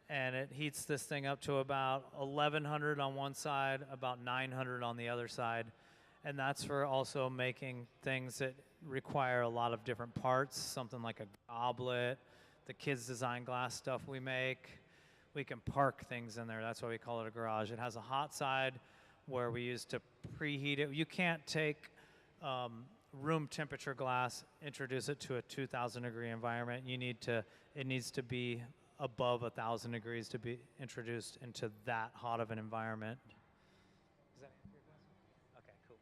and it heats this thing up to about 1,100 on one side, about 900 on the other side. And that's for also making things that require a lot of different parts, something like a goblet, the kids' design glass stuff we make. We can park things in there. That's why we call it a garage. It has a hot side where we use to preheat it. You can't take room temperature glass, introduce it to a 2,000 degree environment. It needs to be above 1,000 degrees to be introduced into that hot of an environment. Does that answer your question? Okay, cool.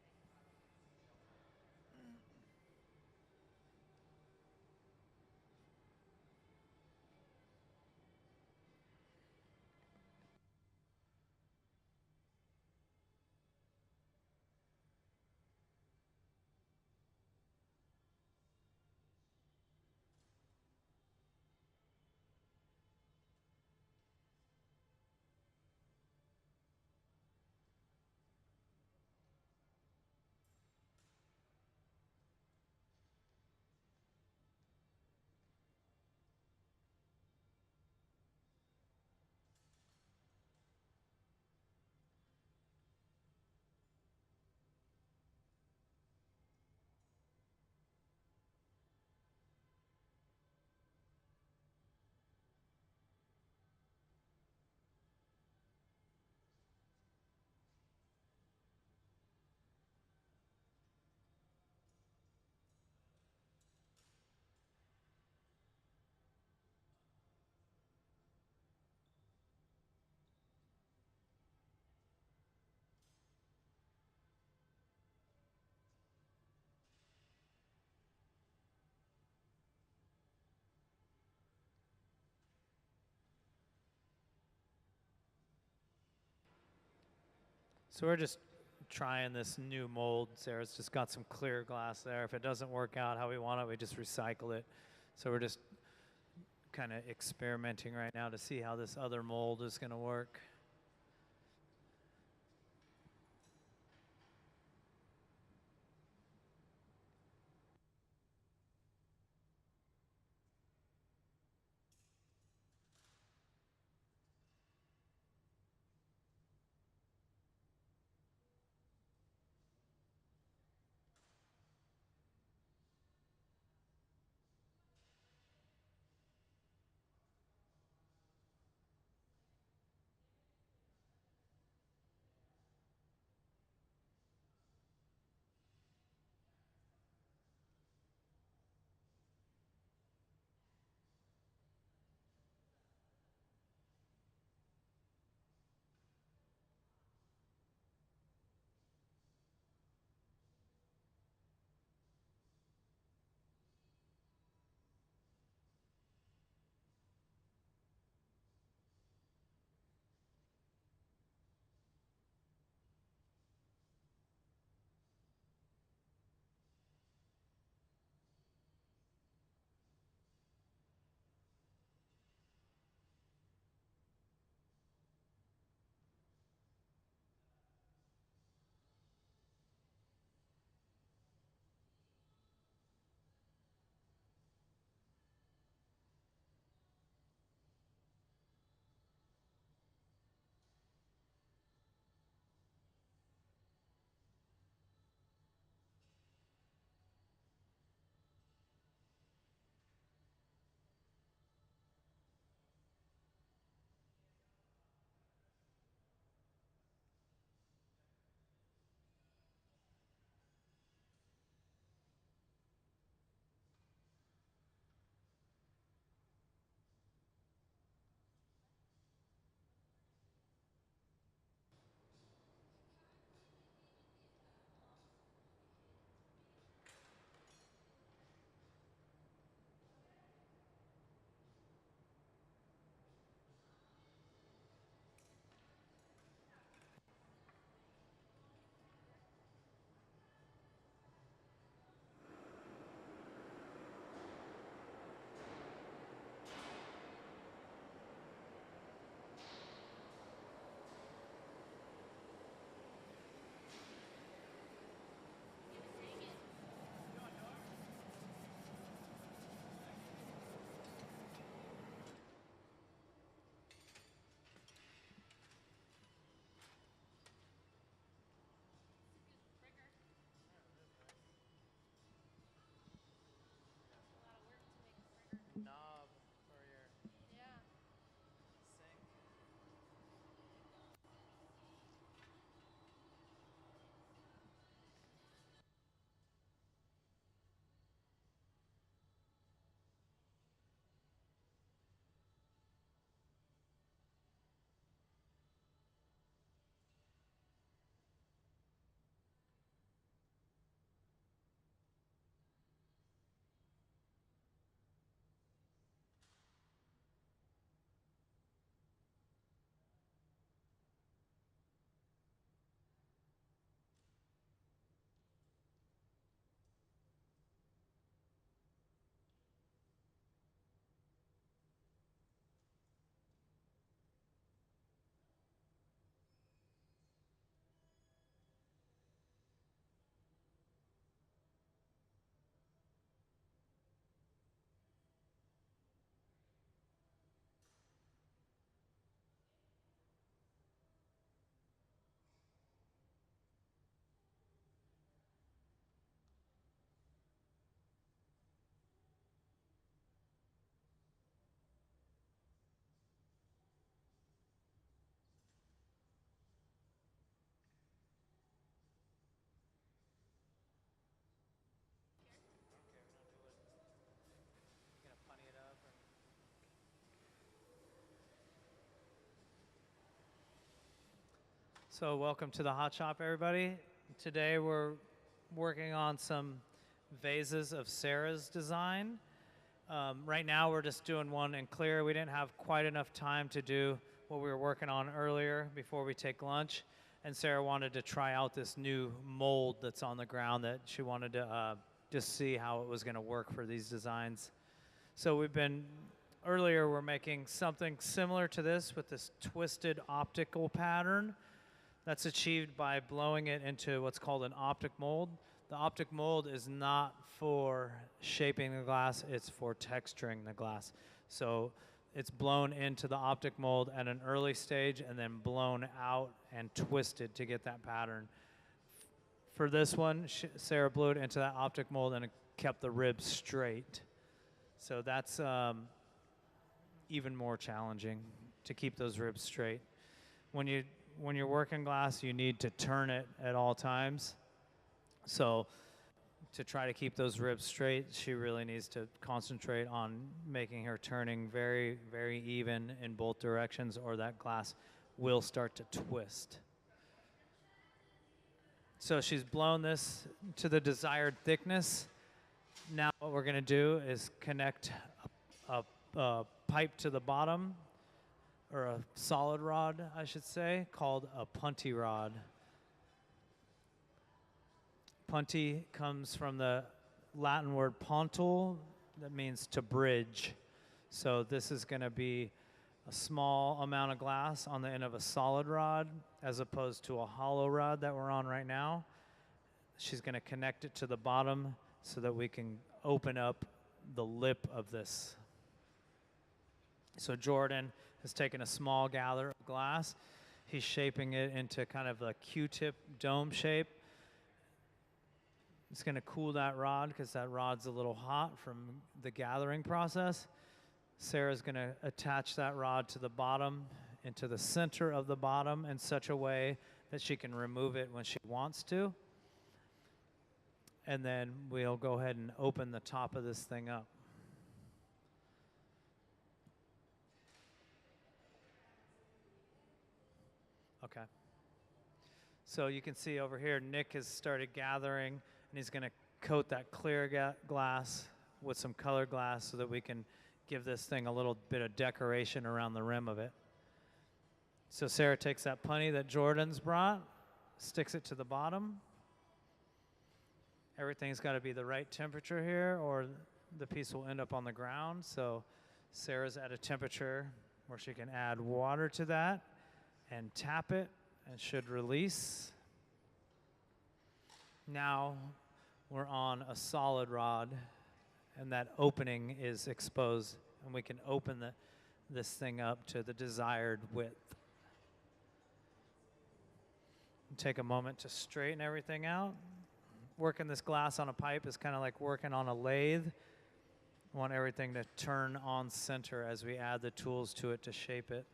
So we're just trying this new mold. Sarah's just got some clear glass there. If it doesn't work out how we want it, we just recycle it. So we're just kind of experimenting right now to see how this other mold is going to work. Knob for your sink. Gonna funny it up. So welcome to the hot shop, everybody. Today we're working on some vases of Sarah's design. Right now we're just doing one in clear. We didn't have quite enough time to do what we were working on earlier before we take lunch. And Sarah wanted to try out this new mold that's on the ground that she wanted to just see how it was going to work for these designs. So earlier we're making something similar to this with this twisted optical pattern that's achieved by blowing it into what's called an optic mold. The optic mold is not for shaping the glass, it's for texturing the glass. So it's blown into the optic mold at an early stage and then blown out and twisted to get that pattern. For this one, Sarah blew it into that optic mold and it kept the ribs straight. So that's even more challenging to keep those ribs straight. When you're working glass, you need to turn it at all times. So to try to keep those ribs straight, she really needs to concentrate on making her turning very, very even in both directions, or that glass will start to twist. So she's blown this to the desired thickness. Now what we're going to do is connect a pipe to the bottom, or a solid rod, I should say, called a punty rod. Punty comes from the Latin word pontul, that means to bridge. So this is going to be a small amount of glass on the end of a solid rod as opposed to a hollow rod that we're on right now. She's going to connect it to the bottom so that we can open up the lip of this. So Jordan has taken a small gather of glass. He's shaping it into kind of a Q-tip dome shape. It's going to cool that rod because that rod's a little hot from the gathering process. Sarah's going to attach that rod to the bottom, into the center of the bottom in such a way that she can remove it when she wants to. And then we'll go ahead and open the top of this thing up. Okay. So you can see over here, Nick has started gathering, and he's going to coat that clear glass with some colored glass so that we can give this thing a little bit of decoration around the rim of it. So Sarah takes that punty that Jordan's brought, sticks it to the bottom. Everything's got to be the right temperature here, or the piece will end up on the ground. So Sarah's at a temperature where she can add water to that and tap it, and should release. Now we're on a solid rod, and that opening is exposed, and we can open this thing up to the desired width. Take a moment to straighten everything out. Working this glass on a pipe is kind of like working on a lathe. We want everything to turn on center as we add the tools to it to shape it.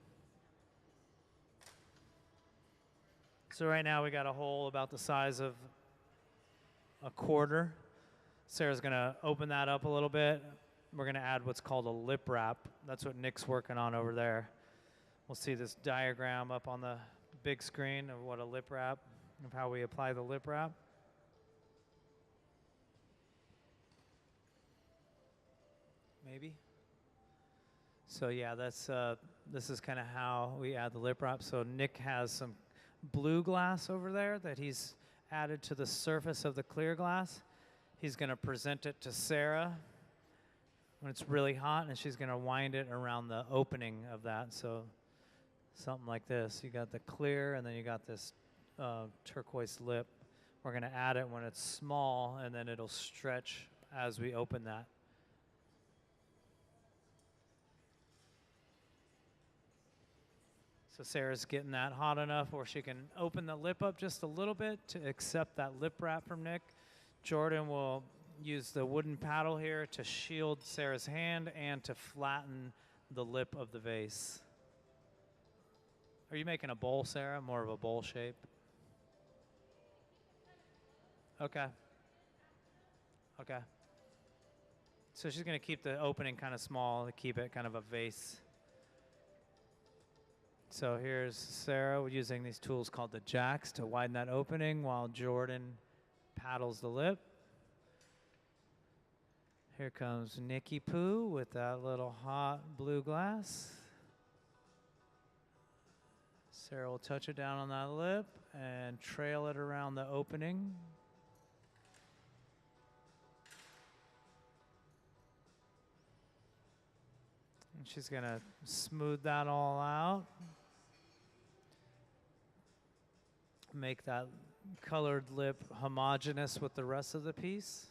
So right now we got a hole about the size of a quarter. Sarah's going to open that up a little bit. We're going to add what's called a lip wrap. That's what Nick's working on over there. We'll see this diagram up on the big screen of what a lip wrap, of how we apply the lip wrap. Maybe. So yeah, this is kind of how we add the lip wrap. So Nick has some blue glass over there that he's added to the surface of the clear glass. He's going to present it to Sarah when it's really hot, and she's going to wind it around the opening of that. So something like this. You got the clear, and then you got this turquoise lip. We're going to add it when it's small, and then it'll stretch as we open that. So Sarah's getting that hot enough where she can open the lip up just a little bit to accept that lip wrap from Nick. Jordan will use the wooden paddle here to shield Sarah's hand and to flatten the lip of the vase. Are you making a bowl, Sarah? More of a bowl shape? Okay. Okay. So she's going to keep the opening kind of small to keep it kind of a vase. So here's Sarah using these tools called the jacks to widen that opening while Jordan paddles the lip. Here comes Nicky Poo with that little hot blue glass. Sarah will touch it down on that lip and trail it around the opening. And she's going to smooth that all out. Make that colored lip homogeneous with the rest of the piece.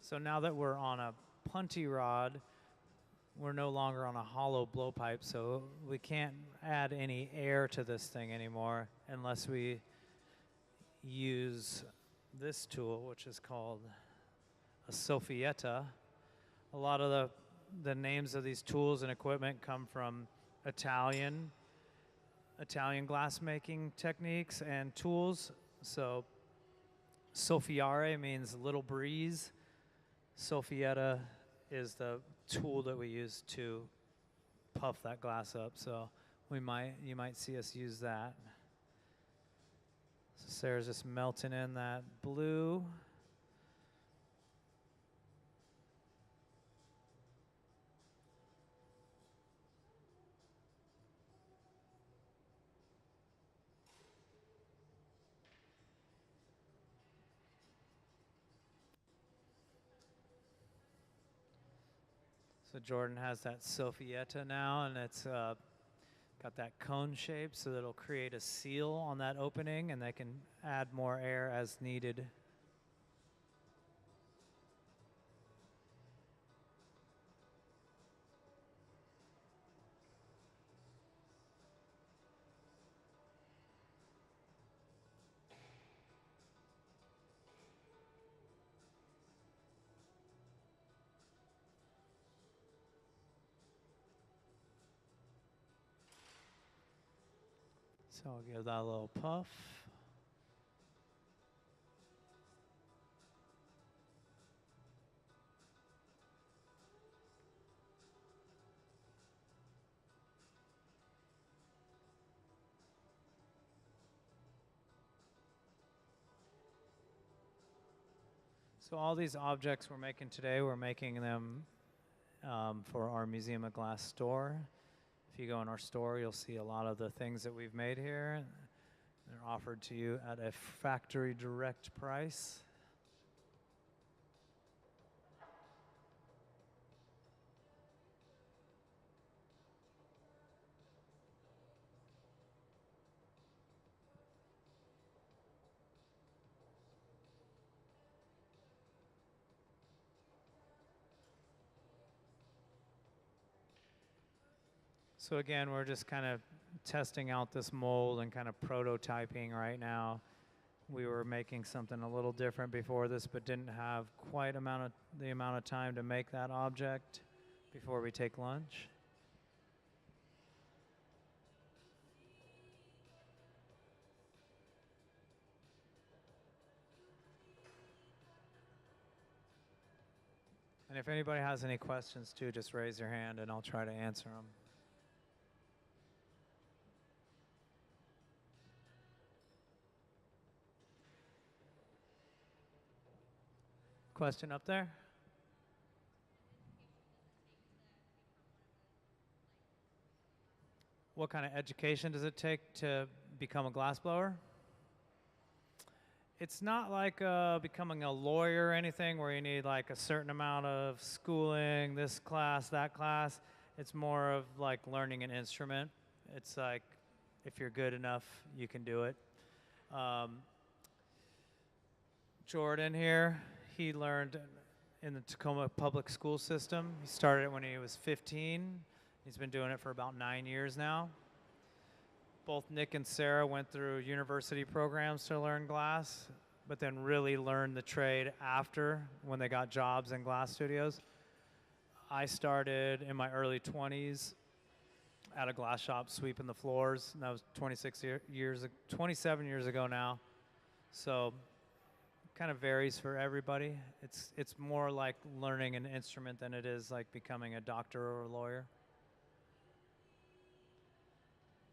So now that we're on a punty rod, we're no longer on a hollow blowpipe, so we can't add any air to this thing anymore unless we use this tool, which is called a soffietta. A lot of the names of these tools and equipment come from Italian glass making techniques and tools. So soffiare means little breeze. Soffietta is the tool that we use to puff that glass up. So you might see us use that. So Sarah's just melting in that blue. So Jordan has that soffietta now, and it's got that cone shape, so that it'll create a seal on that opening, and they can add more air as needed. So I'll give that a little puff. So all these objects we're making today, we're making them for our Museum of Glass store. If you go in our store, you'll see a lot of the things that we've made here. They're offered to you at a factory direct price. So again, we're just kind of testing out this mold and kind of prototyping right now. We were making something a little different before this, but didn't have quite the amount of time to make that object before we take lunch. And if anybody has any questions too, just raise your hand and I'll try to answer them. Question up there? What kind of education does it take to become a glassblower? It's not like becoming a lawyer or anything where you need like a certain amount of schooling, this class, that class. It's more of like learning an instrument. It's like if you're good enough, you can do it. Jordan here, he learned in the Tacoma public school system. He started it when he was 15. He's been doing it for about 9 years now. Both Nick and Sarah went through university programs to learn glass, but then really learned the trade after when they got jobs in glass studios. I started in my early 20s at a glass shop sweeping the floors, and that was 27 years ago now. So kind of varies for everybody. It's more like learning an instrument than it is like becoming a doctor or a lawyer.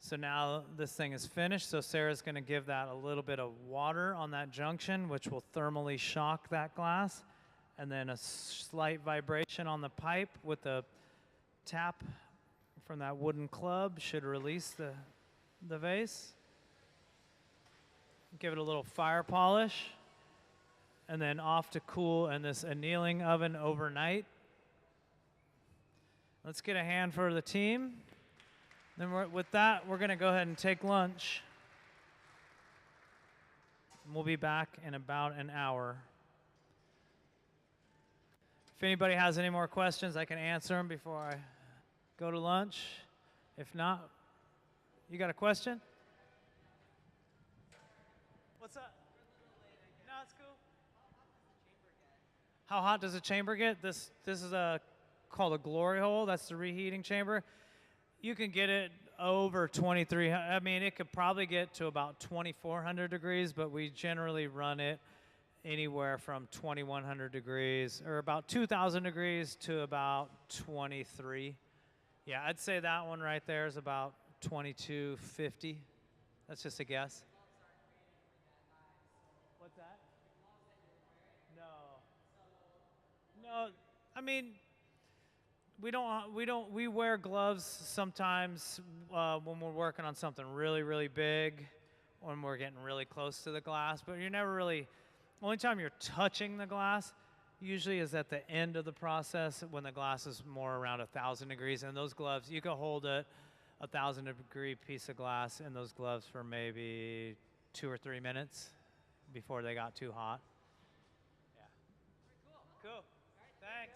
So now this thing is finished, so Sarah's gonna give that a little bit of water on that junction, which will thermally shock that glass, and then a slight vibration on the pipe with the tap from that wooden club should release the vase. Give it a little fire polish, and then off to cool in this annealing oven overnight. Let's get a hand for the team. Then with that, we're going to go ahead and take lunch. And we'll be back in about an hour. If anybody has any more questions, I can answer them before I go to lunch. If not, you got a question? What's up? No, it's cool. How hot does the chamber get? This is called a glory hole. That's the reheating chamber. You can get it over 23. I mean, it could probably get to about 2,400 degrees, but we generally run it anywhere from 2,100 degrees or about 2,000 degrees to about 23. Yeah, I'd say that one right there is about 2250. That's just a guess. What's that? No, I mean, we wear gloves sometimes when we're working on something really, really big, when we're getting really close to the glass, but you're never really, only time you're touching the glass usually is at the end of the process when the glass is more around 1,000 degrees, and those gloves, you can hold a 1,000-degree piece of glass in those gloves for maybe 2 or 3 minutes before they got too hot. Yeah. Cool. Thanks.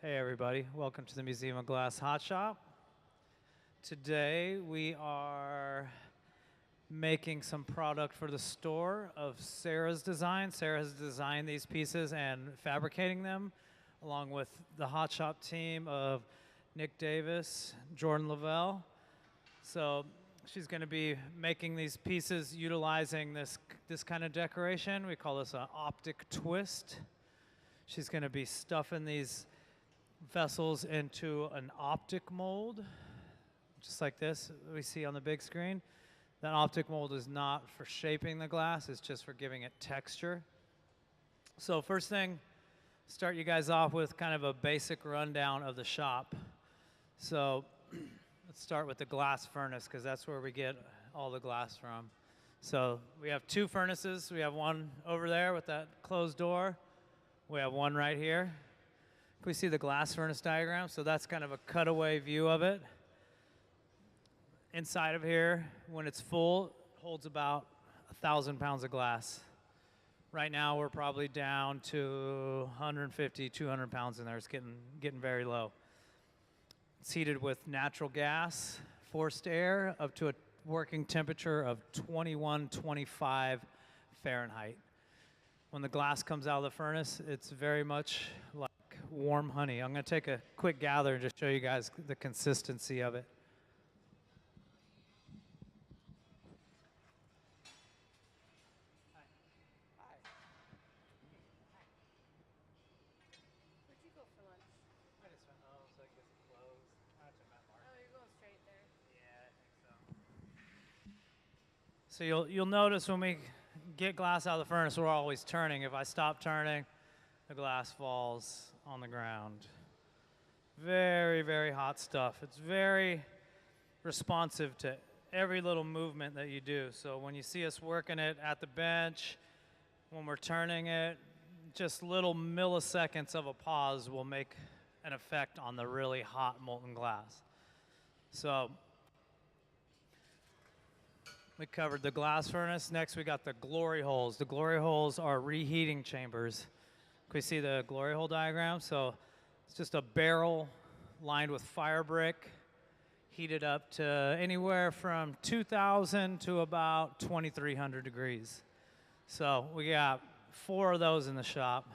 Hey everybody, welcome to the Museum of Glass Hot Shop. Today we are making some product for the store of Sarah's design. Sarah has designed these pieces and fabricating them along with the Hot Shop team of Nick Davis, Jordan Lavelle. So she's going to be making these pieces utilizing this kind of decoration. We call this an optic twist. She's going to be stuffing these vessels into an optic mold, just like this we see on the big screen. That optic mold is not for shaping the glass, it's just for giving it texture. So first thing, start you guys off with kind of a basic rundown of the shop. So let's start with the glass furnace, because that's where we get all the glass from. So we have two furnaces. We have one over there with that closed door. We have one right here. Can we see the glass furnace diagram? So that's kind of a cutaway view of it. Inside of here, when it's full, it holds about 1,000 pounds of glass. Right now, we're probably down to 150, 200 pounds in there. It's getting very low. It's heated with natural gas, forced air, up to a working temperature of 21, 25 Fahrenheit. When the glass comes out of the furnace, it's very much like warm honey. I'm going to take a quick gather and just show you guys the consistency of it. Where'd you go for lunch? I just went home so I can get some clothes. I have to met Mark. Oh, you're going straight there. Yeah, I think so. So you'll notice when we get glass out of the furnace, we're always turning. If I stop turning, the glass falls on the ground. Very, very hot stuff. It's very responsive to every little movement that you do. So when you see us working it at the bench, when we're turning it, just little milliseconds of a pause will make an effect on the really hot molten glass. So we covered the glass furnace. Next, we got the glory holes. The glory holes are reheating chambers. Can we see the glory hole diagram? So it's just a barrel lined with fire brick, heated up to anywhere from 2,000 to about 2,300 degrees. So we got 4 of those in the shop.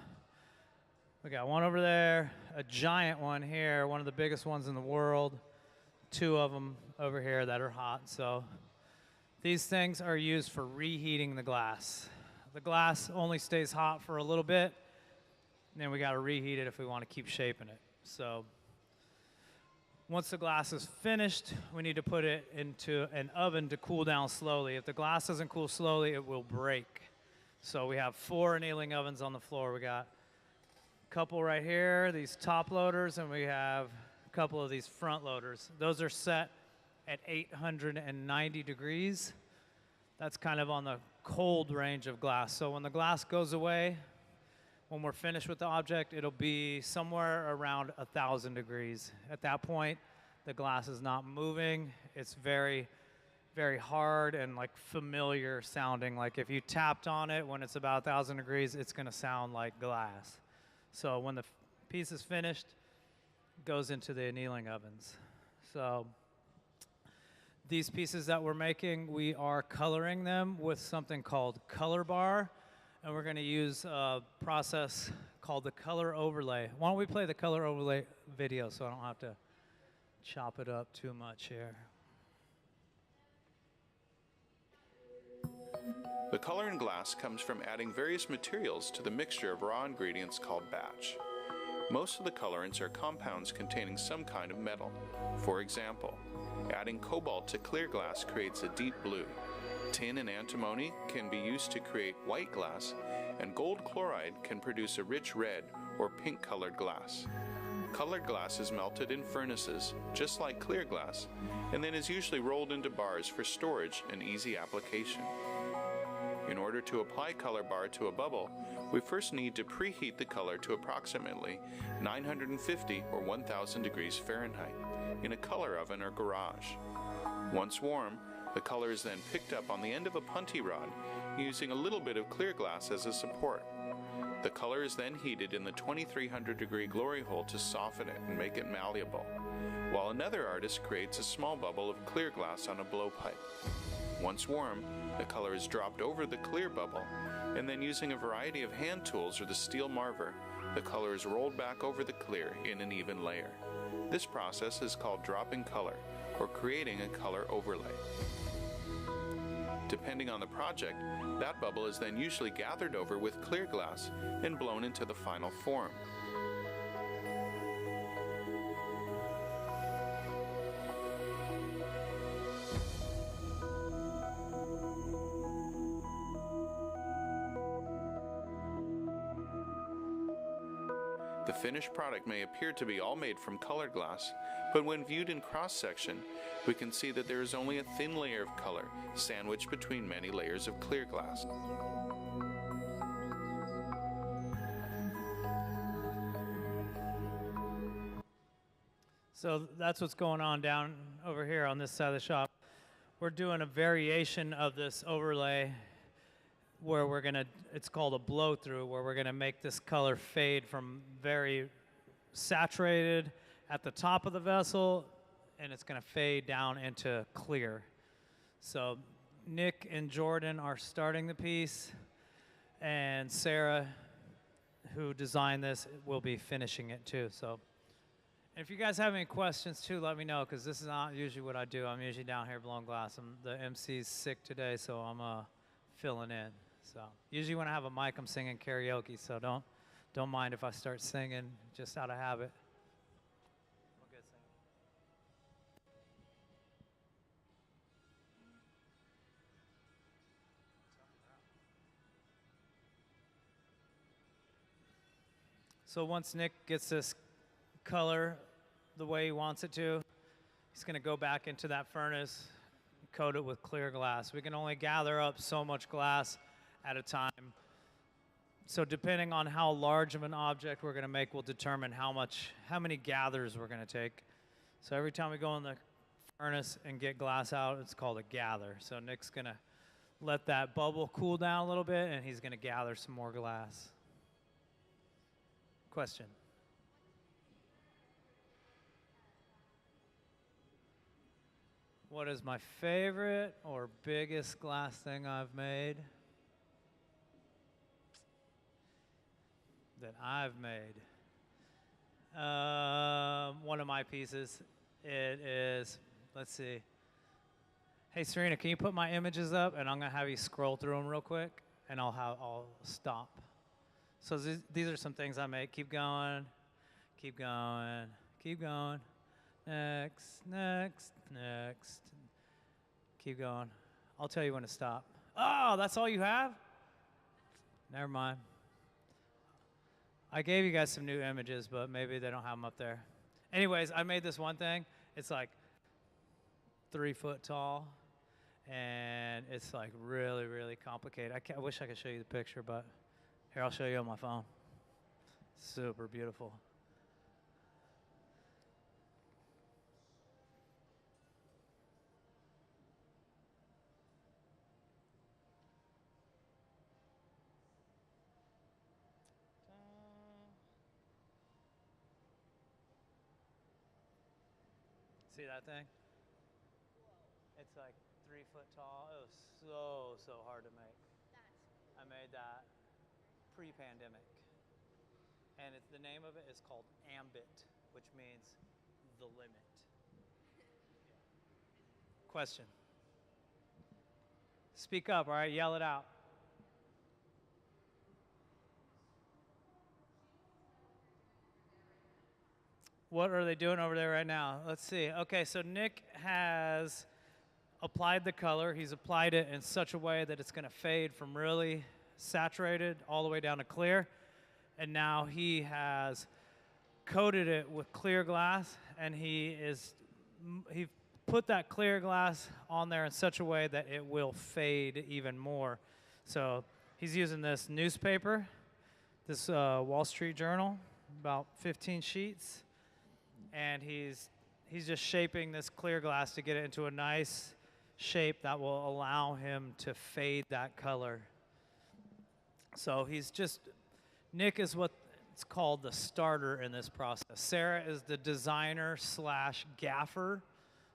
We got one over there, a giant one here, one of the biggest ones in the world, 2 of them over here that are hot. So these things are used for reheating the glass. The glass only stays hot for a little bit, and then we got to reheat it if we want to keep shaping it. So once the glass is finished, we need to put it into an oven to cool down slowly. If the glass doesn't cool slowly, it will break. So we have 4 annealing ovens on the floor. We got a couple right here, these top loaders, and we have a couple of these front loaders. Those are set at 890 degrees. That's kind of on the cold range of glass. So when the glass goes away, when we're finished with the object, it'll be somewhere around 1,000 degrees. At that point, the glass is not moving. It's very, very hard and like familiar sounding. Like if you tapped on it when it's about 1,000 degrees, it's gonna sound like glass. So when the piece is finished, it goes into the annealing ovens. So these pieces that we're making, we are coloring them with something called color bar. And we're going to use a process called the color overlay. Why don't we play the color overlay video so I don't have to chop it up too much here. The color in glass comes from adding various materials to the mixture of raw ingredients called batch. Most of the colorants are compounds containing some kind of metal. For example, adding cobalt to clear glass creates a deep blue. Tin and antimony can be used to create white glass, and gold chloride can produce a rich red or pink colored glass. Colored glass is melted in furnaces, just like clear glass, and then is usually rolled into bars for storage and easy application. In order to apply color bar to a bubble, we first need to preheat the color to approximately 950 or 1,000 degrees Fahrenheit in a color oven or garage. Once warm, the color is then picked up on the end of a punty rod using a little bit of clear glass as a support. The color is then heated in the 2300 degree glory hole to soften it and make it malleable, while another artist creates a small bubble of clear glass on a blowpipe. Once warm, the color is dropped over the clear bubble, and then using a variety of hand tools or the steel marver, the color is rolled back over the clear in an even layer. This process is called dropping color, or creating a color overlay. Depending on the project, that bubble is then usually gathered over with clear glass and blown into the final form. The finished product may appear to be all made from colored glass, but when viewed in cross-section, we can see that there is only a thin layer of color sandwiched between many layers of clear glass. So that's what's going on down over here on this side of the shop. We're doing a variation of this overlay where we're gonna, it's called a blow through, where we're gonna make this color fade from very saturated at the top of the vessel, and it's gonna fade down into clear. So Nick and Jordan are starting the piece, and Sarah, who designed this, will be finishing it too. So if you guys have any questions too, let me know, because this is not usually what I do. I'm usually down here blowing glass. The MC's sick today, so I'm filling in. So usually when I have a mic, I'm singing karaoke, so don't mind if I start singing just out of habit. I'm a good singer. So once Nick gets this color the way he wants it to, he's going to go back into that furnace, coat it with clear glass. We can only gather up so much glass at a time. So depending on how large of an object we're going to make will determine how many gathers we're going to take. So every time we go in the furnace and get glass out, it's called a gather. So Nick's going to let that bubble cool down a little bit, and he's going to gather some more glass. Question? What is my favorite or biggest glass thing I've made? That I've made. One of my pieces, it is, let's see. Hey Serena, can you put my images up, and I'm gonna have you scroll through them real quick, and I'll stop. So these are some things I made. Keep going, keep going, keep going. Next, next, next. Keep going. I'll tell you when to stop. Oh, that's all you have? Never mind. I gave you guys some new images, but maybe they don't have them up there. Anyways, I made this one thing. It's like 3 foot tall, and it's like really, really complicated. I wish I could show you the picture, but here, I'll show you on my phone. Super beautiful. See that thing? It's like 3 foot tall. It was so hard to make. I made that pre-pandemic. And the name of it is called Ambit, which means the limit. Question? Speak up, all right? Yell it out. What are they doing over there right now? Let's see. Okay, so Nick has applied the color. He's applied it in such a way that it's going to fade from really saturated all the way down to clear. And now he has coated it with clear glass, and he put that clear glass on there in such a way that it will fade even more. So he's using this newspaper, this Wall Street Journal, about 15 sheets. And he's just shaping this clear glass to get it into a nice shape that will allow him to fade that color. So he's just Nick is what it's called the starter in this process. Sarah is the designer slash gaffer.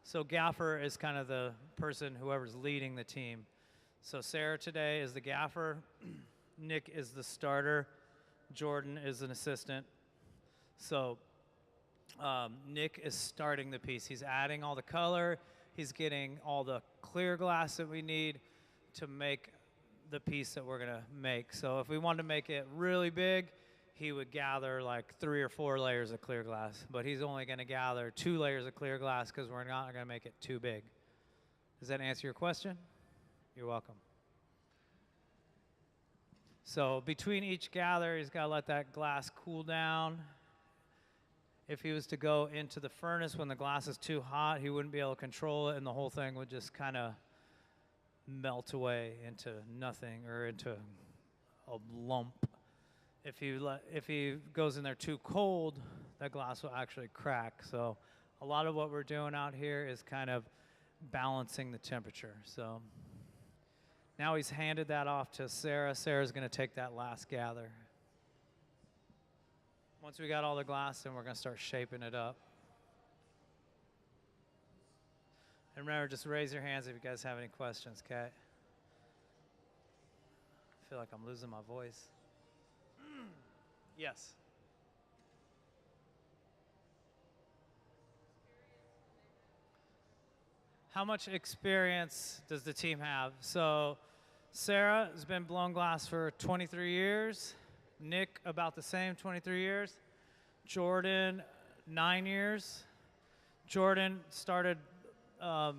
So gaffer is kind of the person, whoever's leading the team. So Sarah today is the gaffer. Nick is the starter. Jordan is an assistant. So Nick is starting the piece. He's adding all the color. He's getting all the clear glass that we need to make the piece that we're going to make. So if we wanted to make it really big, he would gather like 3 or 4 layers of clear glass. But he's only going to gather 2 layers of clear glass because we're not going to make it too big. Does that answer your question? You're welcome. So between each gather, he's got to let that glass cool down. If he was to go into the furnace when the glass is too hot, he wouldn't be able to control it, and the whole thing would just kind of melt away into nothing or into a lump. If he goes in there too cold, that glass will actually crack. So a lot of what we're doing out here is kind of balancing the temperature. So now he's handed that off to Sarah. Sarah's going to take that last gather. Once we got all the glass, then we're going to start shaping it up. And remember, just raise your hands if you guys have any questions, okay? I feel like I'm losing my voice. Yes. How much experience does the team have? So Sarah has been blowing glass for 23 years. Nick, about the same, 23 years. Jordan, 9 years. Jordan started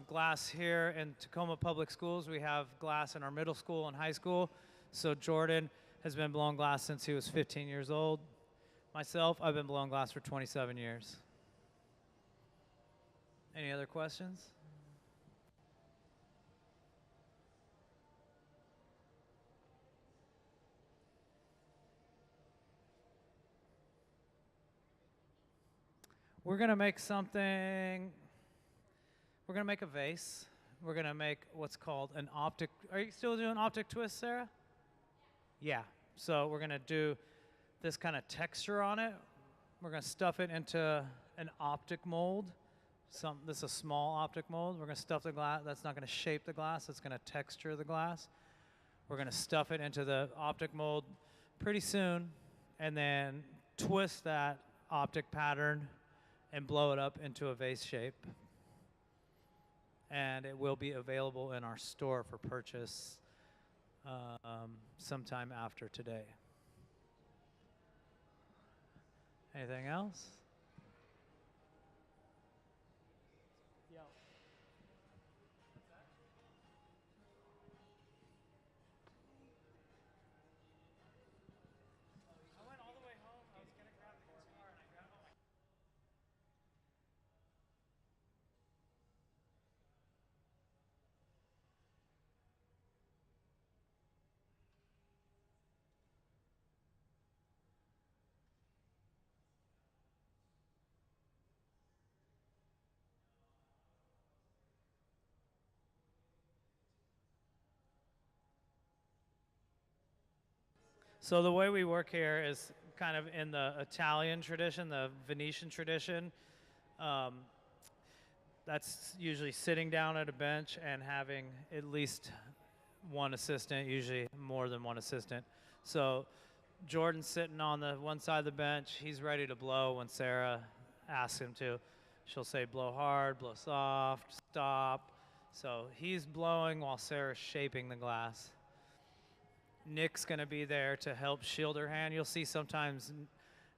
glass here in Tacoma Public Schools. We have glass in our middle school and high school. So Jordan has been blowing glass since he was 15 years old. Myself, I've been blowing glass for 27 years. Any other questions? We're going to make something, we're going to make a vase. We're going to make what's called an optic. Are you still doing optic twist, Sarah? Yeah. So we're going to do this kind of texture on it. We're going to stuff it into an optic mold. This is a small optic mold. We're going to stuff the glass. That's not going to shape the glass. It's going to texture the glass. We're going to stuff it into the optic mold pretty soon and then twist that optic pattern and blow it up into a vase shape. And it will be available in our store for purchase sometime after today. Anything else? So the way we work here is kind of in the Italian tradition, the Venetian tradition. That's usually sitting down at a bench and having at least one assistant, usually more than one assistant. So Jordan's sitting on the one side of the bench. He's ready to blow when Sarah asks him to. She'll say blow hard, blow soft, stop. So he's blowing while Sarah's shaping the glass. Nick's going to be there to help shield her hand. You'll see sometimes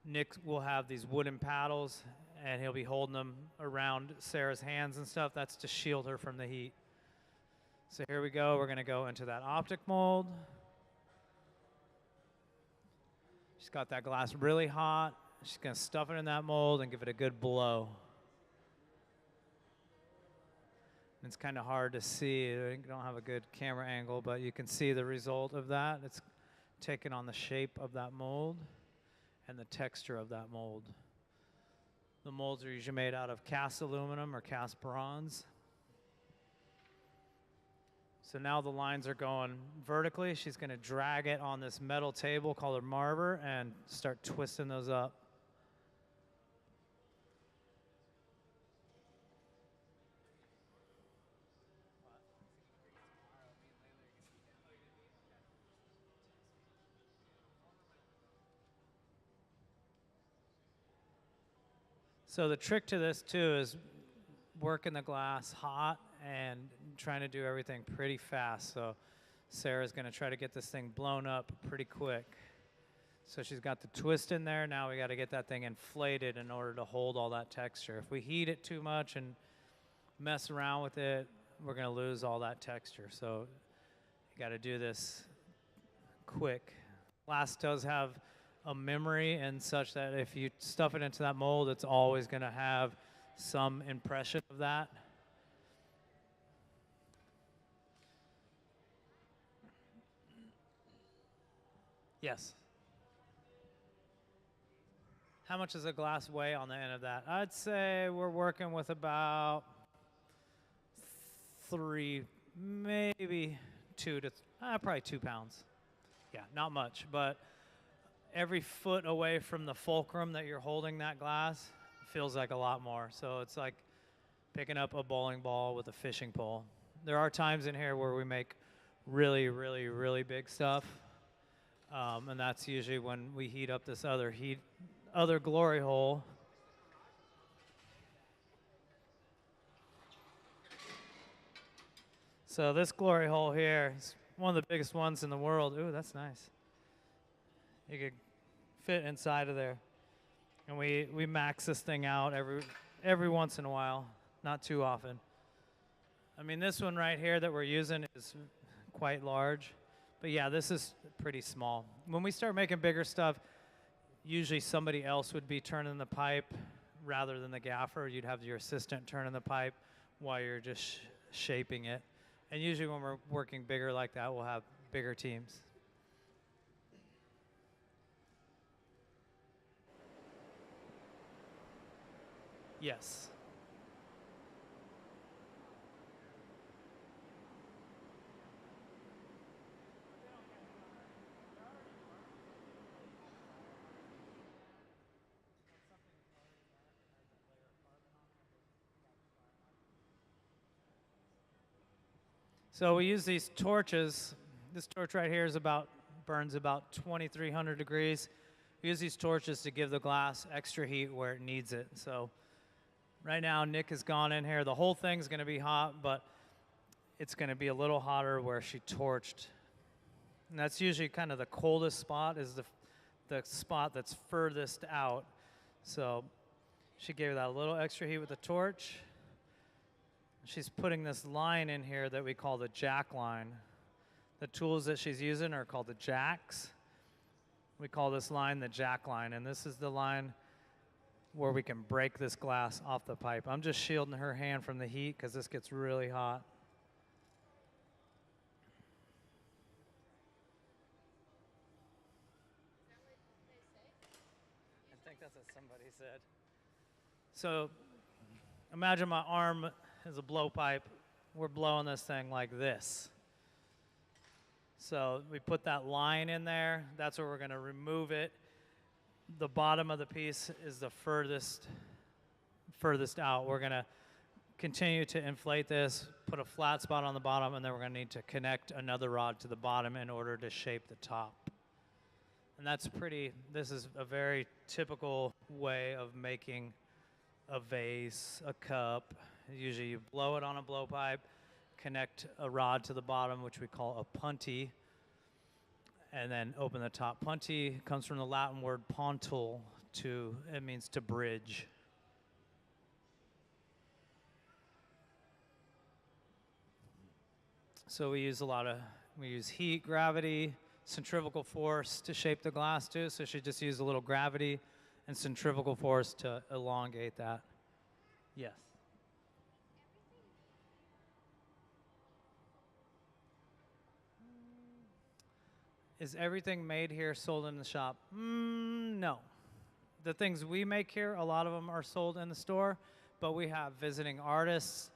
Nick will have these wooden paddles, and he'll be holding them around Sarah's hands and stuff. That's to shield her from the heat. So here we go. We're going to go into that optic mold. She's got that glass really hot. She's going to stuff it in that mold and give it a good blow. It's kind of hard to see. I don't have a good camera angle, but you can see the result of that. It's taken on the shape of that mold and the texture of that mold. The molds are usually made out of cast aluminum or cast bronze. So now the lines are going vertically. She's going to drag it on this metal table called a marber and start twisting those up. So the trick to this too is working the glass hot and trying to do everything pretty fast. So Sarah's going to try to get this thing blown up pretty quick. So she's got the twist in there. Now we got to get that thing inflated in order to hold all that texture. If we heat it too much and mess around with it, we're going to lose all that texture. So you got to do this quick. Glass does have a memory and such that if you stuff it into that mold, it's always going to have some impression of that. Yes. How much does a glass weigh on the end of that? I'd say we're working with about 3, maybe 2 to probably 2 pounds. Yeah, not much, but every foot away from the fulcrum that you're holding that glass feels like a lot more. So it's like picking up a bowling ball with a fishing pole. There are times in here where we make really, really, really big stuff. And that's usually when we heat up this other glory hole. So this glory hole here is one of the biggest ones in the world. Ooh, that's nice. You could fit inside of there. And we max this thing out every once in a while, not too often. I mean, this one right here that we're using is quite large. But yeah, this is pretty small. When we start making bigger stuff, usually somebody else would be turning the pipe rather than the gaffer. You'd have your assistant turning the pipe while you're just shaping it. And usually when we're working bigger like that, we'll have bigger teams. Yes. So we use these torches. This torch right here burns about 2,300 degrees. We use these torches to give the glass extra heat where it needs it. So right now, Nick has gone in here. The whole thing's going to be hot, but it's going to be a little hotter where she torched. And that's usually kind of the coldest spot, is the spot that's furthest out. So she gave that a little extra heat with the torch. She's putting this line in here that we call the jack line. The tools that she's using are called the jacks. We call this line the jack line, and this is the line where we can break this glass off the pipe. I'm just shielding her hand from the heat because this gets really hot. I think that's what somebody said. So imagine my arm is a blowpipe. We're blowing this thing like this. So we put that line in there. That's where we're going to remove it. The bottom of the piece is the furthest out. We're going to continue to inflate this, put a flat spot on the bottom, and then we're going to need to connect another rod to the bottom in order to shape the top. And this is a very typical way of making a vase, a cup. Usually you blow it on a blowpipe, connect a rod to the bottom, which we call a punty, and then open the top. Punty comes from the Latin word pontul, it means to bridge. So we use heat, gravity, centrifugal force to shape the glass too. So she just used a little gravity and centrifugal force to elongate that. Yes. Is everything made here sold in the shop? No. The things we make here, a lot of them are sold in the store, but we have visiting artists.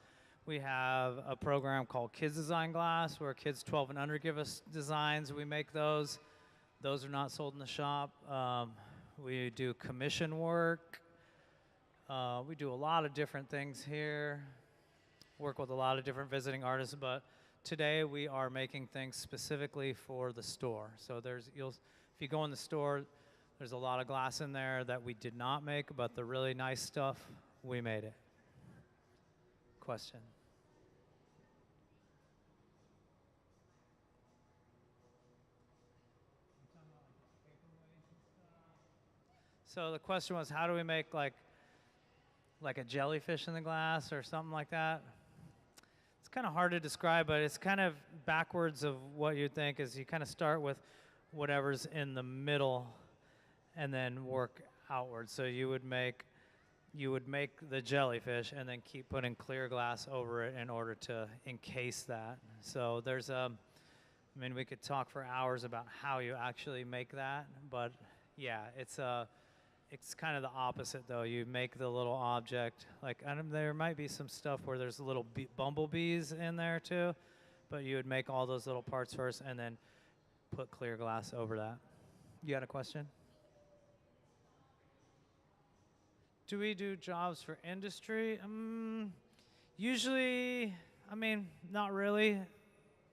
We have a program called Kids Design Glass, where kids 12 and under give us designs. We make those. Those are not sold in the shop. We do commission work. We do a lot of different things here. Work with a lot of different visiting artists, but today we are making things specifically for the store. So if you go in the store, there's a lot of glass in there that we did not make, but the really nice stuff, we made it. Question? So the question was, how do we make like a jellyfish in the glass or something like that? It's kind of hard to describe, but it's kind of backwards of what you'd think. Is you kind of start with whatever's in the middle and then work outward. So you would make the jellyfish and then keep putting clear glass over it in order to encase that. So there's I mean, we could talk for hours about how you actually make that, but yeah, it's kind of the opposite though. You make the little object, like there might be some stuff where there's little bumblebees in there too, but you would make all those little parts first and then put clear glass over that. You got a question? Do we do jobs for industry? Usually, I mean, not really.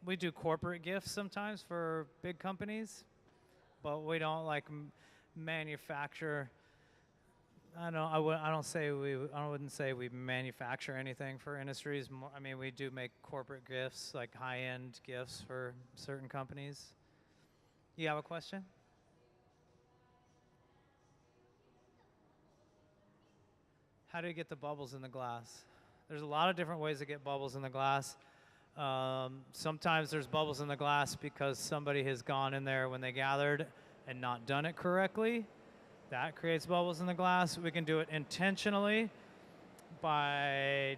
We do corporate gifts sometimes for big companies, but we don't like manufacture. I wouldn't say we manufacture anything for industries. I mean, we do make corporate gifts, like high-end gifts for certain companies. You have a question? How do you get the bubbles in the glass? There's a lot of different ways to get bubbles in the glass. Sometimes there's bubbles in the glass because somebody has gone in there when they gathered and not done it correctly. That creates bubbles in the glass. We can do it intentionally by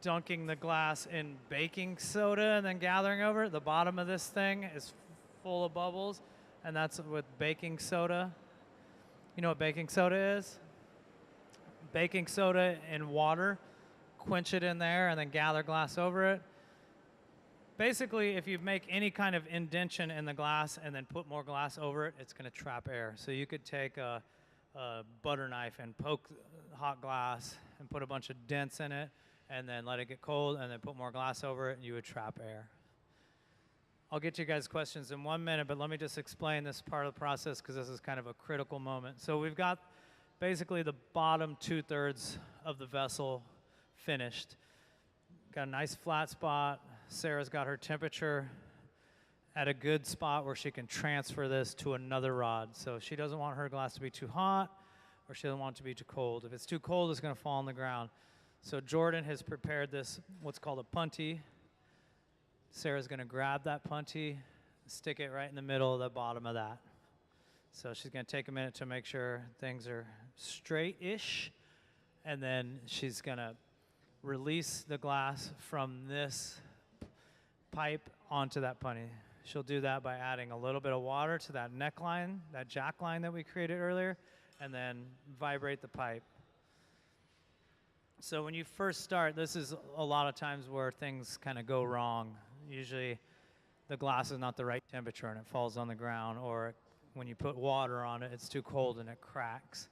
dunking the glass in baking soda and then gathering over it. The bottom of this thing is full of bubbles, and that's with baking soda. You know what baking soda is? Baking soda in water, quench it in there, and then gather glass over it. Basically, if you make any kind of indentation in the glass and then put more glass over it, it's going to trap air. So you could take a butter knife and poke hot glass and put a bunch of dents in it and then let it get cold and then put more glass over it, and you would trap air. I'll get to you guys' questions in 1 minute, but let me just explain this part of the process because this is kind of a critical moment. So we've got basically the bottom 2/3 of the vessel finished. Got a nice flat spot. Sarah's got her temperature at a good spot where she can transfer this to another rod. So she doesn't want her glass to be too hot, or she doesn't want it to be too cold. If it's too cold, it's going to fall on the ground. So Jordan has prepared this, what's called a punty. Sarah's going to grab that punty, stick it right in the middle of the bottom of that. So she's going to take a minute to make sure things are straight-ish, and then she's going to release the glass from this pipe onto that punty. She'll do that by adding a little bit of water to that neckline, that jack line that we created earlier, and then vibrate the pipe. So when you first start, this is a lot of times where things kind of go wrong. Usually the glass is not the right temperature and it falls on the ground, or when you put water on it, it's too cold and it cracks.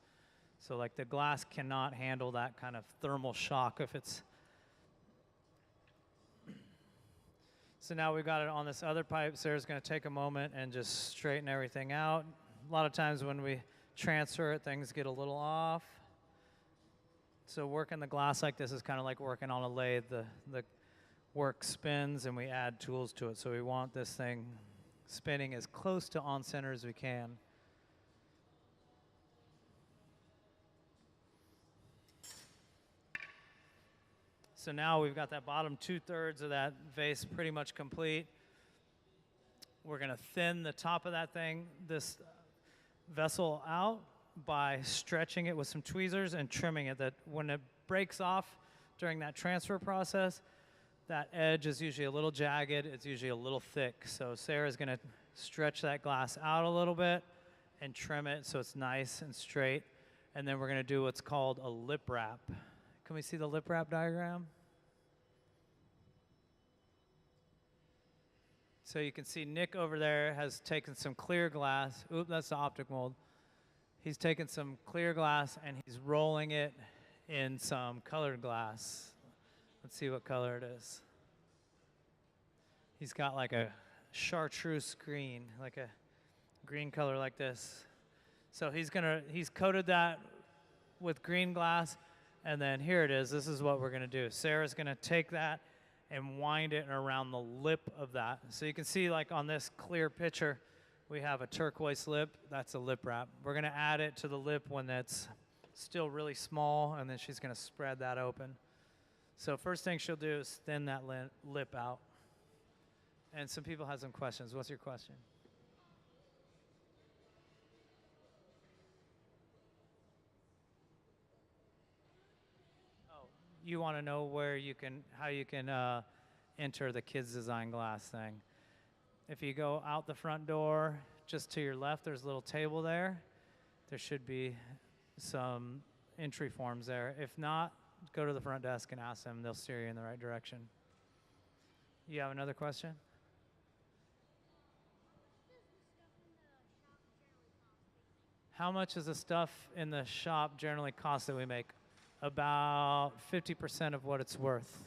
So like the glass cannot handle that kind of thermal shock if it's. So now we've got it on this other pipe. Sarah's going to take a moment and just straighten everything out. A lot of times when we transfer it, things get a little off. So working the glass like this is kind of like working on a lathe. The work spins and we add tools to it. So we want this thing spinning as close to on center as we can. So now we've got that bottom 2/3 of that vase pretty much complete. We're going to thin the top of that thing, this vessel out, by stretching it with some tweezers and trimming it. That when it breaks off during that transfer process, that edge is usually a little jagged, it's usually a little thick. So Sarah's going to stretch that glass out a little bit and trim it so it's nice and straight. And then we're going to do what's called a lip wrap. Can we see the lip wrap diagram? So you can see Nick over there has taken some clear glass. Oop, that's the optic mold. He's taken some clear glass and he's rolling it in some colored glass. Let's see what color it is. He's got like a chartreuse green, like a green color like this. So he's coated that with green glass, and then here it is. This is what we're gonna do. Sarah's gonna take that and wind it around the lip of that. So you can see like on this clear picture, we have a turquoise lip. That's a lip wrap. We're gonna add it to the lip when that's still really small, and then she's gonna spread that open. So first thing she'll do is thin that lip out. And some people have some questions. What's your question? Oh, you want to know how you can enter the kids design glass thing. If you go out the front door, just to your left, there's a little table there. There should be some entry forms there. If not, go to the front desk and ask them. They'll steer you in the right direction. You have another question? How much does the stuff in the shop generally cost that we make? About 50% of what it's worth.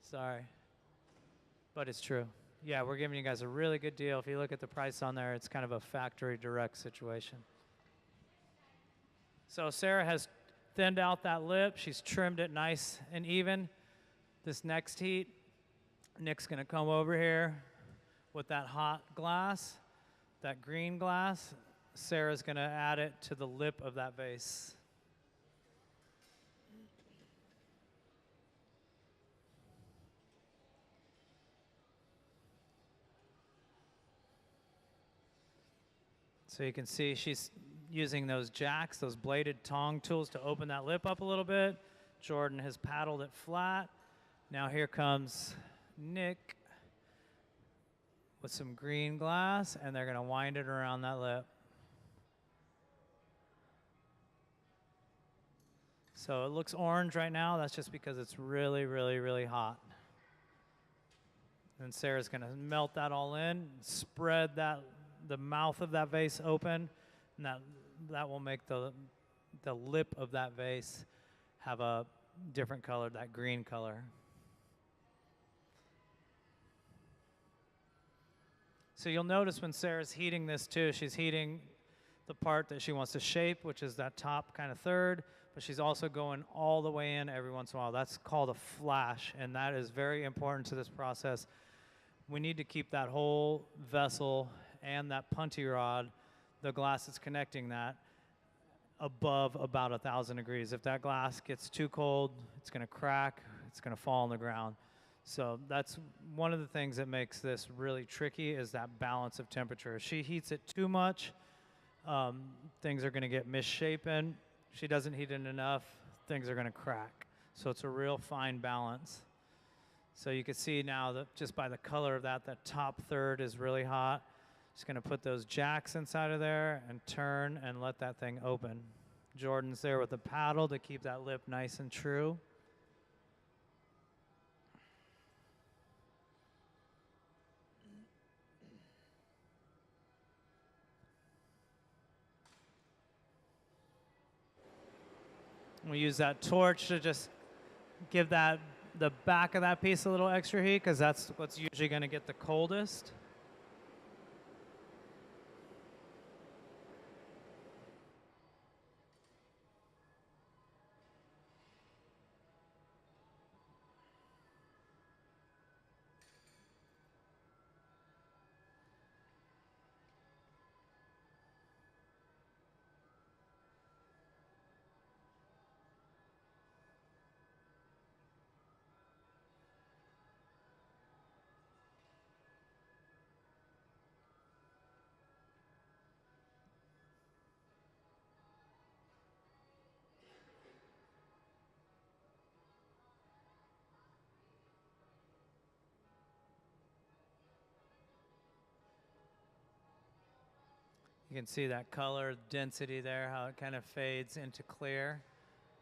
Sorry. But it's true. Yeah, we're giving you guys a really good deal. If you look at the price on there, it's kind of a factory direct situation. So Sarah has thinned out that lip. She's trimmed it nice and even. This next heat, Nick's gonna come over here with that hot glass, that green glass. Sarah's gonna add it to the lip of that vase. So you can see she's using those jacks, those bladed tong tools to open that lip up a little bit. Jordan has paddled it flat. Now here comes Nick with some green glass, and they're gonna wind it around that lip. So it looks orange right now. That's just because it's really, really, really hot. And Sarah's gonna melt that all in, spread the mouth of that vase open, and that will make the lip of that vase have a different color, that green color. So you'll notice when Sarah's heating this too, she's heating the part that she wants to shape, which is that top kind of third, but she's also going all the way in every once in a while. That's called a flash, and that is very important to this process. We need to keep that whole vessel and that punty rod, the glass that's connecting that, above about 1,000 degrees. If that glass gets too cold, it's gonna crack, it's gonna fall on the ground. So that's one of the things that makes this really tricky, is that balance of temperature. If she heats it too much, things are gonna get misshapen. If she doesn't heat it enough, things are gonna crack. So it's a real fine balance. So you can see now that just by the color of that top third is really hot. Just gonna put those jacks inside of there and turn and let that thing open. Jordan's there with the paddle to keep that lip nice and true. We use that torch to just give the back of that piece a little extra heat, because that's what's usually gonna get the coldest. You can see that color density there, how it kind of fades into clear.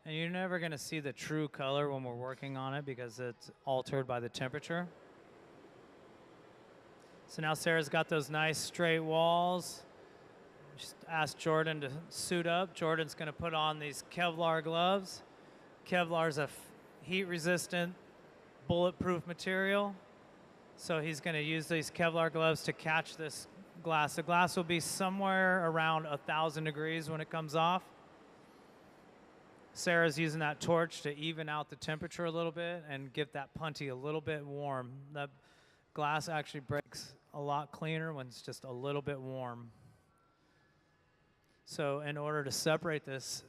And you're never going to see the true color when we're working on it because it's altered by the temperature. So now Sarah's got those nice straight walls. Just asked Jordan to suit up. Jordan's going to put on these Kevlar gloves. Kevlar is a heat-resistant, bulletproof material. So he's going to use these Kevlar gloves to catch this glass. The glass will be somewhere around 1,000 degrees when it comes off. Sarah's using that torch to even out the temperature a little bit and get that punty a little bit warm. The glass actually breaks a lot cleaner when it's just a little bit warm. So in order to separate this,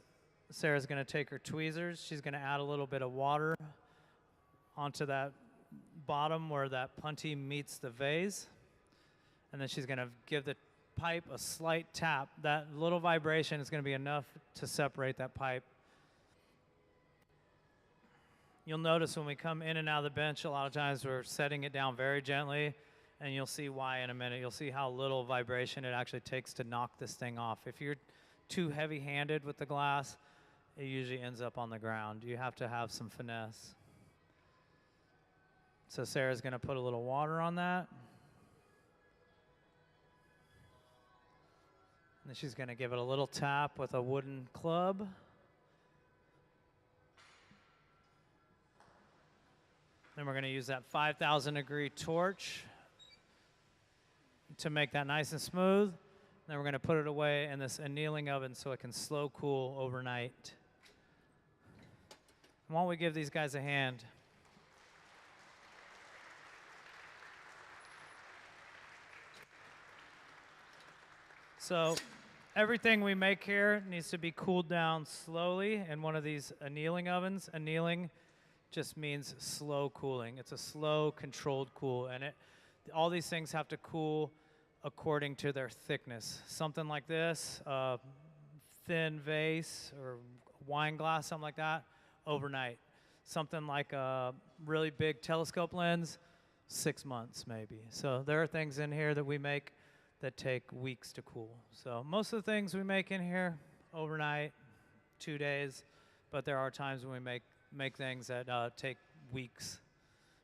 Sarah's going to take her tweezers. She's going to add a little bit of water onto that bottom where that punty meets the vase. And then she's going to give the pipe a slight tap. That little vibration is going to be enough to separate that pipe. You'll notice when we come in and out of the bench, a lot of times we're setting it down very gently, and you'll see why in a minute. You'll see how little vibration it actually takes to knock this thing off. If you're too heavy-handed with the glass, it usually ends up on the ground. You have to have some finesse. So Sarah's going to put a little water on that. And then she's going to give it a little tap with a wooden club. Then we're going to use that 5,000 degree torch to make that nice and smooth. Then we're going to put it away in this annealing oven so it can slow cool overnight. Why don't we give these guys a hand? So everything we make here needs to be cooled down slowly in one of these annealing ovens. Annealing just means slow cooling. It's a slow, controlled cool, and all these things have to cool according to their thickness. Something like this, a thin vase or wine glass, something like that, overnight. Something like a really big telescope lens, 6 months maybe. So there are things in here that we make that take weeks to cool. So most of the things we make in here, overnight, 2 days, but there are times when we make things that take weeks.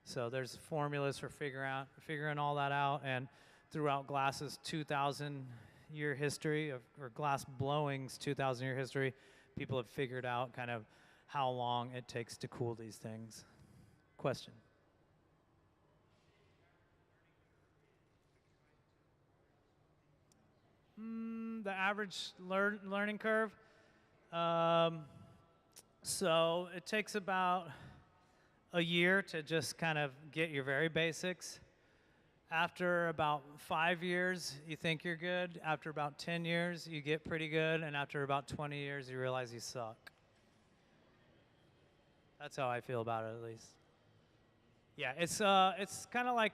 So there's formulas for figuring all that out, and throughout glass's 2,000-year history, or glass blowing's 2,000-year history, people have figured out kind of how long it takes to cool these things. Question? The average learning curve. So it takes about a year to just kind of get your very basics. After about 5 years, you think you're good. After about 10 years, you get pretty good. And after about 20 years, you realize you suck. That's how I feel about it, at least. Yeah, it's kind of like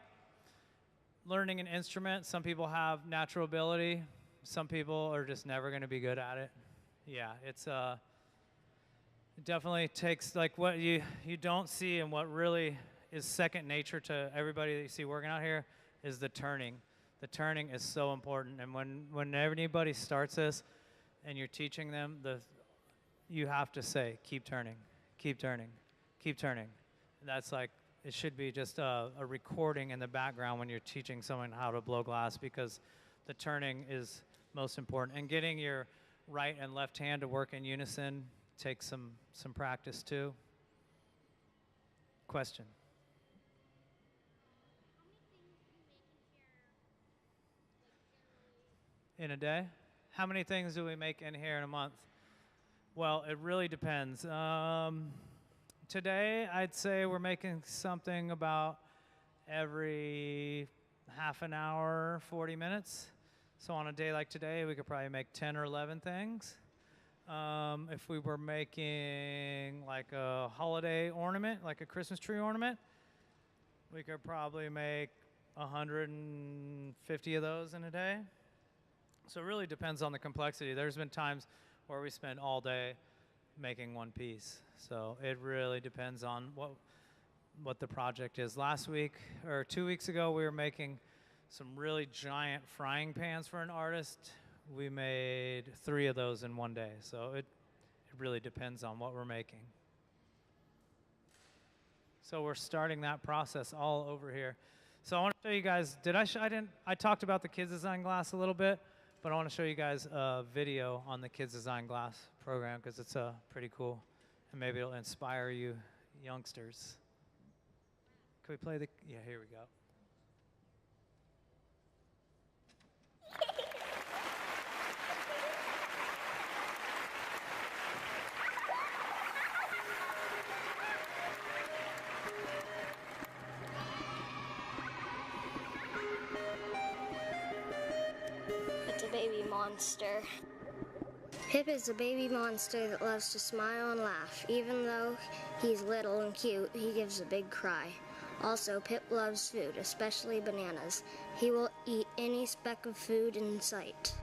learning an instrument. Some people have natural ability. Some people are just never going to be good at it. Yeah, it definitely takes, like, what you don't see and what really is second nature to everybody that you see working out here is the turning. The turning is so important. And when anybody starts this and you're teaching them, you have to say, keep turning, keep turning, keep turning. And that's like, it should be just a recording in the background when you're teaching someone how to blow glass, because the turning is most important. And getting your right and left hand to work in unison takes some practice too. Question? In a day? How many things do we make in here in a month? Well, it really depends. Today, I'd say we're making something about every half an hour, 40 minutes. So on a day like today, we could probably make 10 or 11 things. If we were making like a holiday ornament, like a Christmas tree ornament, we could probably make 150 of those in a day. So it really depends on the complexity. There's been times where we spend all day making one piece. So it really depends on what the project is. Last week, or 2 weeks ago, we were making some really giant frying pans for an artist. We made 3 of those in one day. So it It really depends on what we're making. So we're starting that process all over here. So I want to show you guys, I talked about the Kids Design Glass a little bit, but I want to show you guys a video on the Kids Design Glass program because it's pretty cool, and maybe it'll inspire you youngsters. Can we play yeah, here we go. It's a baby monster. Pip is a baby monster that loves to smile and laugh. Even though he's little and cute, he gives a big cry. Also, Pip loves food, especially bananas. He will eat any speck of food in sight.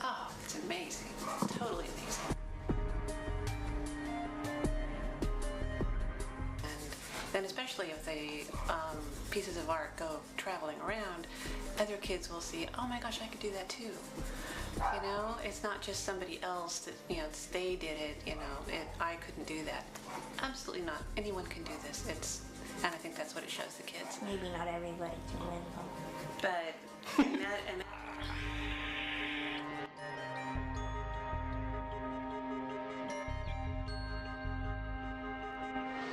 Oh, it's amazing. Totally amazing. And then especially if the pieces of art go traveling around, other kids will see, oh my gosh, I could do that too. You know, it's not just somebody else that, you know, they did it, you know, I couldn't do that. Absolutely not. Anyone can do this. And I think that's what it shows the kids. Maybe not everybody can win, But, and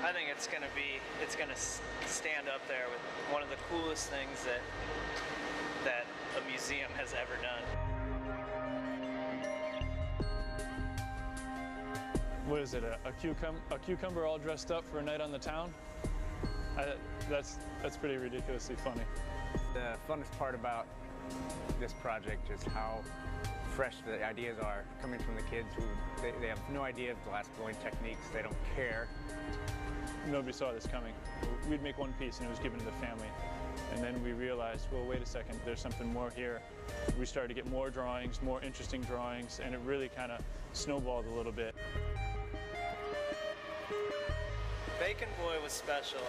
I think it's gonna stand up there with one of the coolest things that a museum has ever done. What is it, a cucumber all dressed up for a night on the town? That's pretty ridiculously funny. The funnest part about this project is how fresh the ideas are coming from the kids who they have no idea of glass blowing techniques. They don't care. Nobody saw this coming. We'd make one piece and it was given to the family. And then we realized, well, wait a second, there's something more here. We started to get more drawings, more interesting drawings, and it really kind of snowballed a little bit. Bacon Boy was special.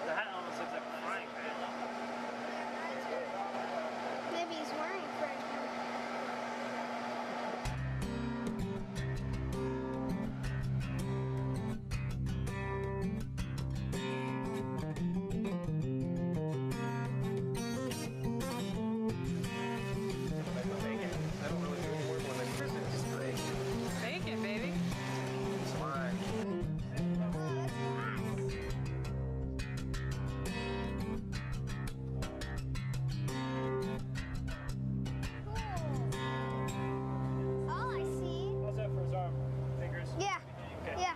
That almost looks like a frying pan. Maybe he's wearing a frying pan. bacon, baby. All I see. How's that for his arm? Fingers? Yeah. Okay. Yeah.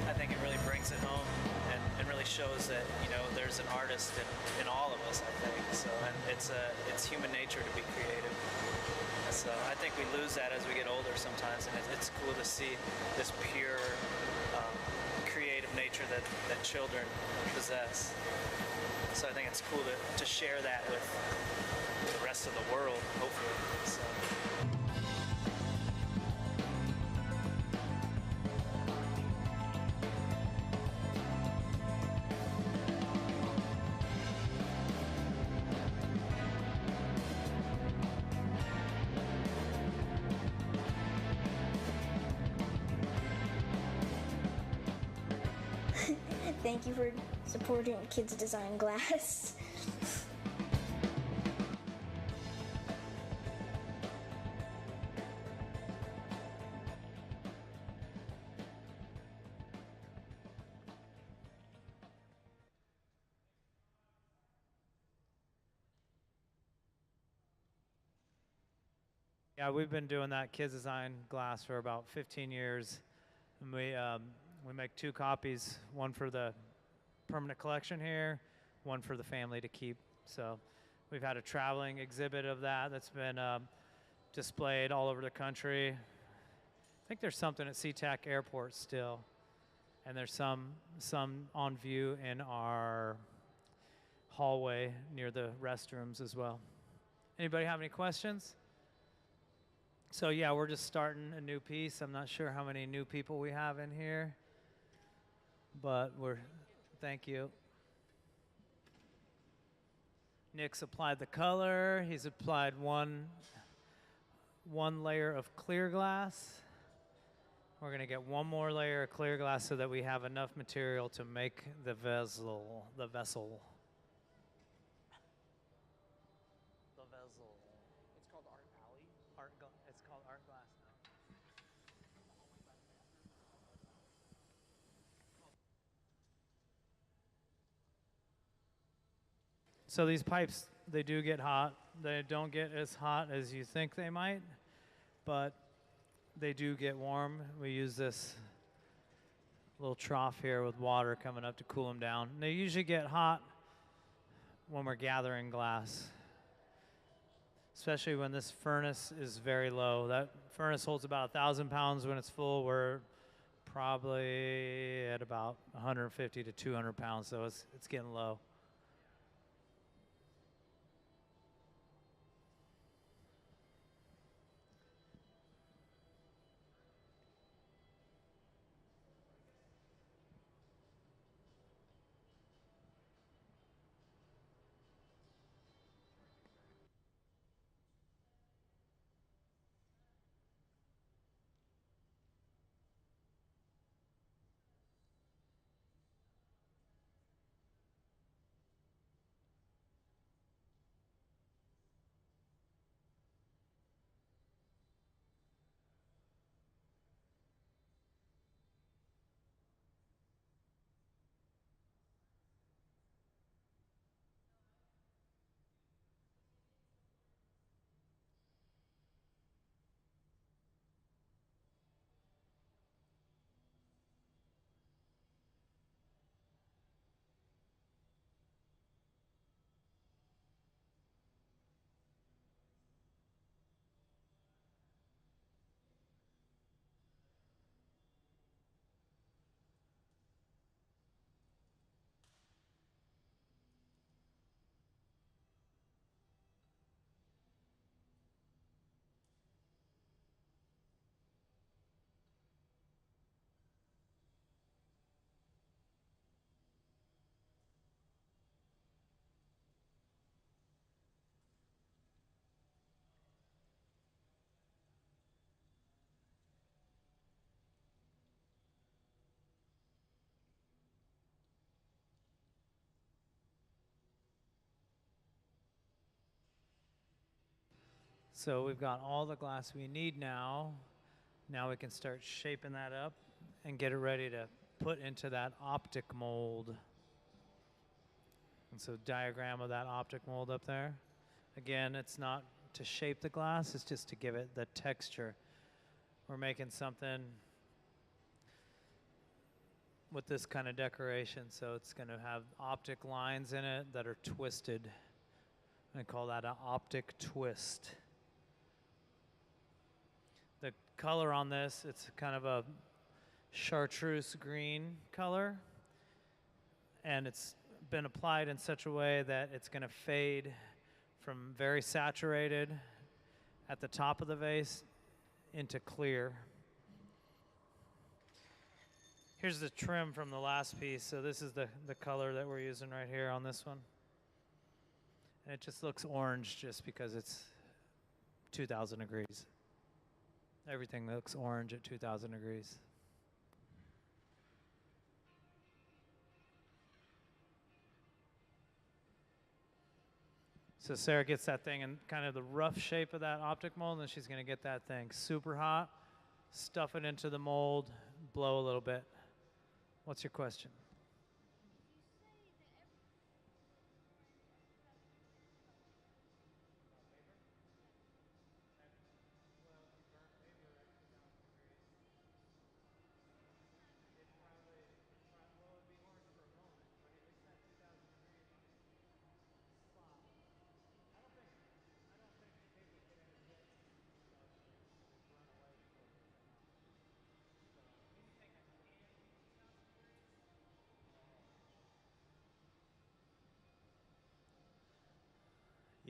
I think it really brings it home and really shows that, you know, there's an artist in all of us, I think. So, and it's human nature to be creative. So I think we lose that as we get older sometimes, and it's cool to see this pure creative nature that children possess. So I think it's cool to share that with the rest of the world, hopefully. So. Thank you for supporting Kids Design Glass. Yeah, we've been doing that Kids Design Glass for about 15 years. And we make 2 copies, one for the permanent collection here, one for the family to keep. So we've had a traveling exhibit of that that's been displayed all over the country. I think there's something at SeaTac Airport still, and there's some on view in our hallway near the restrooms as well. Anybody have any questions? So yeah, we're just starting a new piece. I'm not sure how many new people we have in here, but thank you. Nick's applied the color. He's applied one layer of clear glass. We're gonna get one more layer of clear glass so that we have enough material to make the vessel. It's called Art Alley. It's called Art Glass now. So these pipes, they do get hot. They don't get as hot as you think they might, but they do get warm. We use this little trough here with water coming up to cool them down. And they usually get hot when we're gathering glass, especially when this furnace is very low. That furnace holds about 1,000 pounds when it's full. We're probably at about 150 to 200 pounds, so it's getting low. So we've got all the glass we need now. Now we can start shaping that up and get it ready to put into that optic mold. And so diagram of that optic mold up there. Again, it's not to shape the glass, it's just to give it the texture. We're making something with this kind of decoration, so it's going to have optic lines in it that are twisted. I call that an optic twist. The color on this, it's kind of a chartreuse green color, and it's been applied in such a way that it's going to fade from very saturated at the top of the vase into clear. Here's the trim from the last piece. So this is the color that we're using right here on this one. And it just looks orange just because it's 2,000 degrees. Everything looks orange at 2,000 degrees. So Sarah gets that thing in kind of the rough shape of that optic mold, and then she's going to get that thing super hot, stuff it into the mold, blow a little bit. What's your question?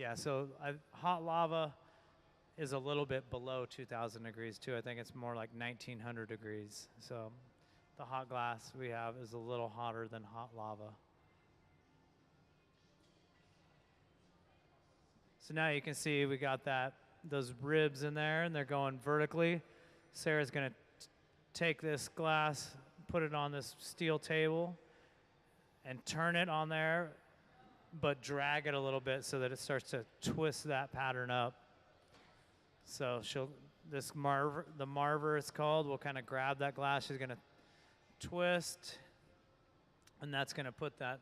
Yeah, so hot lava is a little bit below 2,000 degrees too. I think it's more like 1,900 degrees. So the hot glass we have is a little hotter than hot lava. So now you can see we got those ribs in there, and they're going vertically. Sarah's going to take this glass, put it on this steel table, and turn it on there, but drag it a little bit so that it starts to twist that pattern up. So the marver it's called, will kind of grab that glass. She's going to twist, and that's going to put that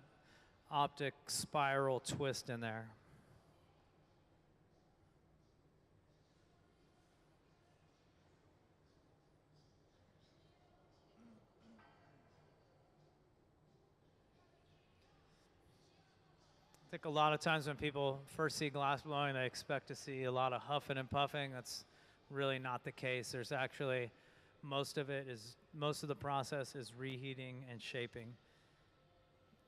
optic spiral twist in there. I think a lot of times when people first see glass blowing, they expect to see a lot of huffing and puffing. That's really not the case. There's actually most of the process is reheating and shaping.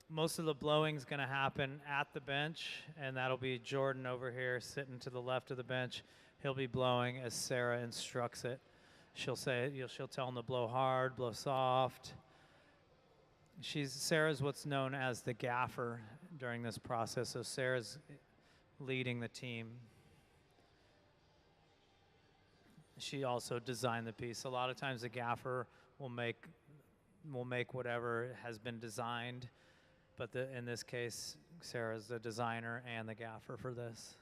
Most of the blowing is going to happen at the bench, and that'll be Jordan over here sitting to the left of the bench. He'll be blowing as Sarah instructs it. She'll tell him to blow hard, blow soft. Sarah's what's known as the gaffer during this process, so Sarah's leading the team. She also designed the piece. A lot of times the gaffer will make whatever has been designed, but in this case, Sarah's the designer and the gaffer for this.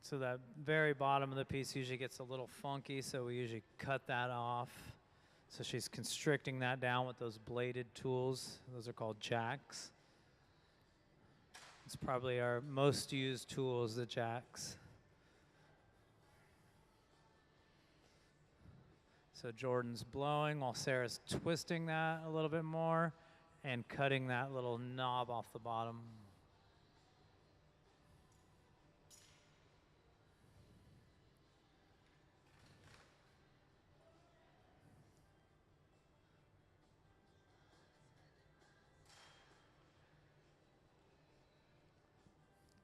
So that very bottom of the piece usually gets a little funky, so we usually cut that off. So she's constricting that down with those bladed tools. Those are called jacks. It's probably our most used tools, the jacks. So Jordan's blowing while Sarah's twisting that a little bit more and cutting that little knob off the bottom.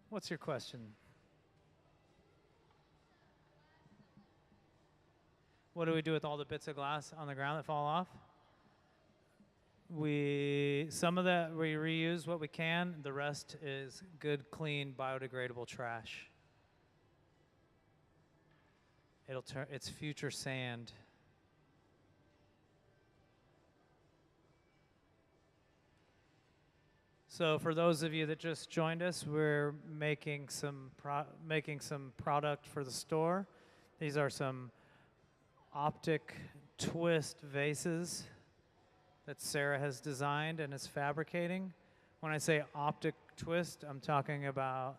What's your question? What do we do with all the bits of glass on the ground that fall off? Some of that we reuse what we can. The rest is good, clean, biodegradable trash. It's future sand. So for those of you that just joined us, we're making some product for the store. These are some optic twist vases that Sarah has designed and is fabricating. When I say optic twist, I'm talking about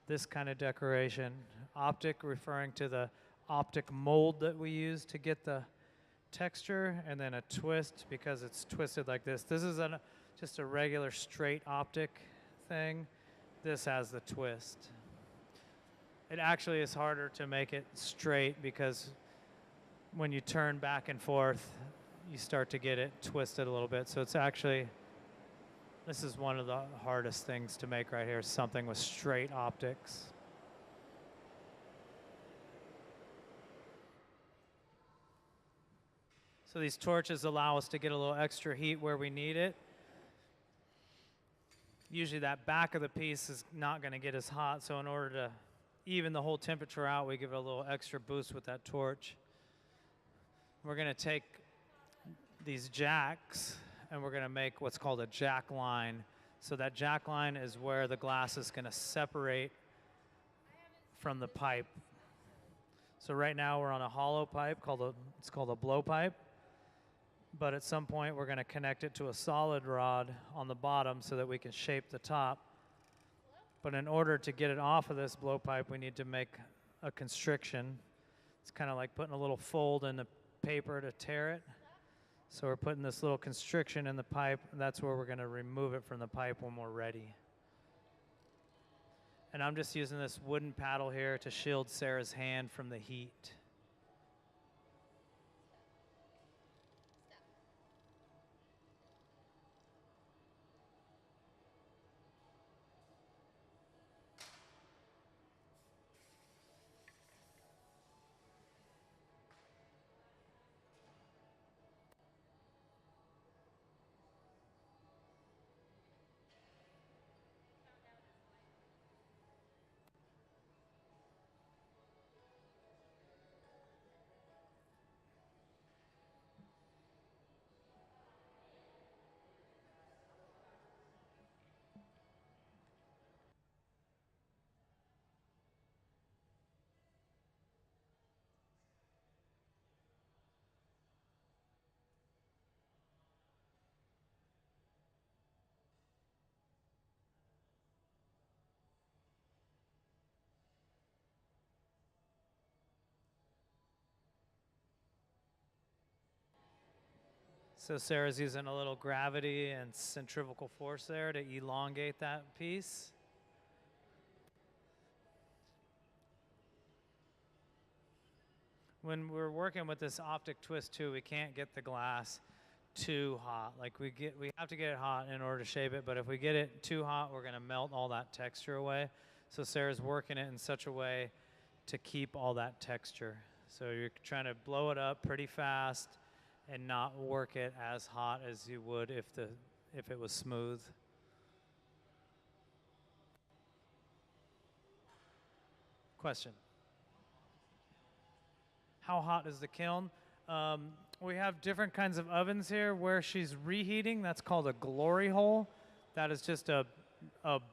this kind of decoration. Optic referring to the optic mold that we use to get the texture, and then a twist because it's twisted like this. This is just a regular straight optic thing. This has the twist. It actually is harder to make it straight because when you turn back and forth, you start to get it twisted a little bit. So this is one of the hardest things to make right here, something with straight optics. So these torches allow us to get a little extra heat where we need it. Usually that back of the piece is not going to get as hot, so in order to even the whole temperature out, we give it a little extra boost with that torch. We're going to take these jacks and we're going to make what's called a jack line. So that jack line is where the glass is going to separate from the pipe. So right now we're on a hollow pipe it's called a blow pipe. But at some point we're going to connect it to a solid rod on the bottom so that we can shape the top. But in order to get it off of this blowpipe, we need to make a constriction. It's kind of like putting a little fold in the paper to tear it. So we're putting this little constriction in the pipe, and that's where we're going to remove it from the pipe when we're ready. And I'm just using this wooden paddle here to shield Sarah's hand from the heat. So Sarah's using a little gravity and centrifugal force there to elongate that piece. When we're working with this optic twist too, we can't get the glass too hot. Like we have to get it hot in order to shape it, but if we get it too hot, we're gonna melt all that texture away. So Sarah's working it in such a way to keep all that texture. So you're trying to blow it up pretty fast and not work it as hot as you would if it was smooth. Question. How hot is the kiln? We have different kinds of ovens here. Where she's reheating, that's called a glory hole. That is just a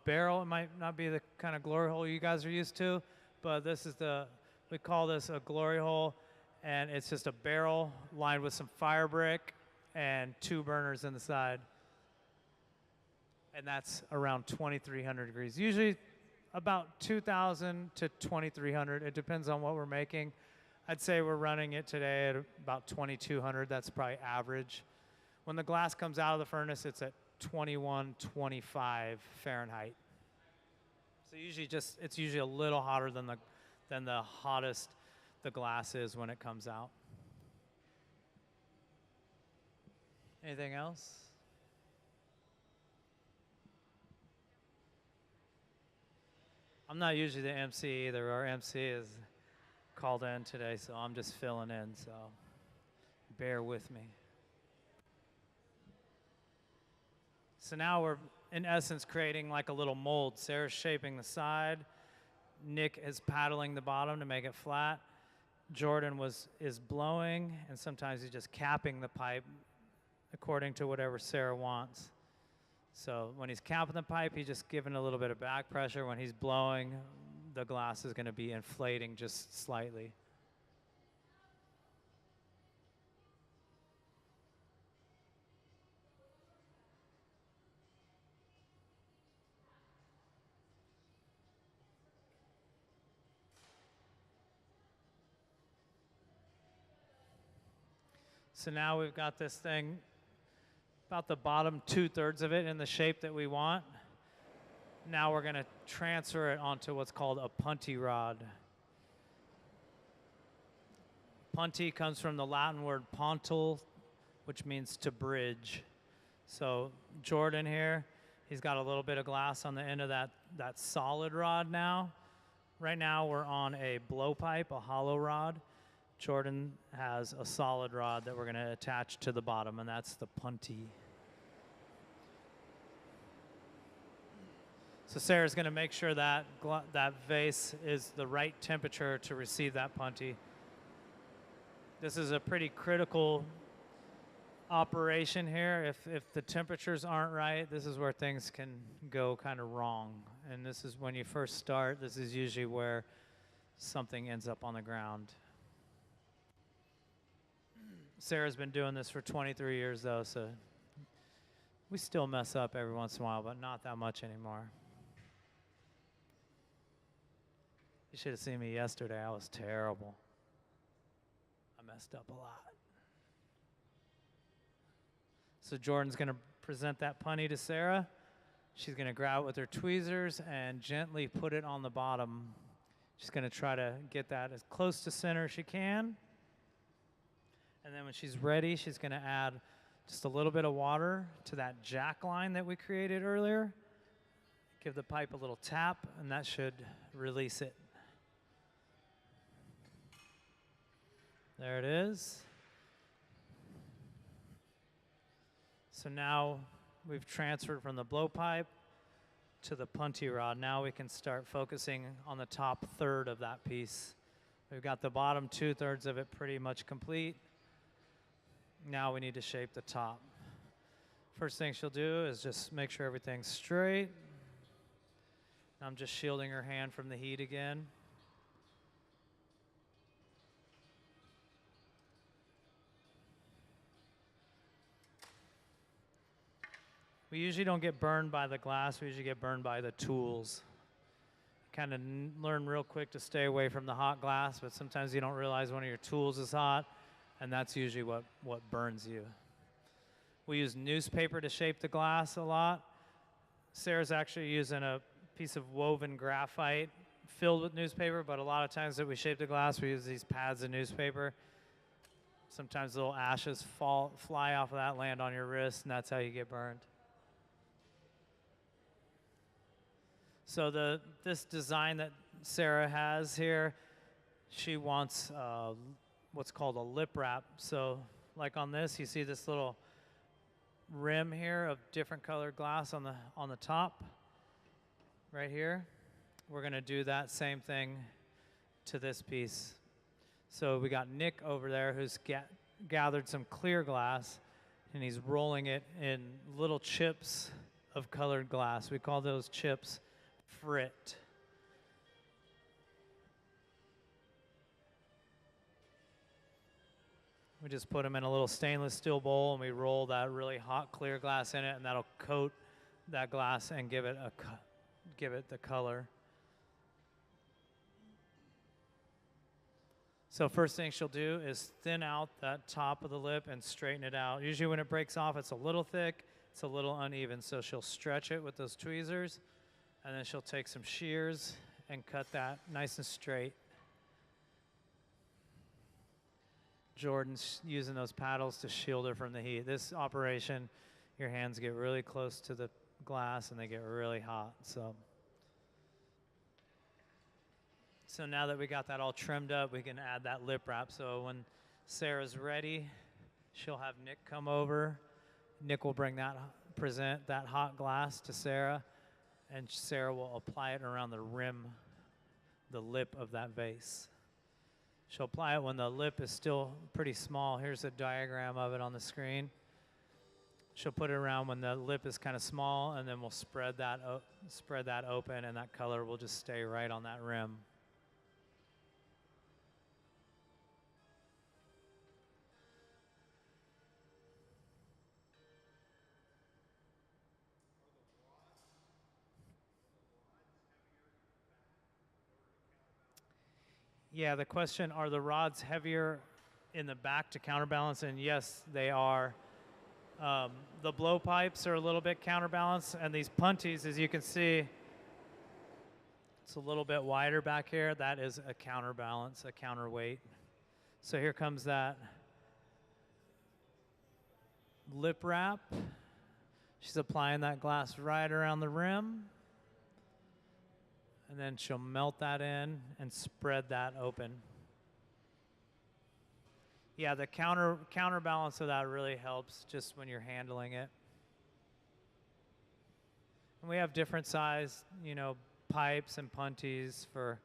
barrel. It might not be the kind of glory hole you guys are used to, but this is we call this a glory hole, and it's just a barrel lined with some fire brick and 2 burners in the side. And that's around 2,300 degrees. Usually about 2,000 to 2,300. It depends on what we're making. I'd say we're running it today at about 2,200. That's probably average. When the glass comes out of the furnace, it's at 2125 Fahrenheit. So it's usually a little hotter than the hottest the glass is when it comes out. Anything else? I'm not usually the MC either. Our MC is called in today, so I'm just filling in, so bear with me. So now we're, in essence, creating like a little mold. Sarah's shaping the side. Nick is paddling the bottom to make it flat. Jordan is blowing, and sometimes he's just capping the pipe according to whatever Sarah wants. So when he's capping the pipe, he's just giving a little bit of back pressure. When he's blowing, the glass is going to be inflating just slightly. So now we've got this thing, about the bottom 2/3 of it in the shape that we want. Now we're going to transfer it onto what's called a punty rod. Punty comes from the Latin word pontul, which means to bridge. So Jordan here, he's got a little bit of glass on the end of that solid rod now. Right now we're on a blowpipe, a hollow rod. Jordan has a solid rod that we're going to attach to the bottom, and that's the punty. So Sarah's going to make sure that that vase is the right temperature to receive that punty. This is a pretty critical operation here. If the temperatures aren't right, this is where things can go kind of wrong. And this is when you first start, this is usually where something ends up on the ground. Sarah's been doing this for 23 years though, so we still mess up every once in a while, but not that much anymore. You should have seen me yesterday. I was terrible. I messed up a lot. So Jordan's going to present that punty to Sarah. She's going to grab it with her tweezers and gently put it on the bottom. She's going to try to get that as close to center as she can. And then when she's ready, she's going to add just a little bit of water to that jack line that we created earlier. Give the pipe a little tap, and that should release it. There it is. So now we've transferred from the blowpipe to the punty rod. Now we can start focusing on the top third of that piece. We've got the bottom 2/3 of it pretty much complete. Now we need to shape the top. First thing she'll do is just make sure everything's straight. I'm just shielding her hand from the heat again. We usually don't get burned by the glass, we usually get burned by the tools. Kind of learn real quick to stay away from the hot glass, but sometimes you don't realize one of your tools is hot, and that's usually what burns you. We use newspaper to shape the glass a lot. Sarah's actually using a piece of woven graphite filled with newspaper, but a lot of times that we shape the glass, we use these pads of newspaper. Sometimes little ashes fly off of that, land on your wrist, and that's how you get burned. So this design that Sarah has here, she wants what's called a lip wrap. So like on this, you see this little rim here of different colored glass on the top right here. We're gonna do that same thing to this piece. So we got Nick over there who's gathered some clear glass, and he's rolling it in little chips of colored glass. We call those chips frit. We just put them in a little stainless steel bowl, and we roll that really hot clear glass in it, and that'll coat that glass and give it the color. So first thing she'll do is thin out that top of the lip and straighten it out. Usually when it breaks off, it's a little thick, it's a little uneven, so she'll stretch it with those tweezers, and then she'll take some shears and cut that nice and straight. Jordan's using those paddles to shield her from the heat. This operation, your hands get really close to the glass and they get really hot. So now that we got that all trimmed up, we can add that lip wrap. So when Sarah's ready, she'll have Nick come over. Nick will present that hot glass to Sarah, and Sarah will apply it around the rim, the lip of that vase. She'll apply it when the lip is still pretty small. Here's a diagram of it on the screen. She'll put it around when the lip is kind of small, and then we'll spread that open, and that color will just stay right on that rim. Yeah, the question, are the rods heavier in the back to counterbalance? And yes, they are. The blowpipes are a little bit counterbalanced, and these punties, as you can see, it's a little bit wider back here. That is a counterbalance, a counterweight. So here comes that lip wrap. She's applying that glass right around the rim. And then she'll melt that in and spread that open. Yeah, the counterbalance of that really helps just when you're handling it. And we have different size, pipes and punties for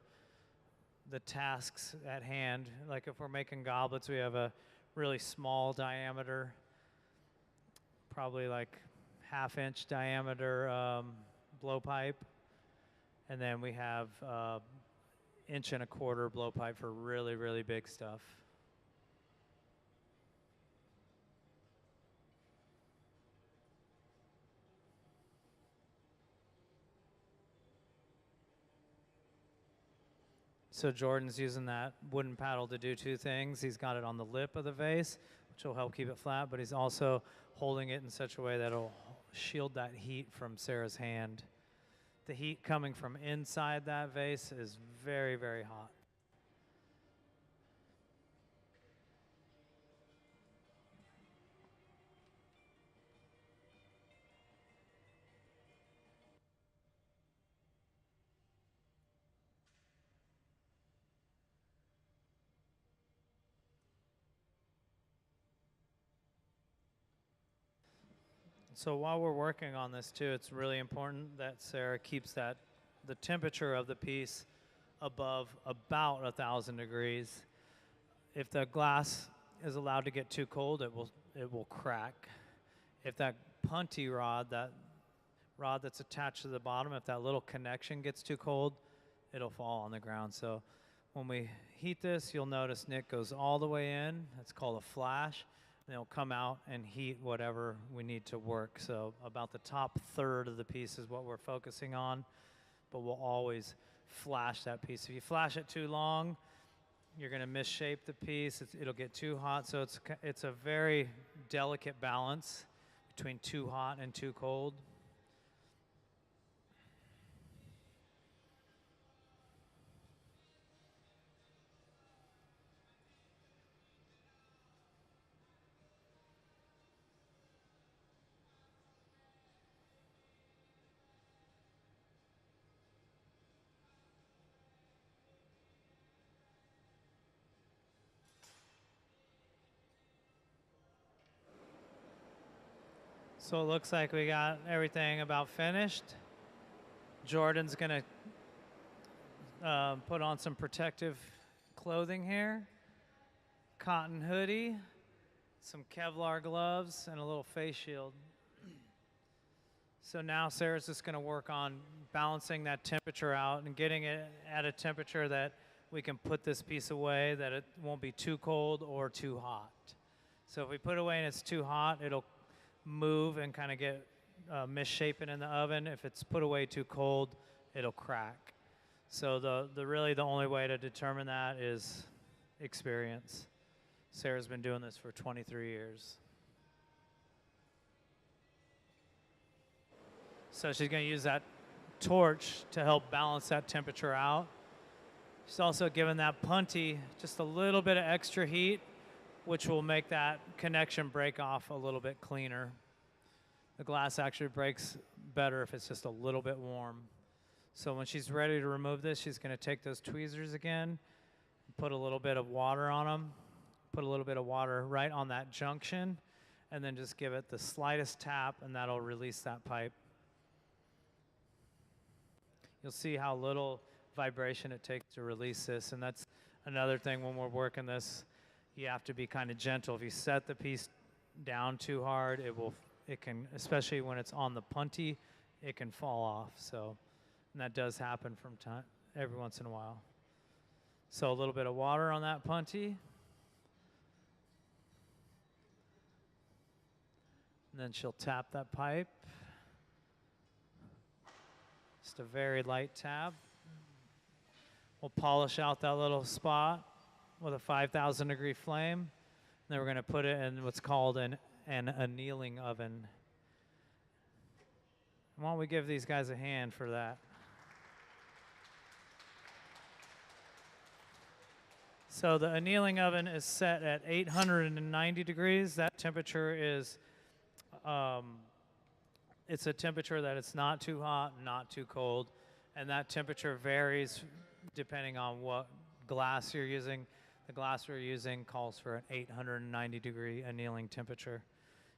the tasks at hand. Like if we're making goblets, we have a really small diameter, probably like 1/2-inch diameter blowpipe. And then we have 1.25 inch blowpipe for really, really big stuff. So Jordan's using that wooden paddle to do two things. He's got it on the lip of the vase, which will help keep it flat, but he's also holding it in such a way that it'll shield that heat from Sarah's hand. The heat coming from inside that vase is very, very hot. So while we're working on this too, it's really important that Sarah keeps the temperature of the piece above about 1,000 degrees. If the glass is allowed to get too cold, it will crack. If that punty rod, that rod that's attached to the bottom, if that little connection gets too cold, it'll fall on the ground. So when we heat this, you'll notice Nick goes all the way in. It's called a flash. And it'll come out and heat whatever we need to work. So about the top third of the piece is what we're focusing on, but we'll always flash that piece. If you flash it too long, you're gonna misshape the piece. It'll get too hot. So it's a very delicate balance between too hot and too cold. So it looks like we got everything about finished. Jordan's gonna put on some protective clothing here, cotton hoodie, some Kevlar gloves, and a little face shield. So now Sarah's just gonna work on balancing that temperature out and getting it at a temperature that we can put this piece away, that it won't be too cold or too hot. So if we put it away and it's too hot, it'll move and kind of get misshapen in the oven. If it's put away too cold, it'll crack. So the only way to determine that is experience. Sarah's been doing this for 23 years. So she's going to use that torch to help balance that temperature out. She's also given that punty just a little bit of extra heat, which will make that connection break off a little bit cleaner. The glass actually breaks better if it's just a little bit warm. So when she's ready to remove this, she's gonna take those tweezers again, put a little bit of water on them, put a little bit of water right on that junction, and then just give it the slightest tap, and that'll release that pipe. You'll see how little vibration it takes to release this, and that's another thing when we're working this. You have to be kind of gentle. If you set the piece down too hard, it can, especially when it's on the punty, it can fall off. So, and that does happen from time, every once in a while. So a little bit of water on that punty. And then she'll tap that pipe. Just a very light tap. We'll polish out that little spot with a 5,000 degree flame. Then we're going to put it in what's called an annealing oven. Why don't we give these guys a hand for that? So the annealing oven is set at 890 degrees. That temperature is, it's a temperature that it's not too hot, not too cold. And that temperature varies depending on what glass you're using. The glass we're using calls for an 890 degree annealing temperature.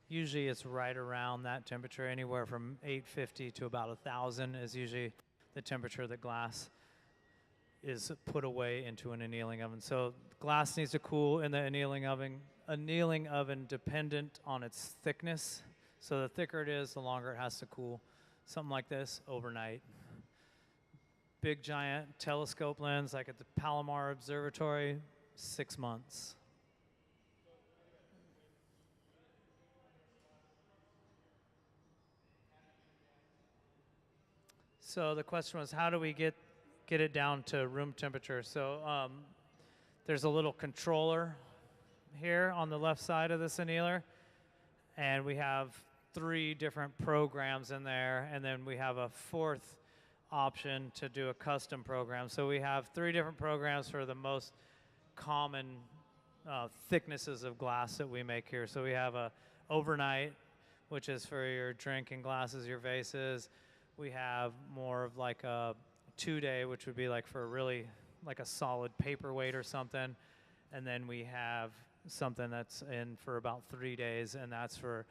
Usually it's right around that temperature. Anywhere from 850 to about 1,000 is usually the temperature that glass is put away into an annealing oven. So glass needs to cool in the annealing oven dependent on its thickness. So the thicker it is, the longer it has to cool. Something like this overnight. Big giant telescope lens like at the Palomar Observatory, 6 months. So the question was, how do we get it down to room temperature? So there's a little controller here on the left side of this annealer, and we have 3 different programs in there, and then we have a 4th option to do a custom program. So we have 3 different programs for the most common thicknesses of glass that we make here. So we have a overnight, which is for your drinking glasses, your vases. We have more of like a 2-day, which would be like for really like a solid paperweight or something. And then we have something that's in for about 3 days, and that's for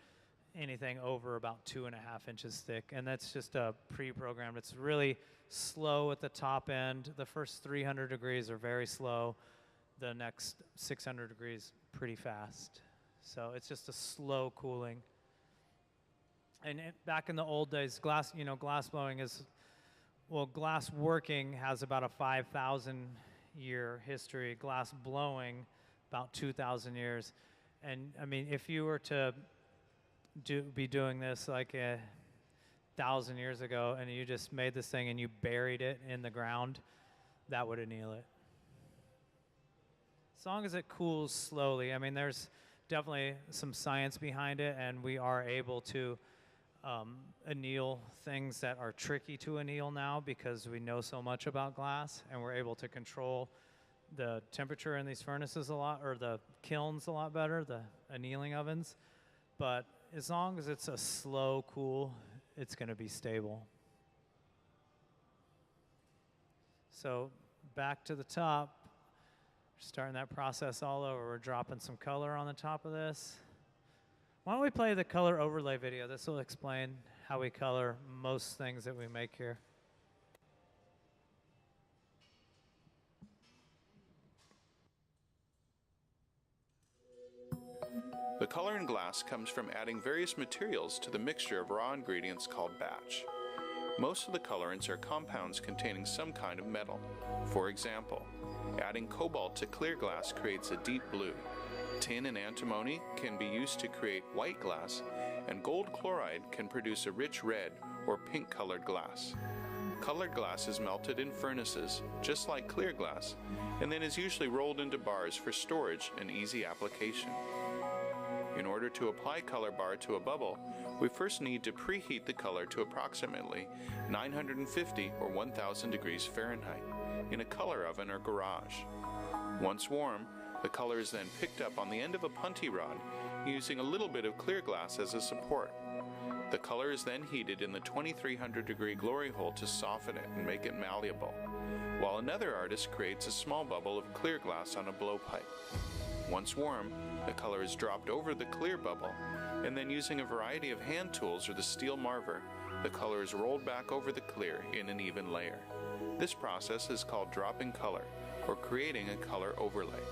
anything over about 2.5 inches thick. And that's just a pre-programmed. It's really slow at the top end. The first 300 degrees are very slow. The next 600 degrees, pretty fast. So it's just a slow cooling. And back in the old days, glass blowing is, well, glass working has about a 5,000 year history. Glass blowing, about 2,000 years. And I mean, if you were to be doing this like 1,000 years ago, and you just made this thing and you buried it in the ground, that would anneal it. As long as it cools slowly. I mean, there's definitely some science behind it, and we are able to anneal things that are tricky to anneal now because we know so much about glass, and we're able to control the temperature in these furnaces a lot, or the kilns a lot better, the annealing ovens. But as long as it's a slow cool, it's going to be stable. So back to the top, starting that process all over. We're dropping some color on the top of this. Why don't we play the color overlay video? This will explain how we color most things that we make here. The color in glass comes from adding various materials to the mixture of raw ingredients called batch. Most of the colorants are compounds containing some kind of metal. For example, adding cobalt to clear glass creates a deep blue. Tin and antimony can be used to create white glass, and gold chloride can produce a rich red or pink colored glass. Colored glass is melted in furnaces, just like clear glass, and then is usually rolled into bars for storage and easy application. In order to apply color bar to a bubble, we first need to preheat the color to approximately 950 or 1000 degrees Fahrenheit in a color oven or garage. Once warm, the color is then picked up on the end of a punty rod using a little bit of clear glass as a support. The color is then heated in the 2300 degree glory hole to soften it and make it malleable, while another artist creates a small bubble of clear glass on a blowpipe. Once warm, the color is dropped over the clear bubble, and then using a variety of hand tools or the steel marver, the color is rolled back over the clear in an even layer. This process is called dropping color, or creating a color overlay.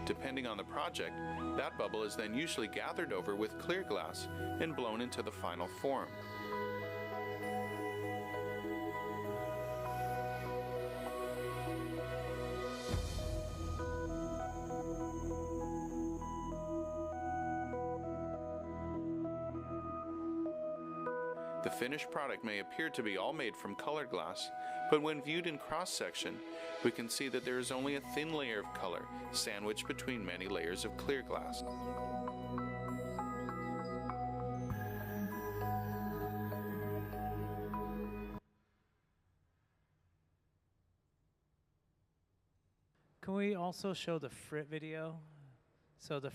Depending on the project, that bubble is then usually gathered over with clear glass and blown into the final form. The finished product may appear to be all made from colored glass, but when viewed in cross-section, we can see that there is only a thin layer of color sandwiched between many layers of clear glass. Can we also show the frit video? So the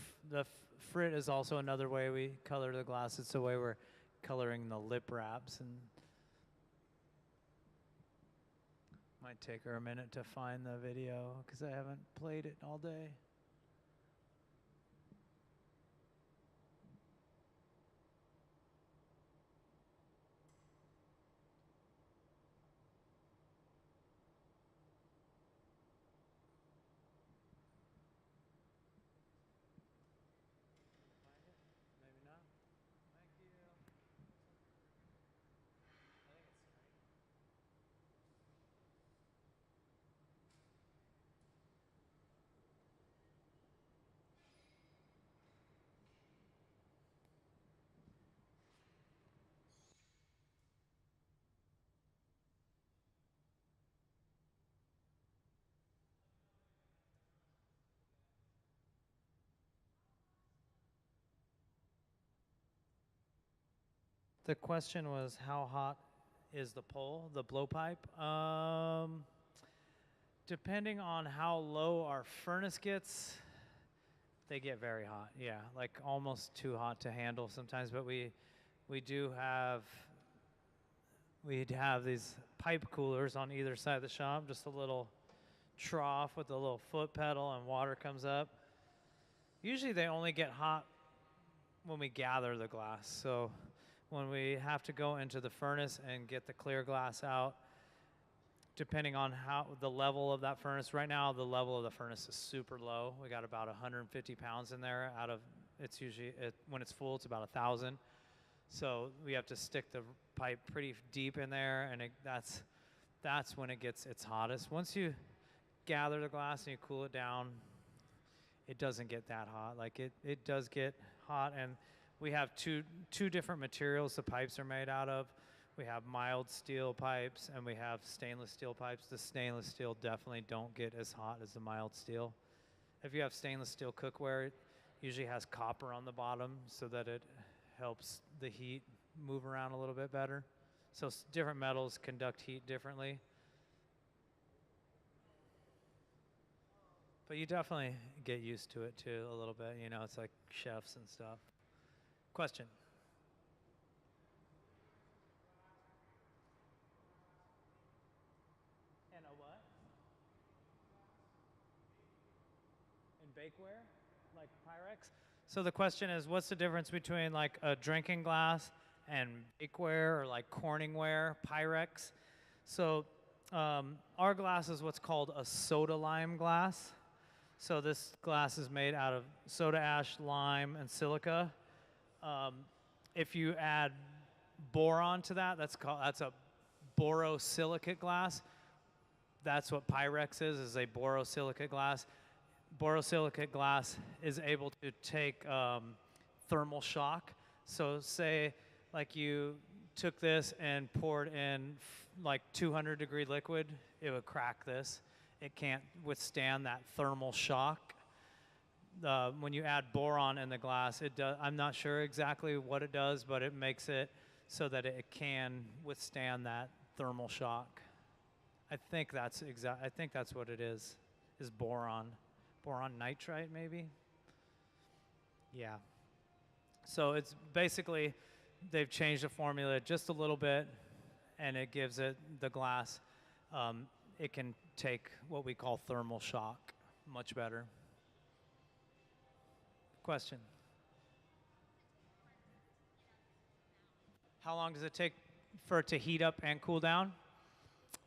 frit is also another way we color the glass. It's the way we're coloring the lip wraps, and might take her a minute to find the video because I haven't played it all day. The question was, how hot is the pole, the blowpipe? Depending on how low our furnace gets, they get very hot. Yeah, like almost too hot to handle sometimes. But we'd have these pipe coolers on either side of the shop, just a little trough with a little foot pedal, and water comes up. Usually they only get hot when we gather the glass. So when we have to go into the furnace and get the clear glass out, depending on how the level of that furnace. Right now, the level of the furnace is super low. We got about 150 pounds in there out of, it's usually, when it's full, it's about 1,000. So we have to stick the pipe pretty deep in there, and that's when it gets its hottest. Once you gather the glass and you cool it down, it doesn't get that hot. Like it does get hot, and we have two different materials the pipes are made out of. We have mild steel pipes and we have stainless steel pipes. The stainless steel definitely don't get as hot as the mild steel. if you have stainless steel cookware, it usually has copper on the bottom so that it helps the heat move around a little bit better. So different metals conduct heat differently. But you definitely get used to it too a little bit. You know, it's like chefs and stuff. Question? And a what? In bakeware? Like Pyrex? So the question is, what's the difference between like a drinking glass and bakeware or like Corningware, Pyrex? So our glass is what's called a soda lime glass. So this glass is made out of soda ash, lime, and silica. If you add boron to that, that's a borosilicate glass. That's what Pyrex is a borosilicate glass. Borosilicate glass is able to take thermal shock. So say like you took this and poured in like 200-degree liquid, it would crack this. It can't withstand that thermal shock. When you add boron in the glass, it does. I'm not sure exactly what it does, but it makes it so that it can withstand that thermal shock. I think that's what it is boron. Boron nitrite, maybe? Yeah. So it's basically, they've changed the formula just a little bit, and it gives it the glass. It can take what we call thermal shock much better. Question? How long does it take for it to heat up and cool down?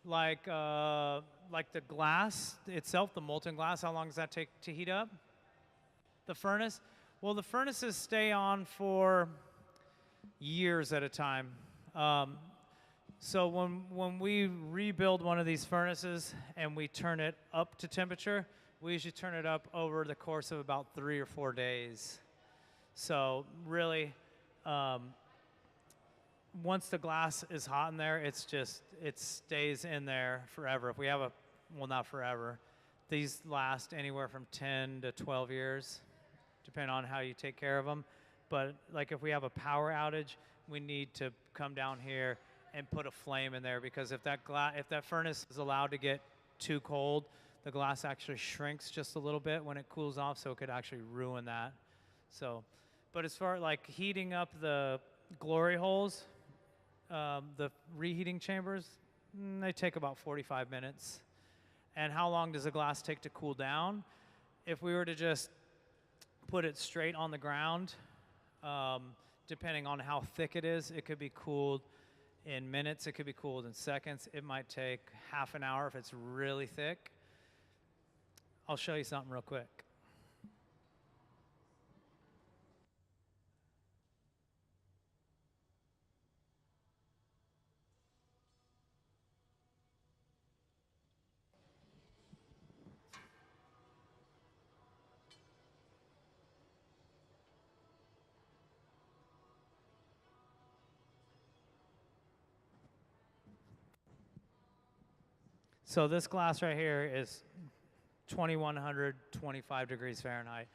Like the glass itself, the molten glass, how long does that take to heat up? The furnace? Well, the furnaces stay on for years at a time. So when we rebuild one of these furnaces and we turn it up to temperature, we usually turn it up over the course of about 3 or 4 days. So really, once the glass is hot in there, it stays in there forever. If we have well, not forever. These last anywhere from 10 to 12 years, depending on how you take care of them. But like if we have a power outage, we need to come down here and put a flame in there, because if that furnace is allowed to get too cold, the glass actually shrinks just a little bit when it cools off, so it could actually ruin that. So, but as far as like heating up the glory holes, the reheating chambers, they take about 45 minutes. And how long does the glass take to cool down? If we were to just put it straight on the ground, depending on how thick it is, it could be cooled in minutes, it could be cooled in seconds. It might take half an hour if it's really thick. I'll show you something real quick. So this glass right here is 2125 degrees Fahrenheit.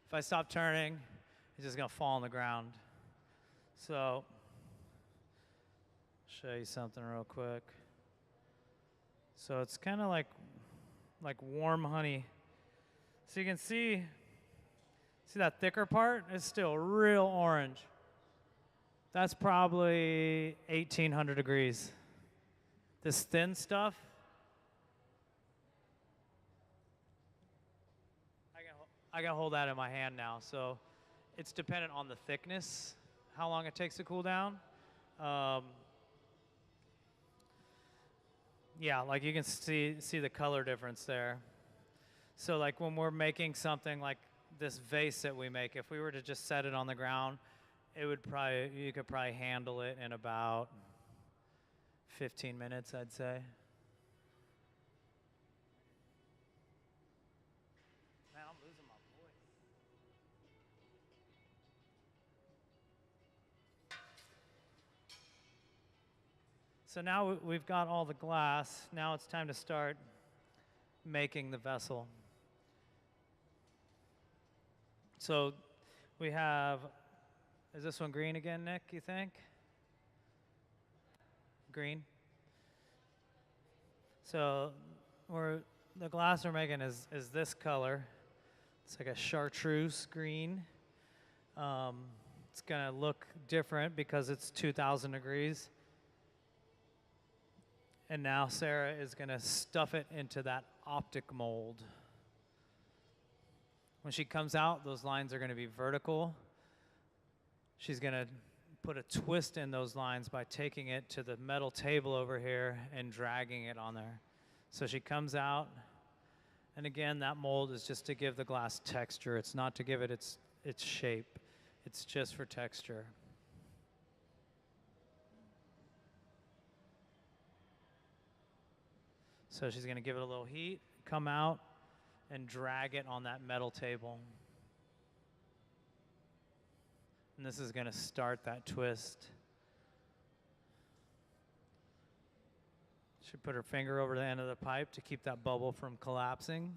If I stop turning, it's just gonna fall on the ground. So, show you something real quick. So it's kind of like warm honey. So you can see that thicker part? It's still real orange. That's probably 1800 degrees. This thin stuff, I can hold that in my hand now. So it's dependent on the thickness, how long it takes to cool down. Yeah, like you can see the color difference there. So like when we're making something like this vase that we make, if we were to just set it on the ground, you could probably handle it in about 15 minutes, I'd say. Man, I'm losing my voice. So now we've got all the glass. Now it's time to start making the vessel. So we have, is this one green again, Nick, you think? Green? So the glass we're making is this color. It's like a chartreuse green. It's gonna look different because it's 2,000 degrees. And now Sarah is gonna stuff it into that optic mold. When she comes out, those lines are gonna be vertical. She's gonna put a twist in those lines by taking it to the metal table over here and dragging it on there. So she comes out, and again, that mold is just to give the glass texture. It's not to give it its shape. It's just for texture. So she's gonna give it a little heat, come out, and drag it on that metal table. And this is gonna start that twist. She put her finger over the end of the pipe to keep that bubble from collapsing.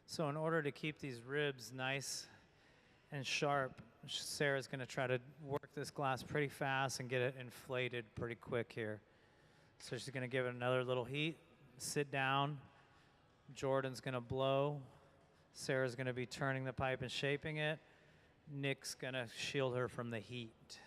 So in order to keep these ribs nice and sharp, Sarah's gonna try to work this glass pretty fast and get it inflated pretty quick here. So she's gonna give it another little heat, sit down. Jordan's gonna blow. Sarah's gonna be turning the pipe and shaping it. Nick's gonna shield her from the heat.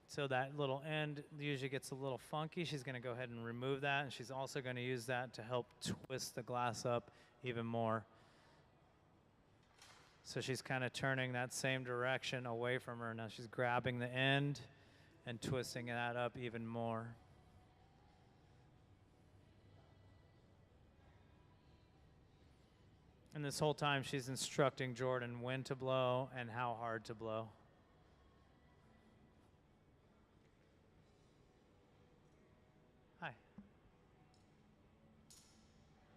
So that little end usually gets a little funky. She's gonna go ahead and remove that, and she's also gonna use that to help twist the glass up even more. So she's kind of turning that same direction away from her. Now she's grabbing the end and twisting that up even more. And this whole time she's instructing Jordan when to blow and how hard to blow. Hi.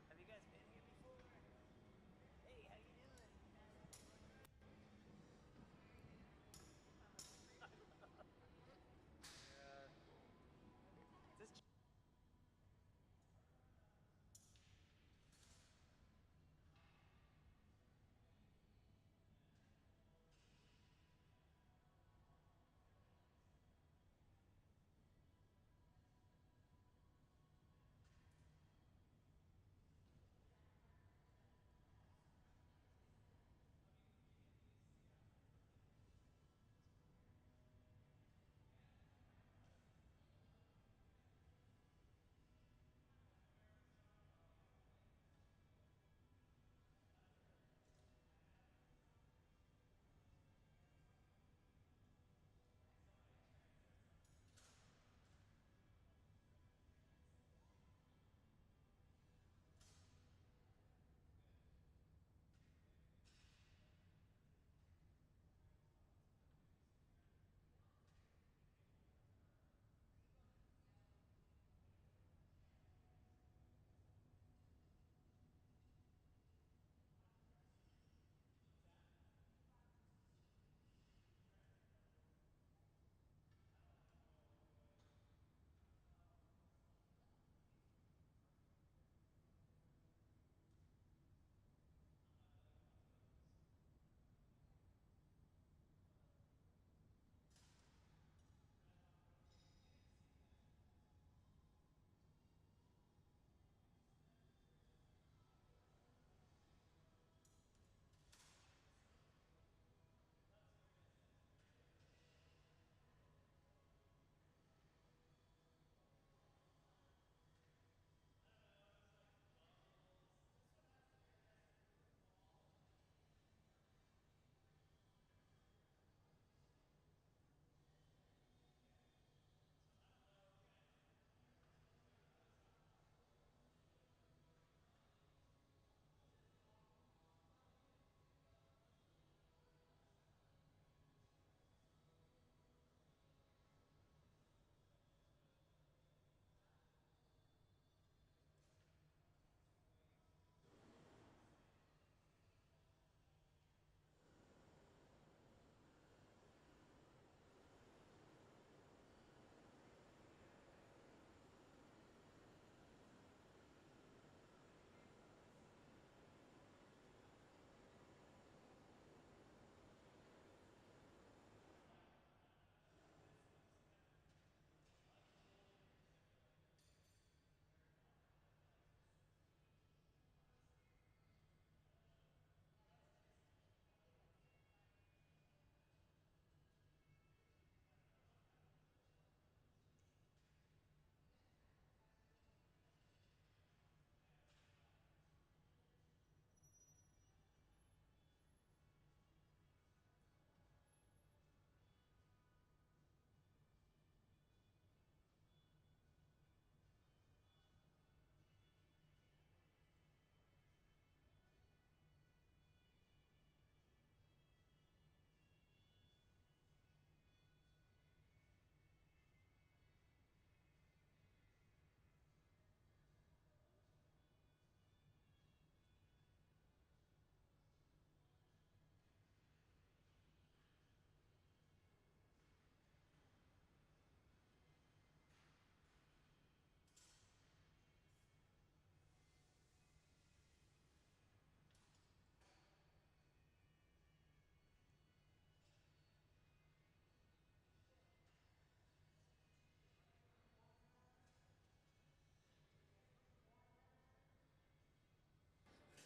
Have you guys been here before? Hey, how you doing?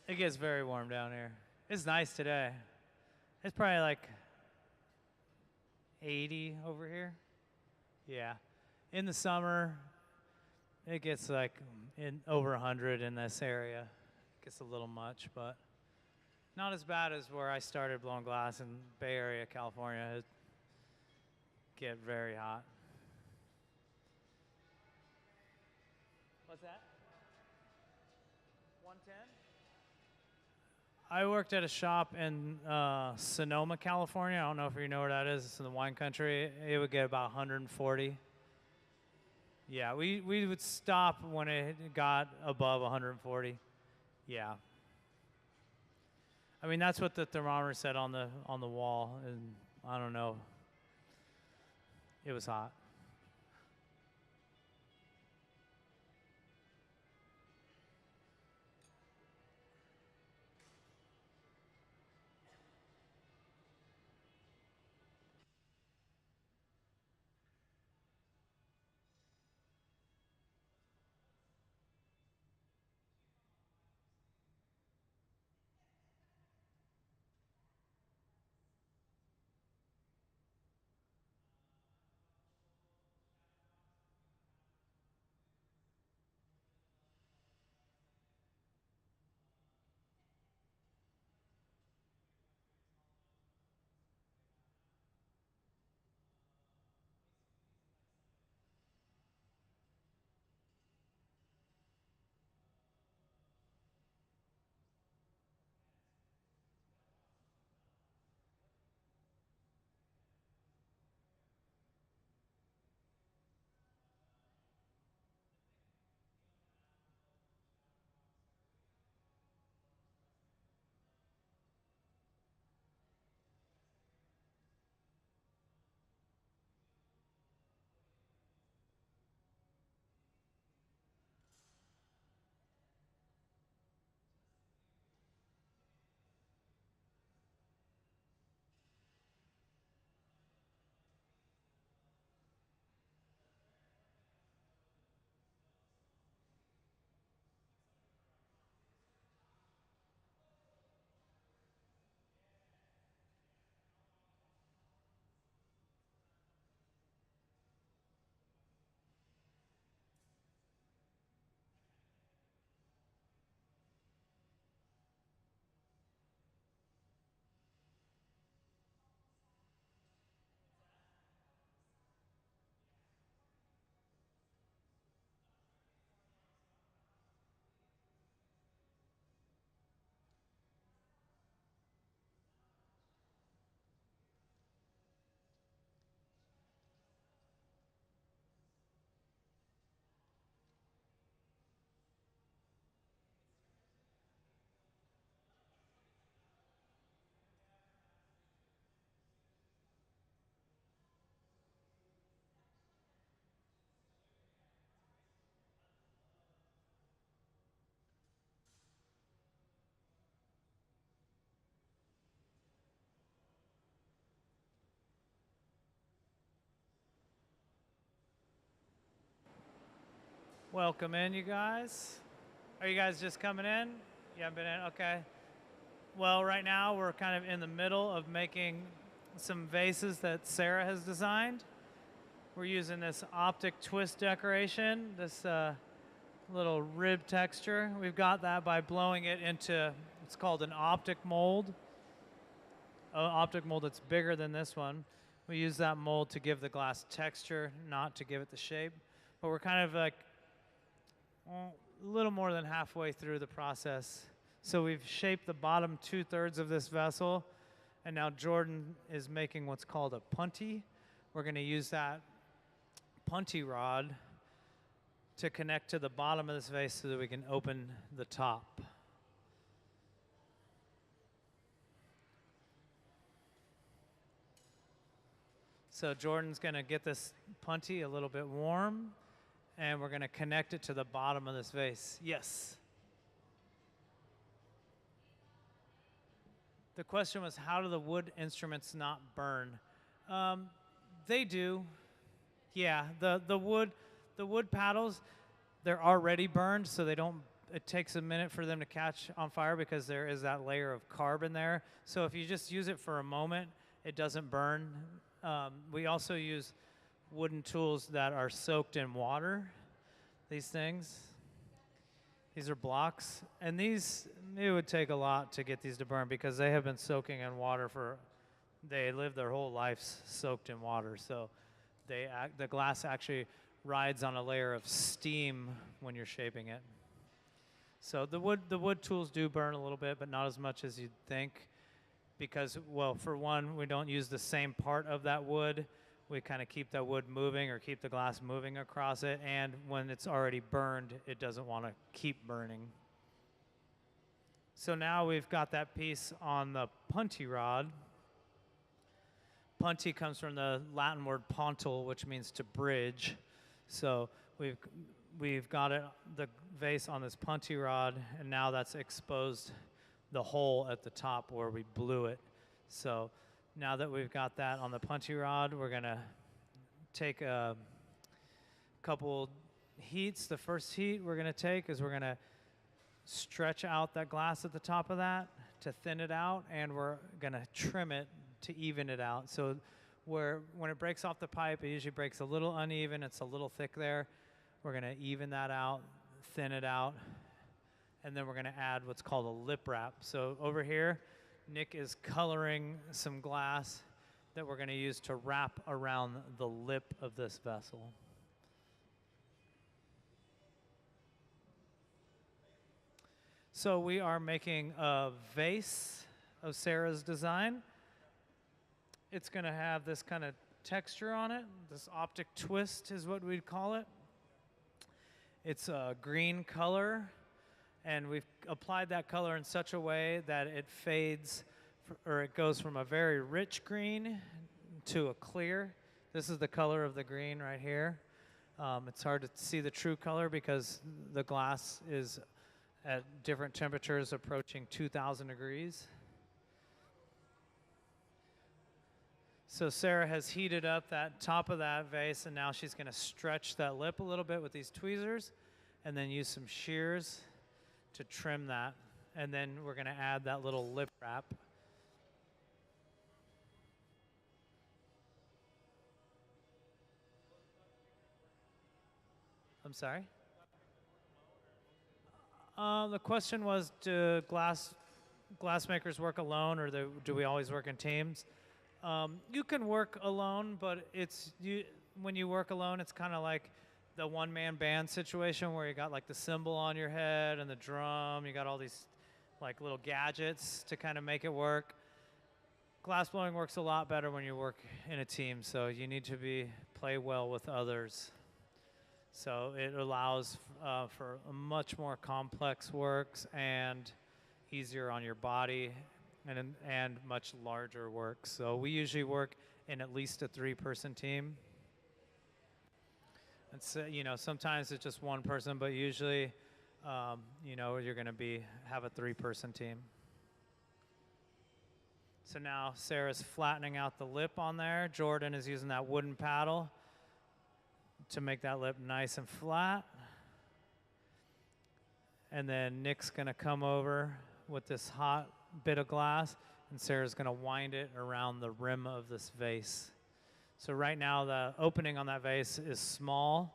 It gets very warm down here. It's nice today. It's probably like 80 over here. Yeah. In the summer, it gets like over 100 in this area. It gets a little much, but not as bad as where I started blowing glass in Bay Area, California. It get very hot. What's that? 110? I worked at a shop in Sonoma, California. I don't know if you know where that is. It's in the wine country. It would get about 140. Yeah, we would stop when it got above 140. Yeah. I mean, that's what the thermometer said on the wall, and I don't know. It was hot. Welcome in, you guys. Are you guys just coming in? You haven't been in? Okay. Well, right now we're kind of in the middle of making some vases that Sarah has designed. We're using this optic twist decoration, this little rib texture. We've got that by blowing it into, it's called an optic mold. An optic mold that's bigger than this one. We use that mold to give the glass texture, not to give it the shape. But we're kind of like a little more than halfway through the process. So we've shaped the bottom 2/3 of this vessel, and now Jordan is making what's called a punty. We're going to use that punty rod to connect to the bottom of this vase so that we can open the top. So Jordan's going to get this punty a little bit warm, and we're going to connect it to the bottom of this vase. Yes? The question was, how do the wood instruments not burn? They do. Yeah, the wood paddles, they're already burned, so they don't it takes a minute for them to catch on fire because there is that layer of carbon there. So if you just use it for a moment, it doesn't burn. We also use wooden tools that are soaked in water, these things. These are blocks, and these, it would take a lot to get these to burn because they have been soaking in water they live their whole lives soaked in water. So the glass actually rides on a layer of steam when you're shaping it. So the wood tools do burn a little bit, but not as much as you'd think because, well, for one, we don't use the same part of that wood. We kind of keep that wood moving or keep the glass moving across it, and when it's already burned, it doesn't want to keep burning. So now we've got that piece on the punty rod. Punty comes from the Latin word pontil, which means to bridge. So we've got the vase on this punty rod, and now that's exposed the hole at the top where we blew it. So now that we've got that on the punty rod, we're gonna take a couple heats. The first heat we're gonna take is we're gonna stretch out that glass at the top of that to thin it out, and we're gonna trim it to even it out. So when it breaks off the pipe, it usually breaks a little uneven, it's a little thick there. We're gonna even that out, thin it out, and then we're gonna add what's called a lip wrap. So over here, Nick is coloring some glass that we're going to use to wrap around the lip of this vessel. So we are making a vase of Sarah's design. It's going to have this kind of texture on it. This optic twist is what we'd call it. It's a green color, and we've applied that color in such a way that it fades, or it goes from a very rich green to a clear. This is the color of the green right here. It's hard to see the true color because the glass is at different temperatures approaching 2,000 degrees. So Sarah has heated up that top of that vase, and now she's going to stretch that lip a little bit with these tweezers and then use some shears to trim that, and then we're going to add that little lip wrap. I'm sorry? The question was, do glass makers work alone, or do we always work in teams? You can work alone, but when you work alone, it's kind of like the one-man band situation where you got like the cymbal on your head and the drum. You got all these like little gadgets to kind of make it work. Glass blowing works a lot better when you work in a team, so you need to play well with others. So it allows for a much more complex works and easier on your body and much larger work. So we usually work in at least a 3-person team. It's, sometimes it's just one person, but usually, you're going to have a 3-person team. So now Sarah's flattening out the lip on there. Jordan is using that wooden paddle to make that lip nice and flat. And then Nick's going to come over with this hot bit of glass, and Sarah's going to wind it around the rim of this vase. So right now the opening on that vase is small,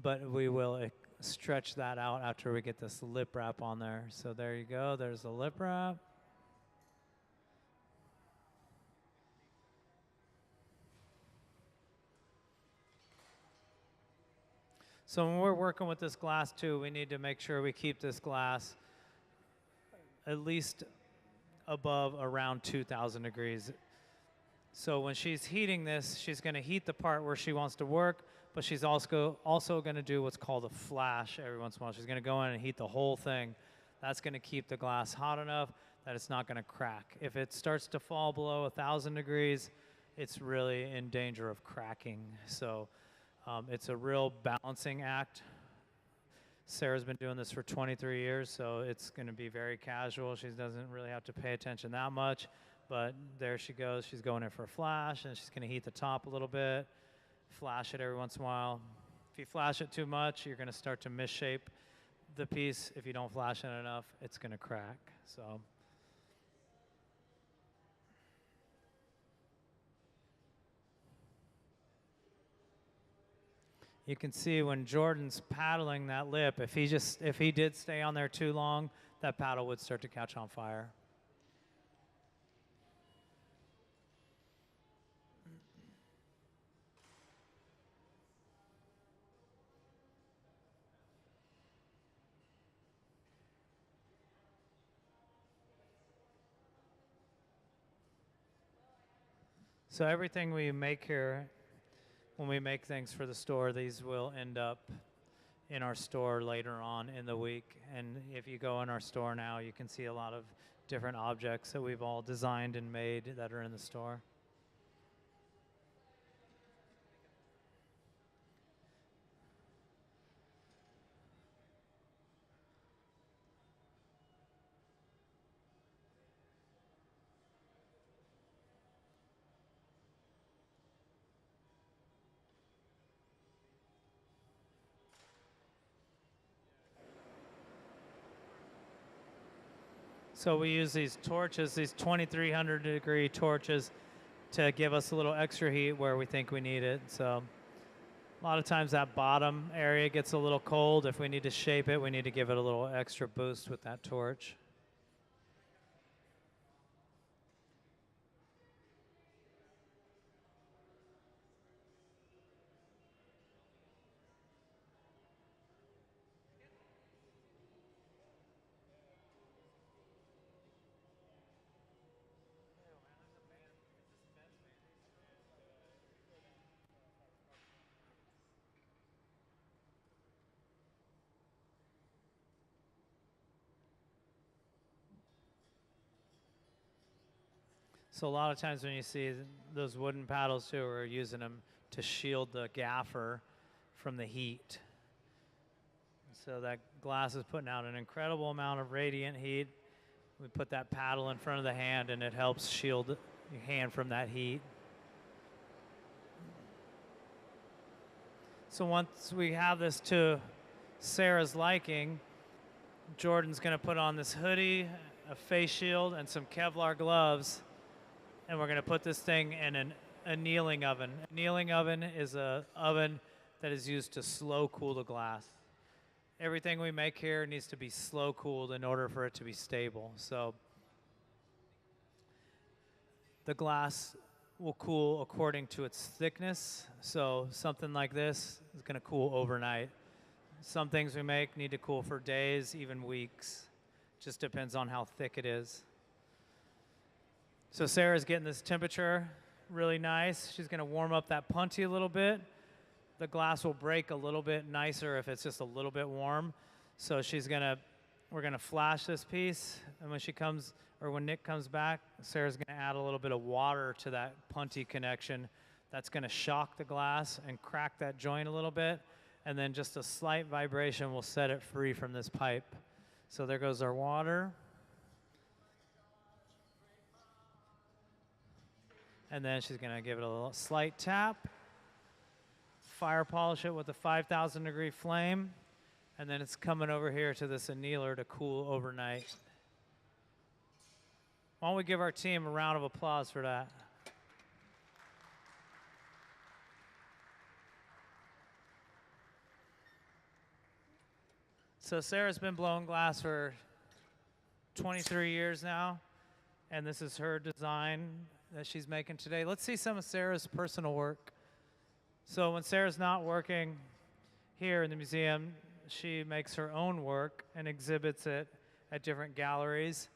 but we will stretch that out after we get this lip wrap on there. So there you go, there's the lip wrap. So when we're working with this glass too, we need to make sure we keep this glass at least above around 2,000 degrees. So when she's heating this, she's going to heat the part where she wants to work, but she's also going to do what's called a flash every once in a while. She's going to go in and heat the whole thing. That's going to keep the glass hot enough that it's not going to crack. If it starts to fall below 1,000 degrees, it's really in danger of cracking. So it's a real balancing act. Sarah's been doing this for 23 years, so it's going to be very casual. She doesn't really have to pay attention that much, but there she goes. She's going in for a flash, and she's going to heat the top a little bit, flash it every once in a while. If you flash it too much, you're going to start to misshape the piece, if you don't flash it enough, it's going to crack. So you can see when Jordan's paddling that lip, if he did stay on there too long, that paddle would start to catch on fire. So everything we make here, when we make things for the store, these will end up in our store later on in the week. And if you go in our store now, you can see a lot of different objects that we've all designed and made that are in the store. So we use these torches, these 2300 degree torches, to give us a little extra heat where we think we need it. So a lot of times that bottom area gets a little cold. If we need to shape it, we need to give it a little extra boost with that torch. So a lot of times when you see those wooden paddles too, we're using them to shield the gaffer from the heat. So that glass is putting out an incredible amount of radiant heat. We put that paddle in front of the hand and it helps shield your hand from that heat. So once we have this to Sarah's liking, Jordan's gonna put on this hoodie, a face shield, and some Kevlar gloves. And we're going to put this thing in an annealing oven. Annealing oven is an oven that is used to slow cool the glass. Everything we make here needs to be slow cooled in order for it to be stable. So the glass will cool according to its thickness. So something like this is going to cool overnight. Some things we make need to cool for days, even weeks. Just depends on how thick it is. So Sarah's getting this temperature really nice. She's going to warm up that punty a little bit. The glass will break a little bit nicer if it's just a little bit warm. So we're going to flash this piece, and when Nick comes back, Sarah's going to add a little bit of water to that punty connection. That's going to shock the glass and crack that joint a little bit, and then just a slight vibration will set it free from this pipe. So there goes our water. And then she's going to give it a little slight tap, fire polish it with a 5,000 degree flame, and then it's coming over here to this annealer to cool overnight. Why don't we give our team a round of applause for that? So Sarah's been blowing glass for 23 years now, and this is her design that she's making today. Let's see some of Sarah's personal work. So when Sarah's not working here in the museum, she makes her own work and exhibits it at different galleries.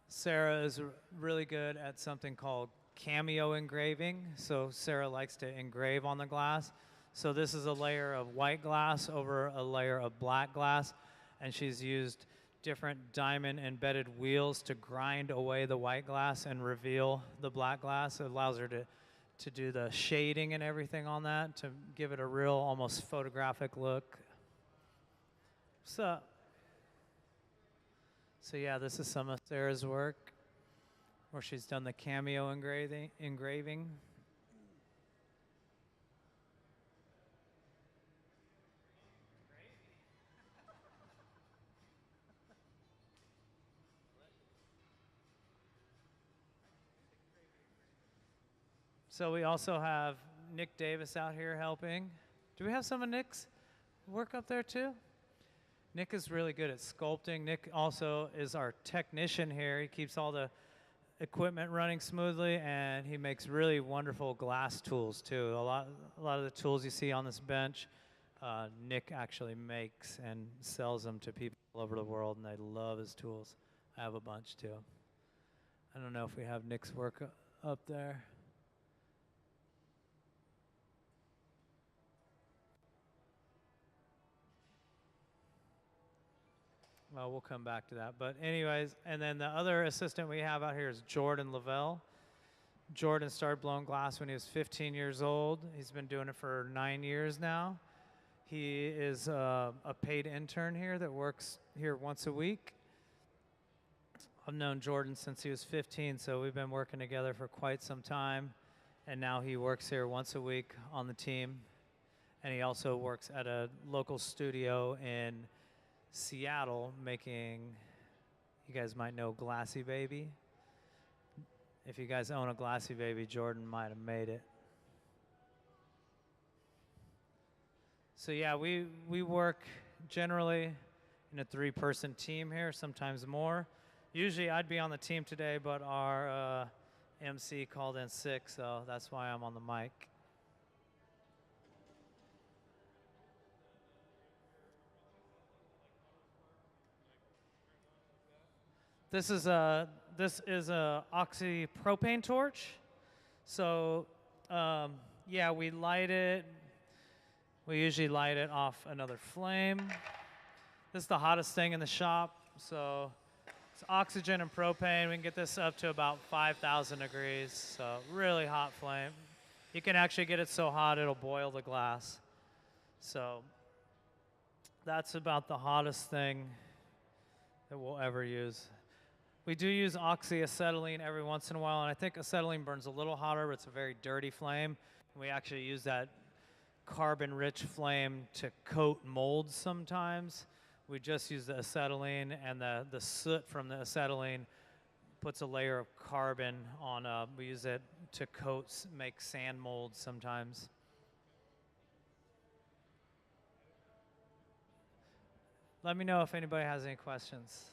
Sarah is really good at something called cameo engraving. So Sarah likes to engrave on the glass. So this is a layer of white glass over a layer of black glass, and she's used different diamond embedded wheels to grind away the white glass and reveal the black glass. It allows her to do the shading and everything on that to give it a real almost photographic look. So yeah, this is some of Sarah's work where she's done the cameo engraving. So we also have Nick Davis out here helping. Do we have some of Nick's work up there too? Nick is really good at sculpting. Nick also is our technician here. He keeps all the equipment running smoothly, and he makes really wonderful glass tools too. A lot of the tools you see on this bench, Nick actually makes and sells them to people all over the world, and they love his tools. I have a bunch too. I don't know if we have Nick's work up there. Well, we'll come back to that. But anyways, and then the other assistant we have out here is Jordan Lavelle. Jordan started blowing glass when he was 15 years old. He's been doing it for 9 years now. He is a paid intern here that works here once a week. I've known Jordan since he was 15, so we've been working together for quite some time. And now he works here once a week on the team. And he also works at a local studio in Seattle making, you guys might know Glassy Baby. If you guys own a Glassy Baby, Jordan might have made it. So yeah, we work generally in a 3-person team here, sometimes more. Usually I'd be on the team today, but our MC called in sick, so that's why I'm on the mic. This is a oxypropane torch. So yeah, we light it. We usually light it off another flame. This is the hottest thing in the shop. So it's oxygen and propane. We can get this up to about 5,000 degrees. So really hot flame. You can actually get it so hot it'll boil the glass. So that's about the hottest thing that we'll ever use. We do use oxyacetylene every once in a while, and I think acetylene burns a little hotter, but it's a very dirty flame. We actually use that carbon-rich flame to coat molds sometimes. We just use the acetylene, and the soot from the acetylene puts a layer of carbon on. We use it to coat, make sand molds sometimes. Let me know if anybody has any questions.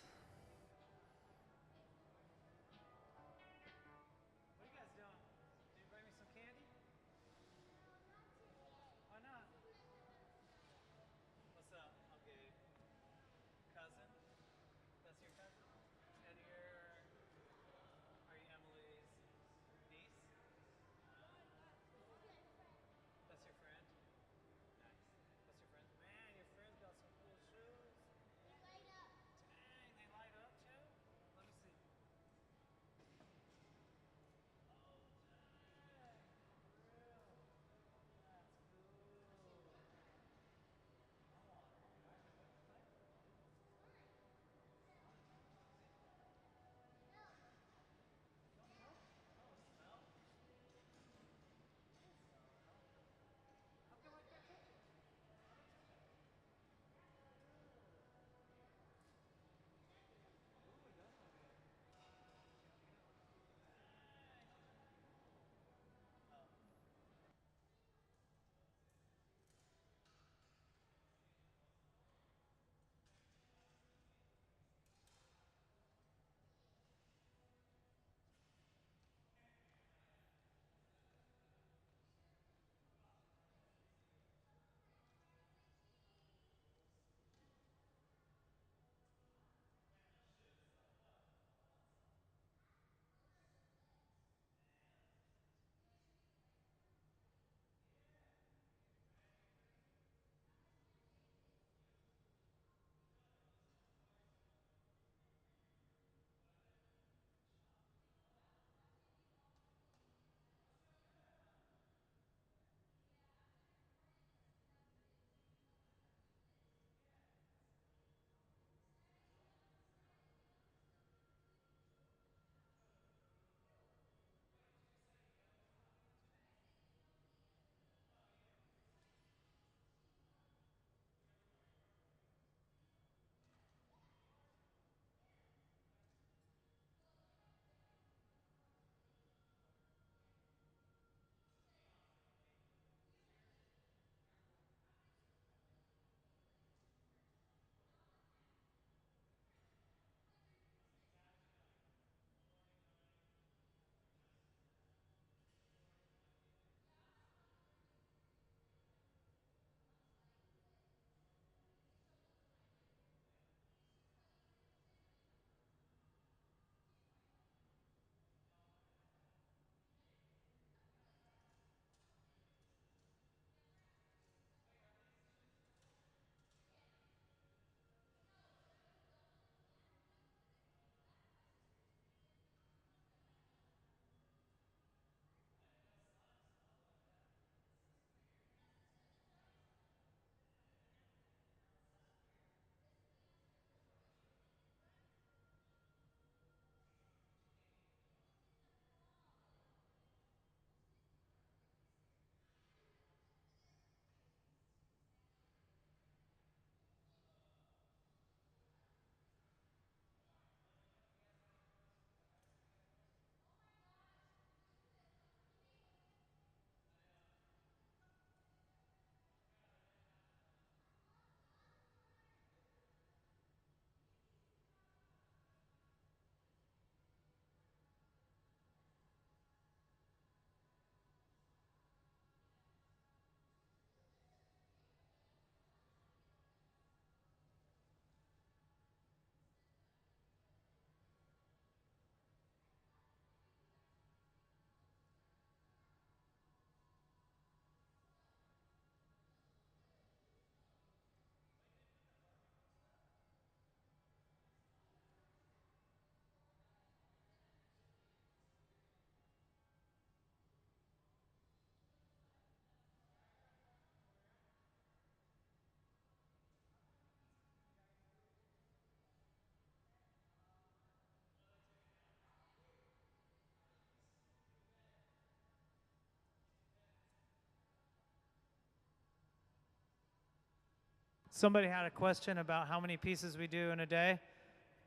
Somebody had a question about how many pieces we do in a day.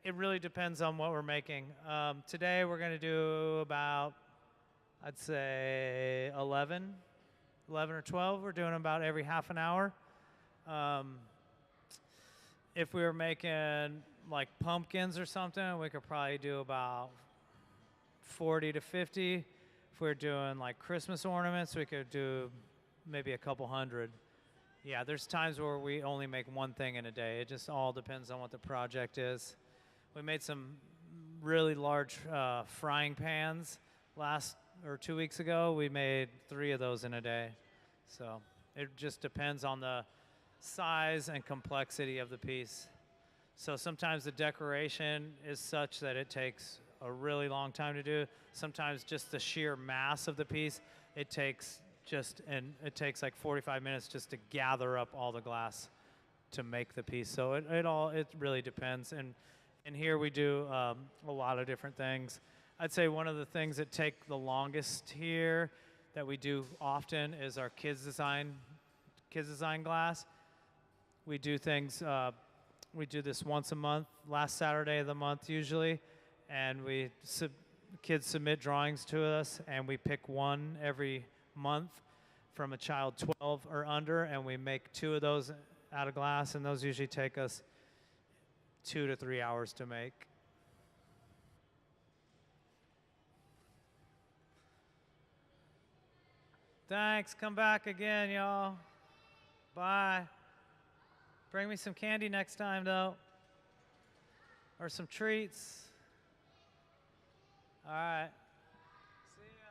It really depends on what we're making. Today we're going to do about, I'd say 11 or 12. We're doing about every half an hour. If we were making like pumpkins or something, we could probably do about 40 to 50. If we're doing like Christmas ornaments, we could do maybe a couple hundred. Yeah, there's times where we only make one thing in a day. It just all depends on what the project is. We made some really large frying pans 2 weeks ago. We made 3 of those in a day. So it just depends on the size and complexity of the piece. So sometimes the decoration is such that it takes a really long time to do. Sometimes just the sheer mass of the piece, it takes like 45 minutes just to gather up all the glass to make the piece. So it really depends. And here we do a lot of different things. I'd say one of the things that take the longest here that we do often is our kids design glass. We do things, we do this once a month, last Saturday of the month usually, and kids submit drawings to us, and we pick one every month from a child 12 or under, and we make 2 of those out of glass, and those usually take us 2 to 3 hours to make. Thanks. Come back again, y'all. Bye. Bring me some candy next time, though, or some treats. All right. See ya.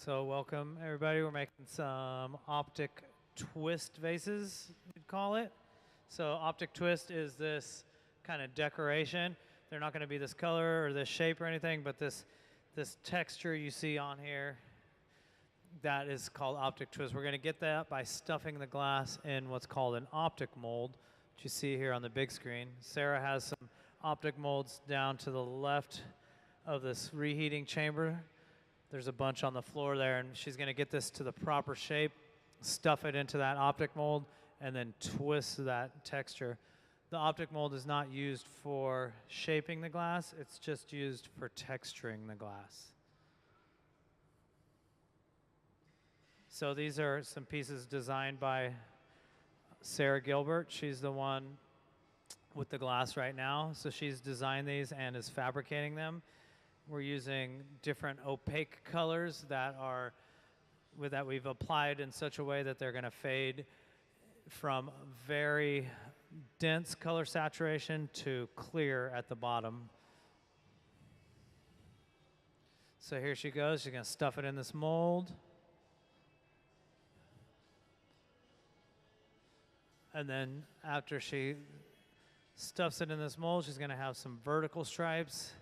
So welcome everybody. We're making some optic twist vases, we'd call it. So optic twist is this kind of decoration. They're not going to be this color or this shape or anything, but this texture you see on here, that is called optic twist. We're going to get that by stuffing the glass in what's called an optic mold, which you see here on the big screen. Sarah has some optic molds down to the left of this reheating chamber. There's a bunch on the floor there, and she's going to get this to the proper shape, stuff it into that optic mold, and then twist that texture. The optic mold is not used for shaping the glass, it's just used for texturing the glass. So these are some pieces designed by Sarah Gilbert. She's the one with the glass right now. So she's designed these and is fabricating them. We're using different opaque colors that we've applied in such a way that they're going to fade from very dense color saturation to clear at the bottom. So here she goes. She's going to stuff it in this mold. And then after she stuffs it in this mold, she's going to have some vertical stripes.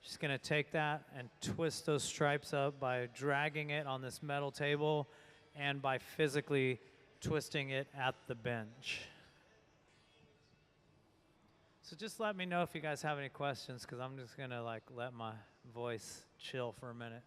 She's going to take that and twist those stripes up by dragging it on this metal table and by physically twisting it at the bench. So just let me know if you guys have any questions, because I'm just going to let my voice chill for a minute.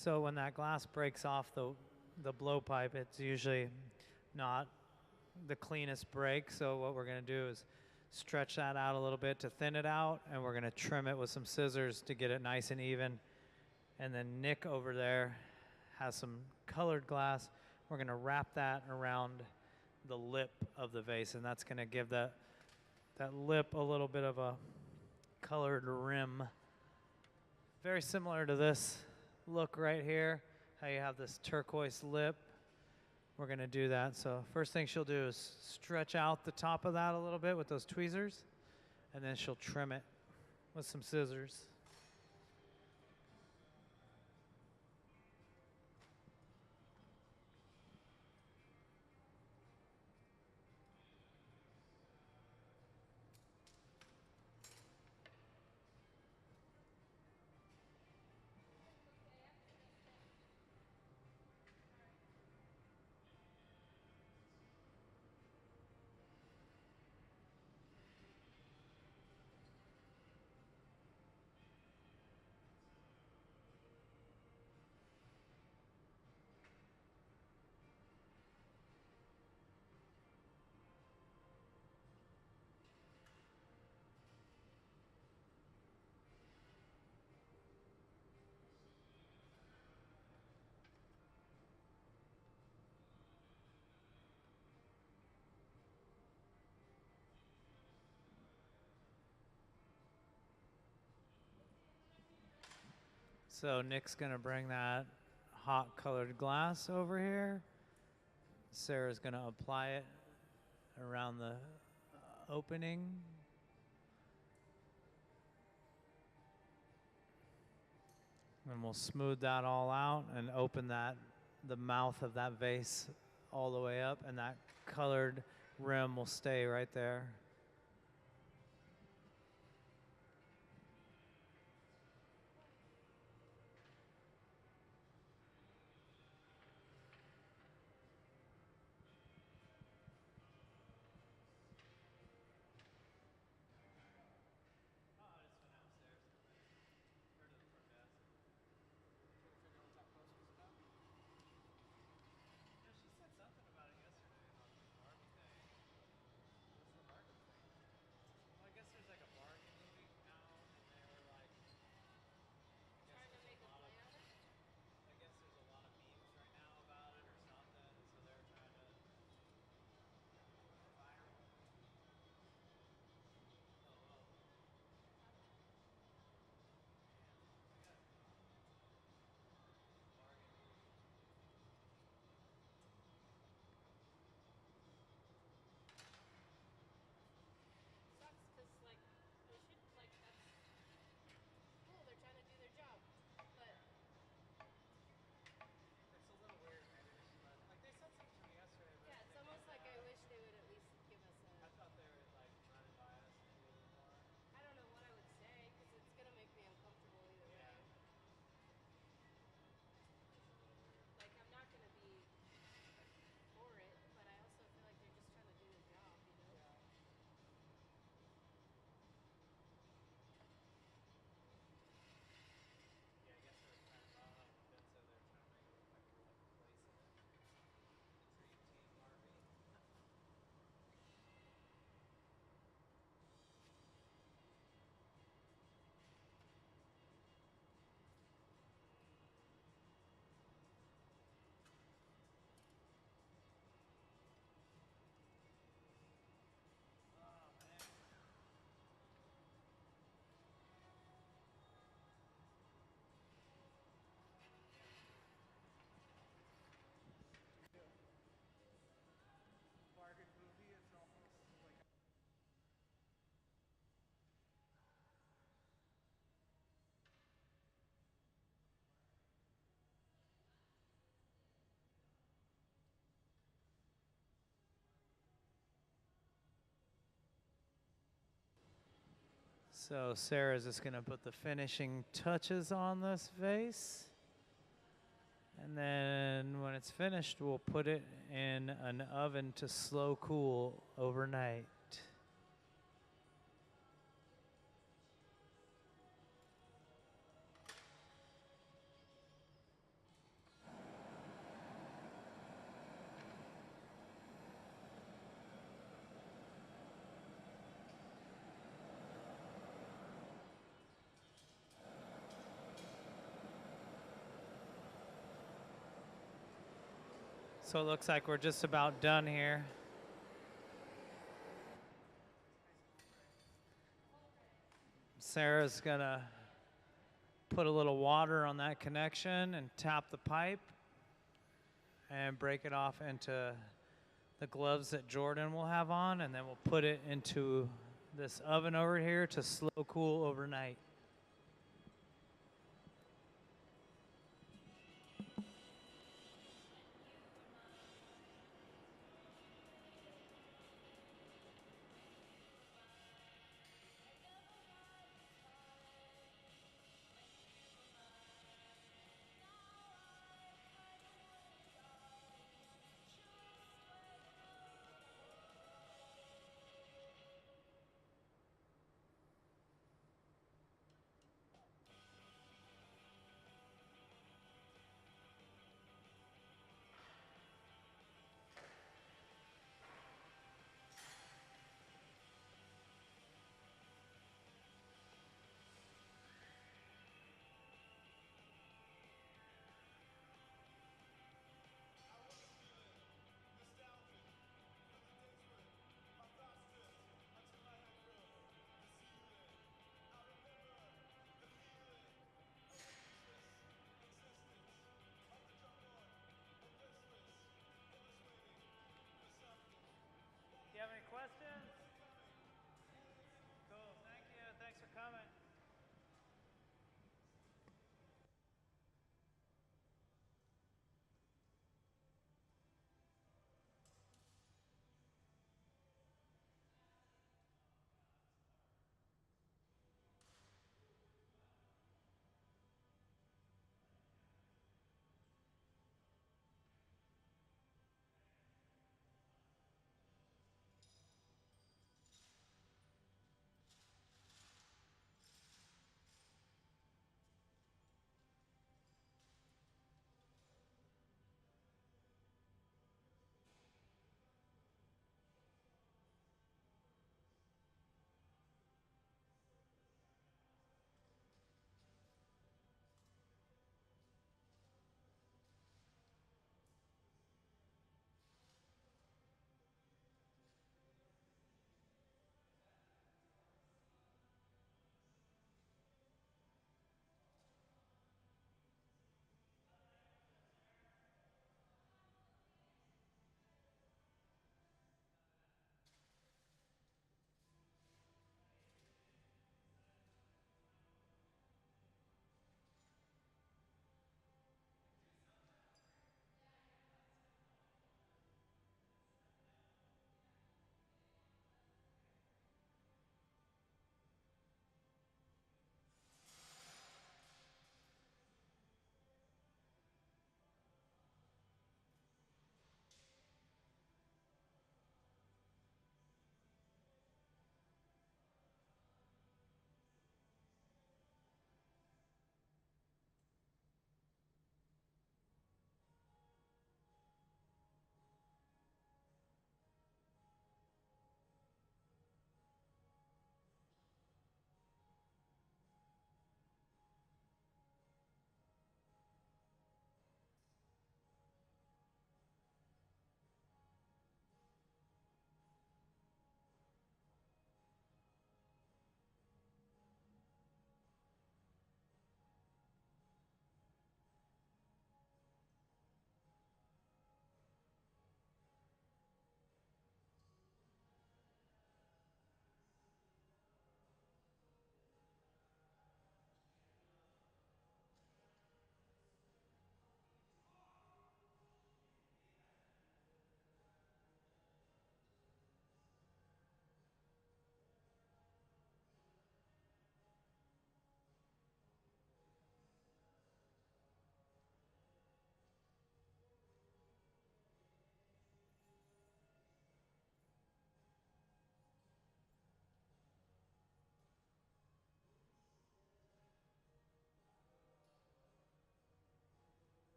So when that glass breaks off the blowpipe, it's usually not the cleanest break. So what we're going to do is stretch that out a little bit to thin it out, and we're going to trim it with some scissors to get it nice and even. And then Nick over there has some colored glass. We're going to wrap that around the lip of the vase, and that's going to give that lip a little bit of a colored rim. Very similar to this look right here, how you have this turquoise lip. We're going to do that. So first thing she'll do is stretch out the top of that a little bit with those tweezers, and then she'll trim it with some scissors. So Nick's gonna bring that hot colored glass over here. Sarah's gonna apply it around the opening. And we'll smooth that all out and open the mouth of that vase all the way up, and that colored rim will stay right there. So Sarah's just gonna put the finishing touches on this vase. And then when it's finished, we'll put it in an oven to slow cool overnight. So it looks like we're just about done here. Sarah's gonna put a little water on that connection and tap the pipe and break it off into the gloves that Jordan will have on, and then we'll put it into this oven over here to slow cool overnight.